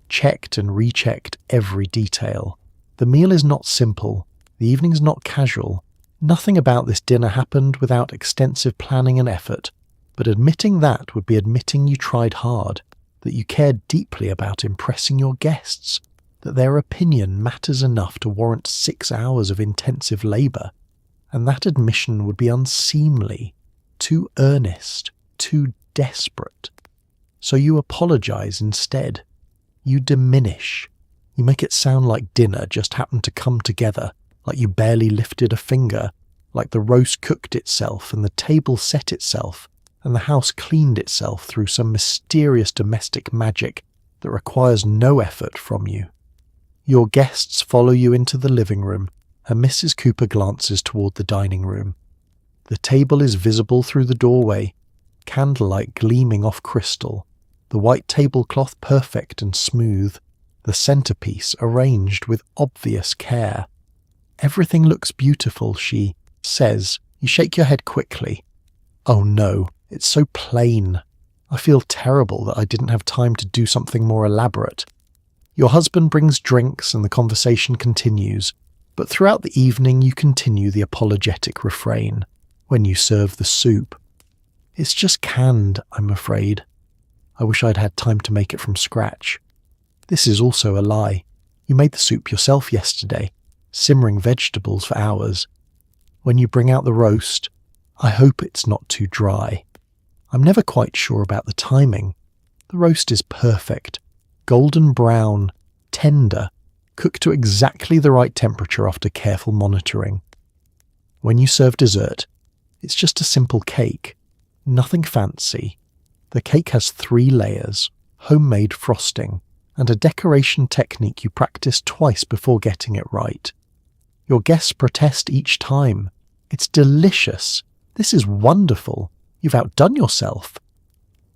checked and rechecked every detail. The meal is not simple, the evening's not casual. Nothing about this dinner happened without extensive planning and effort, but admitting that would be admitting you tried hard, that you cared deeply about impressing your guests, that their opinion matters enough to warrant 6 hours of intensive labour, and that admission would be unseemly, too earnest, too desperate. So you apologise instead. You diminish. You make it sound like dinner just happened to come together, like you barely lifted a finger, like the roast cooked itself and the table set itself and the house cleaned itself through some mysterious domestic magic that requires no effort from you. Your guests follow you into the living room, and Mrs. Cooper glances toward the dining room. The table is visible through the doorway, candlelight gleaming off crystal, the white tablecloth perfect and smooth, the centerpiece arranged with obvious care. "Everything looks beautiful," she says. You shake your head quickly. "Oh no, it's so plain. I feel terrible that I didn't have time to do something more elaborate." Your husband brings drinks and the conversation continues, but throughout the evening you continue the apologetic refrain. When you serve the soup, "It's just canned, I'm afraid. I wish I'd had time to make it from scratch." This is also a lie. You made the soup yourself yesterday, simmering vegetables for hours. When you bring out the roast, "I hope it's not too dry." I'm never quite sure about the timing. The roast is perfect, golden brown, tender, cooked to exactly the right temperature after careful monitoring. When you serve dessert, it's just a simple cake, nothing fancy. The cake has 3 layers, homemade frosting, and a decoration technique you practiced twice before getting it right. Your guests protest each time. "It's delicious. This is wonderful. You've outdone yourself."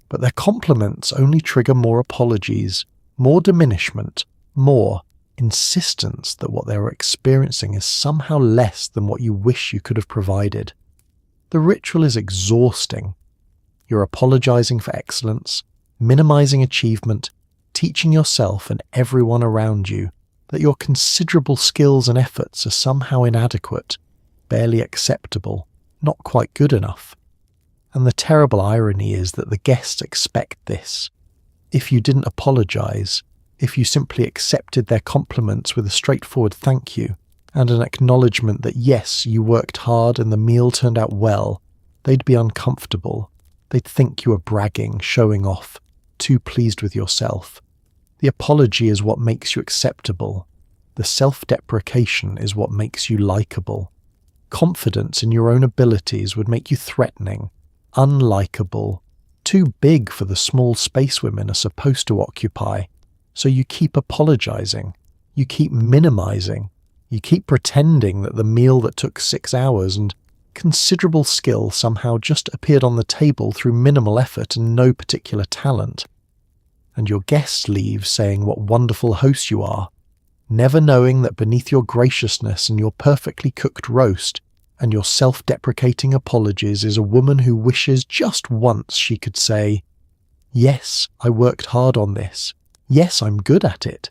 But their compliments only trigger more apologies, more diminishment, more insistence that what they are experiencing is somehow less than what you wish you could have provided. The ritual is exhausting. You're apologizing for excellence, minimizing achievement, teaching yourself and everyone around you that your considerable skills and efforts are somehow inadequate, barely acceptable, not quite good enough. And the terrible irony is that the guests expect this. If you didn't apologize, if you simply accepted their compliments with a straightforward thank you and an acknowledgement that yes, you worked hard and the meal turned out well, they'd be uncomfortable. They'd think you were bragging, showing off, too pleased with yourself. The apology is what makes you acceptable. The self-deprecation is what makes you likable. Confidence in your own abilities would make you threatening, unlikable, too big for the small space women are supposed to occupy. So you keep apologizing, you keep minimizing, you keep pretending that the meal that took 6 hours and considerable skill somehow just appeared on the table through minimal effort and no particular talent. And your guests leave saying what wonderful hosts you are, never knowing that beneath your graciousness and your perfectly cooked roast and your self-deprecating apologies is a woman who wishes just once she could say, "Yes, I worked hard on this. Yes, I'm good at it.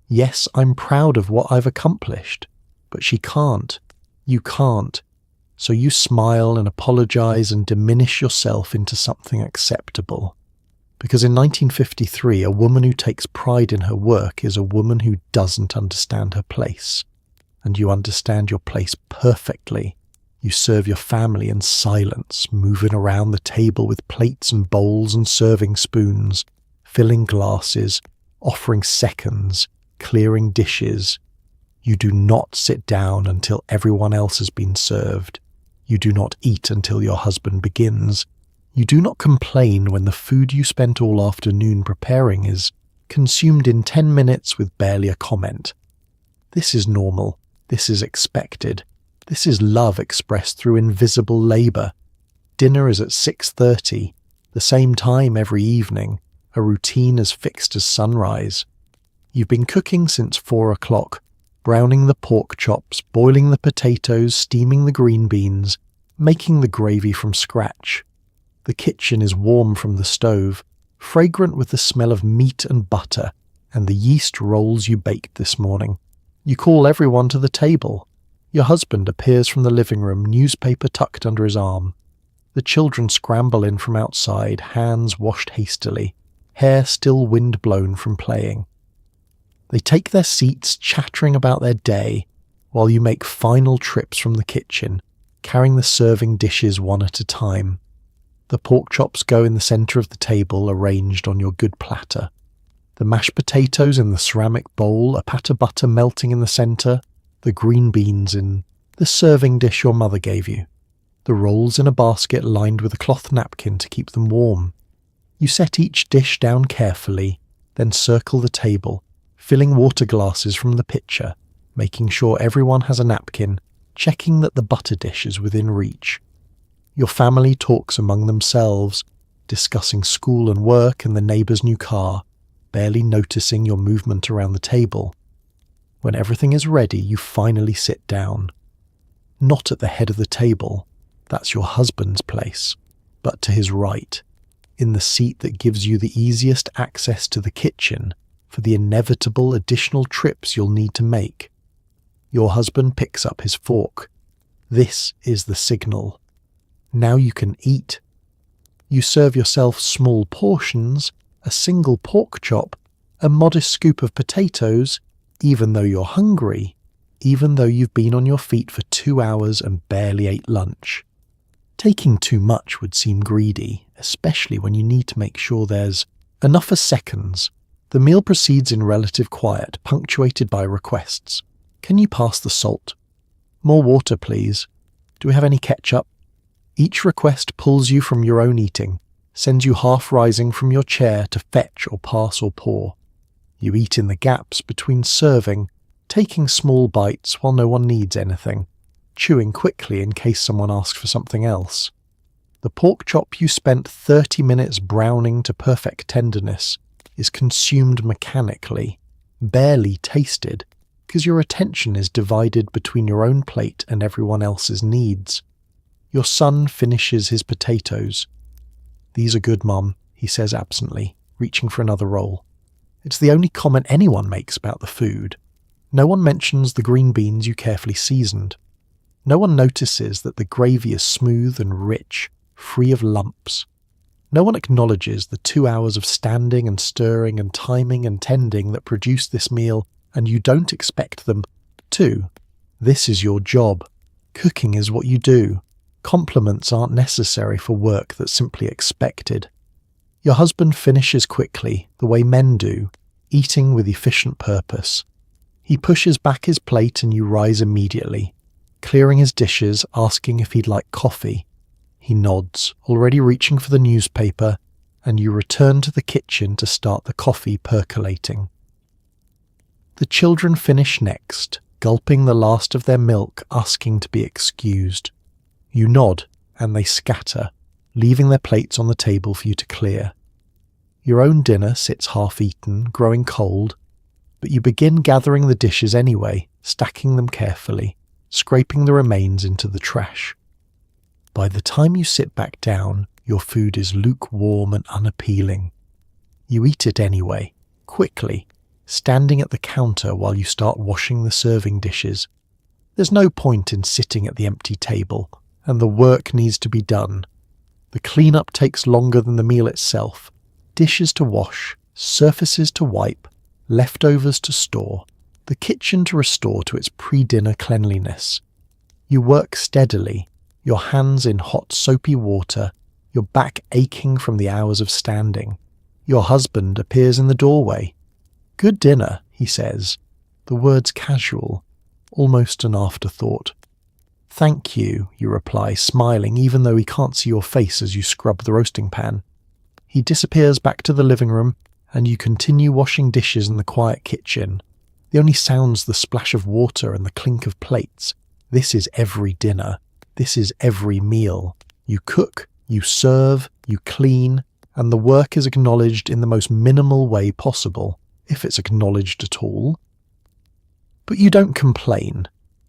Yes, I'm proud of what I've accomplished." But she can't. You can't. So you smile and apologize and diminish yourself into something acceptable. Because in 1953, a woman who takes pride in her work is a woman who doesn't understand her place. And you understand your place perfectly. You serve your family in silence, moving around the table with plates and bowls and serving spoons, filling glasses, offering seconds, clearing dishes. You do not sit down until everyone else has been served. You do not eat until your husband begins. You do not complain when the food you spent all afternoon preparing is consumed in 10 minutes with barely a comment. This is normal. This is expected. This is love expressed through invisible labour. Dinner is at 6:30, the same time every evening, a routine as fixed as sunrise. You've been cooking since 4 o'clock, browning the pork chops, boiling the potatoes, steaming the green beans, making the gravy from scratch. The kitchen is warm from the stove, fragrant with the smell of meat and butter and the yeast rolls you baked this morning. You call everyone to the table. Your husband appears from the living room, newspaper tucked under his arm. The children scramble in from outside, hands washed hastily, hair still wind-blown from playing. They take their seats, chattering about their day, while you make final trips from the kitchen, carrying the serving dishes one at a time. The pork chops go in the centre of the table, arranged on your good platter. The mashed potatoes in the ceramic bowl, a pat of butter melting in the centre, the green beans in the serving dish your mother gave you. The rolls in a basket lined with a cloth napkin to keep them warm. You set each dish down carefully, then circle the table, filling water glasses from the pitcher, making sure everyone has a napkin, checking that the butter dish is within reach. Your family talks among themselves, discussing school and work and the neighbour's new car, barely noticing your movement around the table. When everything is ready, you finally sit down. Not at the head of the table, that's your husband's place, but to his right, in the seat that gives you the easiest access to the kitchen for the inevitable additional trips you'll need to make. Your husband picks up his fork. This is the signal. Now you can eat. You serve yourself small portions, a single pork chop, a modest scoop of potatoes, even though you're hungry, even though you've been on your feet for 2 hours and barely ate lunch. Taking too much would seem greedy, especially when you need to make sure there's enough for seconds. The meal proceeds in relative quiet, punctuated by requests. Can you pass the salt? More water, please. Do we have any ketchup? Each request pulls you from your own eating, sends you half rising from your chair to fetch or pass or pour. You eat in the gaps between serving, taking small bites while no one needs anything, chewing quickly in case someone asks for something else. The pork chop you spent 30 minutes browning to perfect tenderness is consumed mechanically, barely tasted, because your attention is divided between your own plate and everyone else's needs. Your son finishes his potatoes. "These are good, Mum," he says absently, reaching for another roll. It's the only comment anyone makes about the food. No one mentions the green beans you carefully seasoned. No one notices that the gravy is smooth and rich, free of lumps. No one acknowledges the 2 hours of standing and stirring and timing and tending that produced this meal, and you don't expect them to. This is your job. Cooking is what you do. Compliments aren't necessary for work that's simply expected. Your husband finishes quickly, the way men do, eating with efficient purpose. He pushes back his plate and you rise immediately, clearing his dishes, asking if he'd like coffee. He nods, already reaching for the newspaper, and you return to the kitchen to start the coffee percolating. The children finish next, gulping the last of their milk, asking to be excused. You nod, and they scatter, leaving their plates on the table for you to clear. Your own dinner sits half-eaten, growing cold, but you begin gathering the dishes anyway, stacking them carefully, scraping the remains into the trash. By the time you sit back down, your food is lukewarm and unappealing. You eat it anyway, quickly, standing at the counter while you start washing the serving dishes. There's no point in sitting at the empty table, and the work needs to be done. The cleanup takes longer than the meal itself. Dishes to wash, surfaces to wipe, leftovers to store, the kitchen to restore to its pre-dinner cleanliness. You work steadily, your hands in hot soapy water, your back aching from the hours of standing. Your husband appears in the doorway. "Good dinner," he he says, the words casual, almost an afterthought. Thank you, you reply, smiling even though he can't see your face as you scrub the roasting pan. He disappears back to the living room, and you continue washing dishes in the quiet kitchen. The only sounds the splash of water and the clink of plates. This is every dinner. This is every meal. You cook, you serve, you clean, and the work is acknowledged in the most minimal way possible, if it's acknowledged at all. But you don't complain.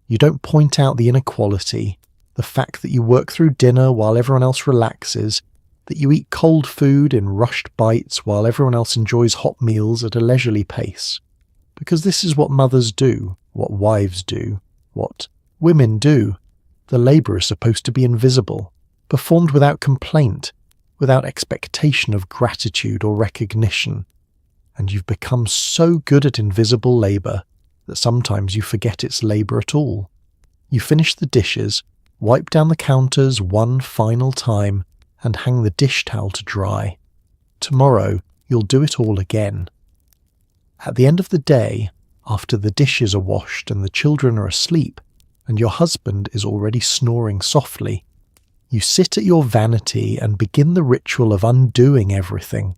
You don't point out the inequality, the fact that you work through dinner while everyone else relaxes, that you eat cold food in rushed bites while everyone else enjoys hot meals at a leisurely pace. Because this is what mothers do, what wives do, what women do. The labour is supposed to be invisible, performed without complaint, without expectation of gratitude or recognition. And you've become so good at invisible labour that sometimes you forget it's labour at all. You finish the dishes, wipe down the counters one final time, and hang the dish towel to dry. Tomorrow, you'll do it all again. At the end of the day, after the dishes are washed and the children are asleep, and your husband is already snoring softly, you sit at your vanity and begin the ritual of undoing everything.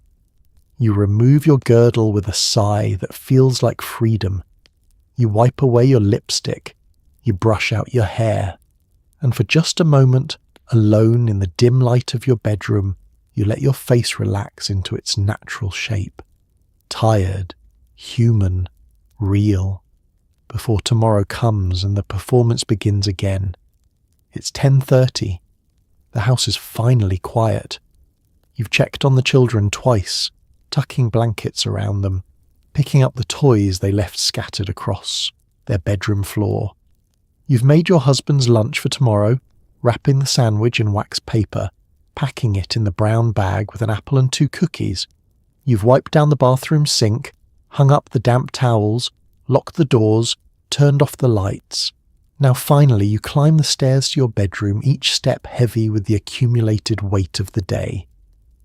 You remove your girdle with a sigh that feels like freedom. You wipe away your lipstick. You brush out your hair. And for just a moment, alone in the dim light of your bedroom, you let your face relax into its natural shape. Tired, human, real. Before tomorrow comes and the performance begins again. It's 10:30. The house is finally quiet. You've checked on the children twice, tucking blankets around them, picking up the toys they left scattered across their bedroom floor. You've made your husband's lunch for tomorrow, wrapping the sandwich in wax paper, packing it in the brown bag with an apple and 2 cookies. You've wiped down the bathroom sink, hung up the damp towels, locked the doors, turned off the lights. Now finally you climb the stairs to your bedroom, each step heavy with the accumulated weight of the day.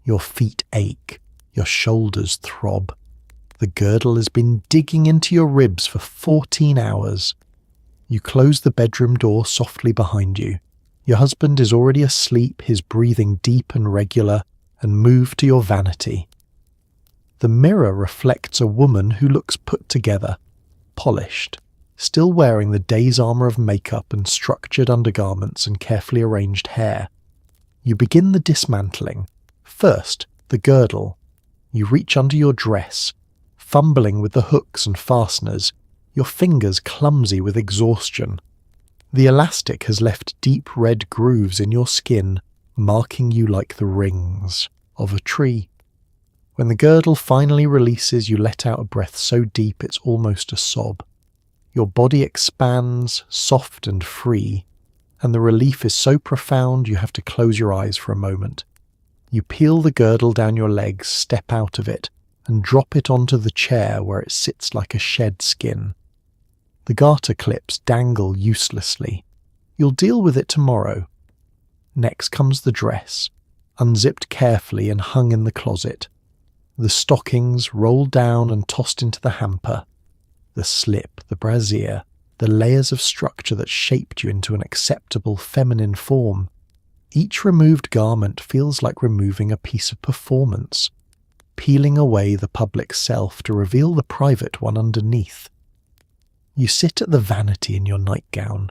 Your feet ache, your shoulders throb. The girdle has been digging into your ribs for 14 hours. You close the bedroom door softly behind you. Your husband is already asleep, his breathing deep and regular, and move to your vanity. The mirror reflects a woman who looks put together, polished, still wearing the day's armour of makeup and structured undergarments and carefully arranged hair. You begin the dismantling. First, the girdle. You reach under your dress, fumbling with the hooks and fasteners, your fingers clumsy with exhaustion. The elastic has left deep red grooves in your skin, marking you like the rings of a tree. When the girdle finally releases, you let out a breath so deep it's almost a sob. Your body expands, soft and free, and the relief is so profound you have to close your eyes for a moment. You peel the girdle down your legs, step out of it, and drop it onto the chair where it sits like a shed skin. The garter clips dangle uselessly. You'll deal with it tomorrow. Next comes the dress, unzipped carefully and hung in the closet. The stockings rolled down and tossed into the hamper. The slip, the brassiere, the layers of structure that shaped you into an acceptable feminine form. Each removed garment feels like removing a piece of performance, peeling away the public self to reveal the private one underneath. You sit at the vanity in your nightgown,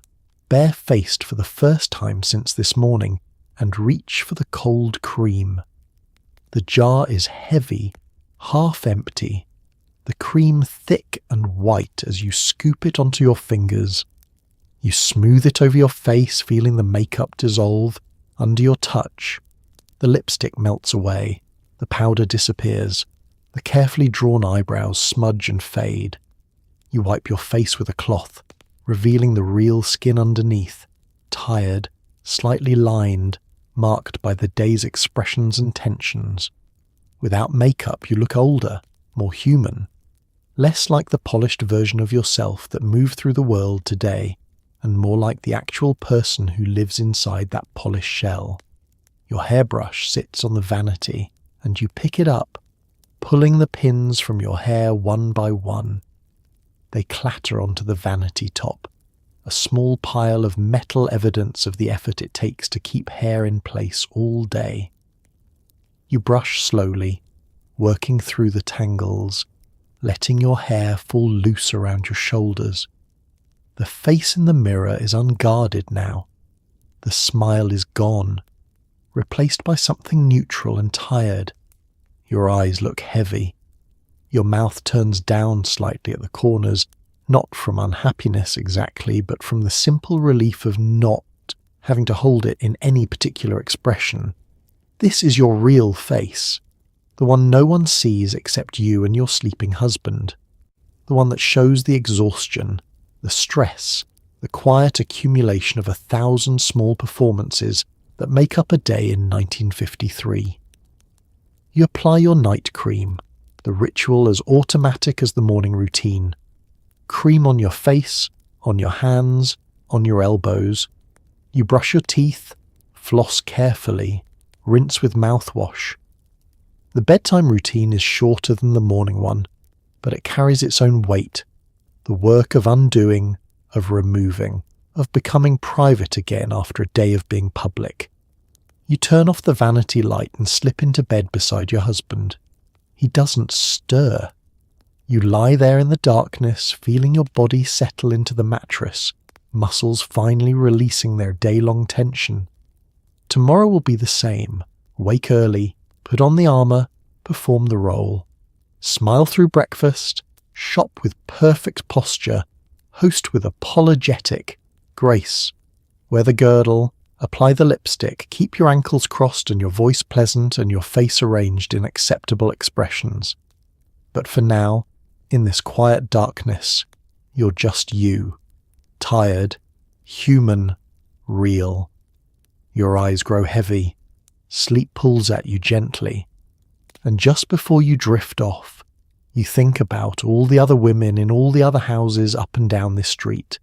barefaced for the first time since this morning, and reach for the cold cream. The jar is heavy, half empty, the cream thick and white as you scoop it onto your fingers. You smooth it over your face, feeling the makeup dissolve under your touch. The lipstick melts away, the powder disappears, the carefully drawn eyebrows smudge and fade. You wipe your face with a cloth, revealing the real skin underneath, tired, slightly lined, marked by the day's expressions and tensions. Without makeup, you look older, more human, less like the polished version of yourself that moved through the world today, and more like the actual person who lives inside that polished shell. Your hairbrush sits on the vanity, and you pick it up, pulling the pins from your hair one by one. They clatter onto the vanity top, a small pile of metal evidence of the effort it takes to keep hair in place all day. You brush slowly, working through the tangles, letting your hair fall loose around your shoulders. The face in the mirror is unguarded now. The smile is gone, replaced by something neutral and tired. Your eyes look heavy. Your mouth turns down slightly at the corners, not from unhappiness exactly, but from the simple relief of not having to hold it in any particular expression. This is your real face, the one no one sees except you and your sleeping husband, the one that shows the exhaustion, the stress, the quiet accumulation of 1,000 small performances that make up a day in 1953. You apply your night cream, the ritual as automatic as the morning routine. Cream on your face, on your hands, on your elbows. You brush your teeth, floss carefully, rinse with mouthwash. The bedtime routine is shorter than the morning one, but it carries its own weight. The work of undoing, of removing, of becoming private again after a day of being public. You turn off the vanity light and slip into bed beside your husband. He doesn't stir. You lie there in the darkness, feeling your body settle into the mattress, muscles finally releasing their day-long tension. Tomorrow will be the same. Wake early, put on the armour, perform the role. Smile through breakfast, shop with perfect posture, host with apologetic grace. Wear the girdle, apply the lipstick, keep your ankles crossed and your voice pleasant and your face arranged in acceptable expressions. But for now, in this quiet darkness, you're just you. Tired, human, real. Your eyes grow heavy. Sleep pulls at you gently. And just before you drift off, you think about all the other women in all the other houses up and down this street,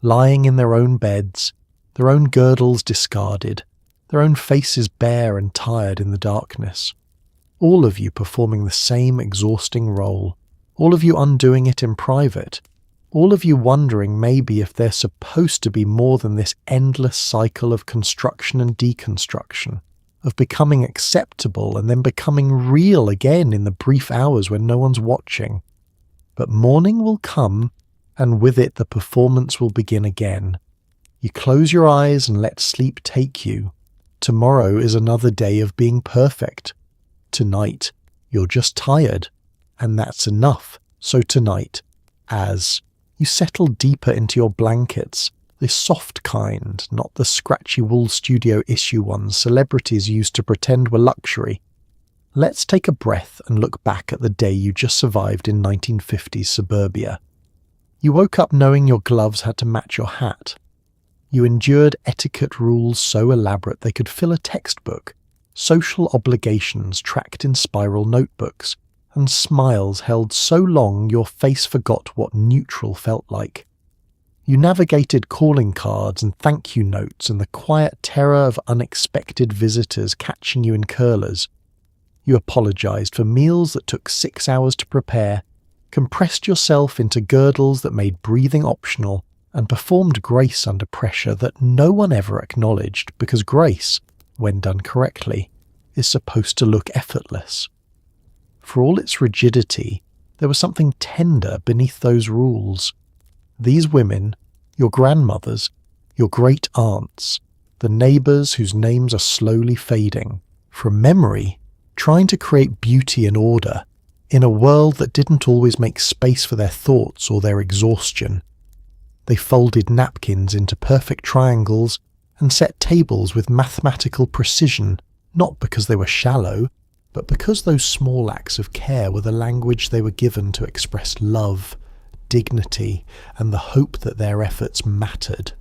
lying in their own beds, their own girdles discarded, their own faces bare and tired in the darkness. All of you performing the same exhausting role, all of you undoing it in private, all of you wondering maybe if there's supposed to be more than this endless cycle of construction and deconstruction, of becoming acceptable and then becoming real again in the brief hours when no one's watching. But morning will come, and with it the performance will begin again. You close your eyes and let sleep take you. Tomorrow is another day of being perfect. Tonight, you're just tired, and that's enough. So tonight, as you settle deeper into your blankets, the soft kind, not the scratchy wool studio issue ones celebrities used to pretend were luxury, let's take a breath and look back at the day you just survived in 1950s suburbia. You woke up knowing your gloves had to match your hat. You endured etiquette rules so elaborate they could fill a textbook, social obligations tracked in spiral notebooks, and smiles held so long your face forgot what neutral felt like. You navigated calling cards and thank you notes and the quiet terror of unexpected visitors catching you in curlers. You apologized for meals that took 6 hours to prepare, compressed yourself into girdles that made breathing optional, and performed grace under pressure that no one ever acknowledged because grace, when done correctly, is supposed to look effortless. For all its rigidity, there was something tender beneath those rules. These women, your grandmothers, your great aunts, the neighbours whose names are slowly fading, from memory, trying to create beauty and order in a world that didn't always make space for their thoughts or their exhaustion. They folded napkins into perfect triangles and set tables with mathematical precision, not because they were shallow, but because those small acts of care were the language they were given to express love, dignity, and the hope that their efforts mattered.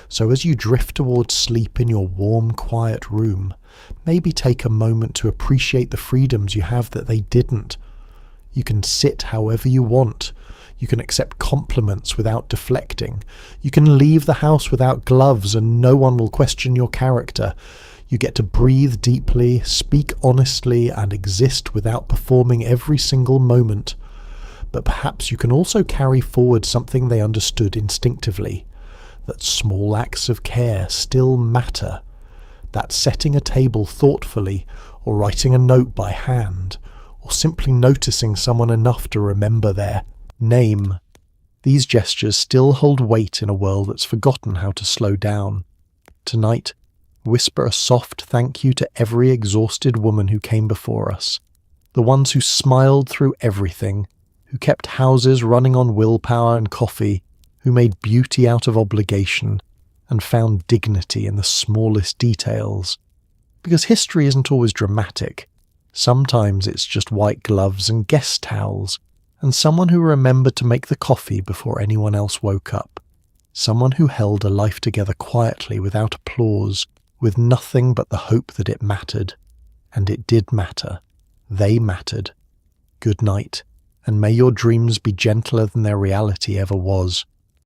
So as you drift towards sleep in your warm, quiet room, maybe take a moment to appreciate the freedoms you have that they didn't. You can sit however you want. You can accept compliments without deflecting. You can leave the house without gloves and no one will question your character. You get to breathe deeply, speak honestly, and exist without performing every single moment. but perhaps you can also carry forward something they understood instinctively, that small acts of care still matter, that setting a table thoughtfully, or writing a note by hand, or simply noticing someone enough to remember their name. These gestures still hold weight in a world that's forgotten how to slow down. Tonight, whisper a soft thank you to every exhausted woman who came before us, the ones who smiled through everything, who kept houses running on willpower and coffee, who made beauty out of obligation, and found dignity in the smallest details. Because history isn't always dramatic. Sometimes it's just white gloves and guest towels, and someone who remembered to make the coffee before anyone else woke up. Someone who held a life together quietly without applause, with nothing but the hope that it mattered. And it did matter. They mattered. Good night, and may your dreams be gentler than their reality ever was.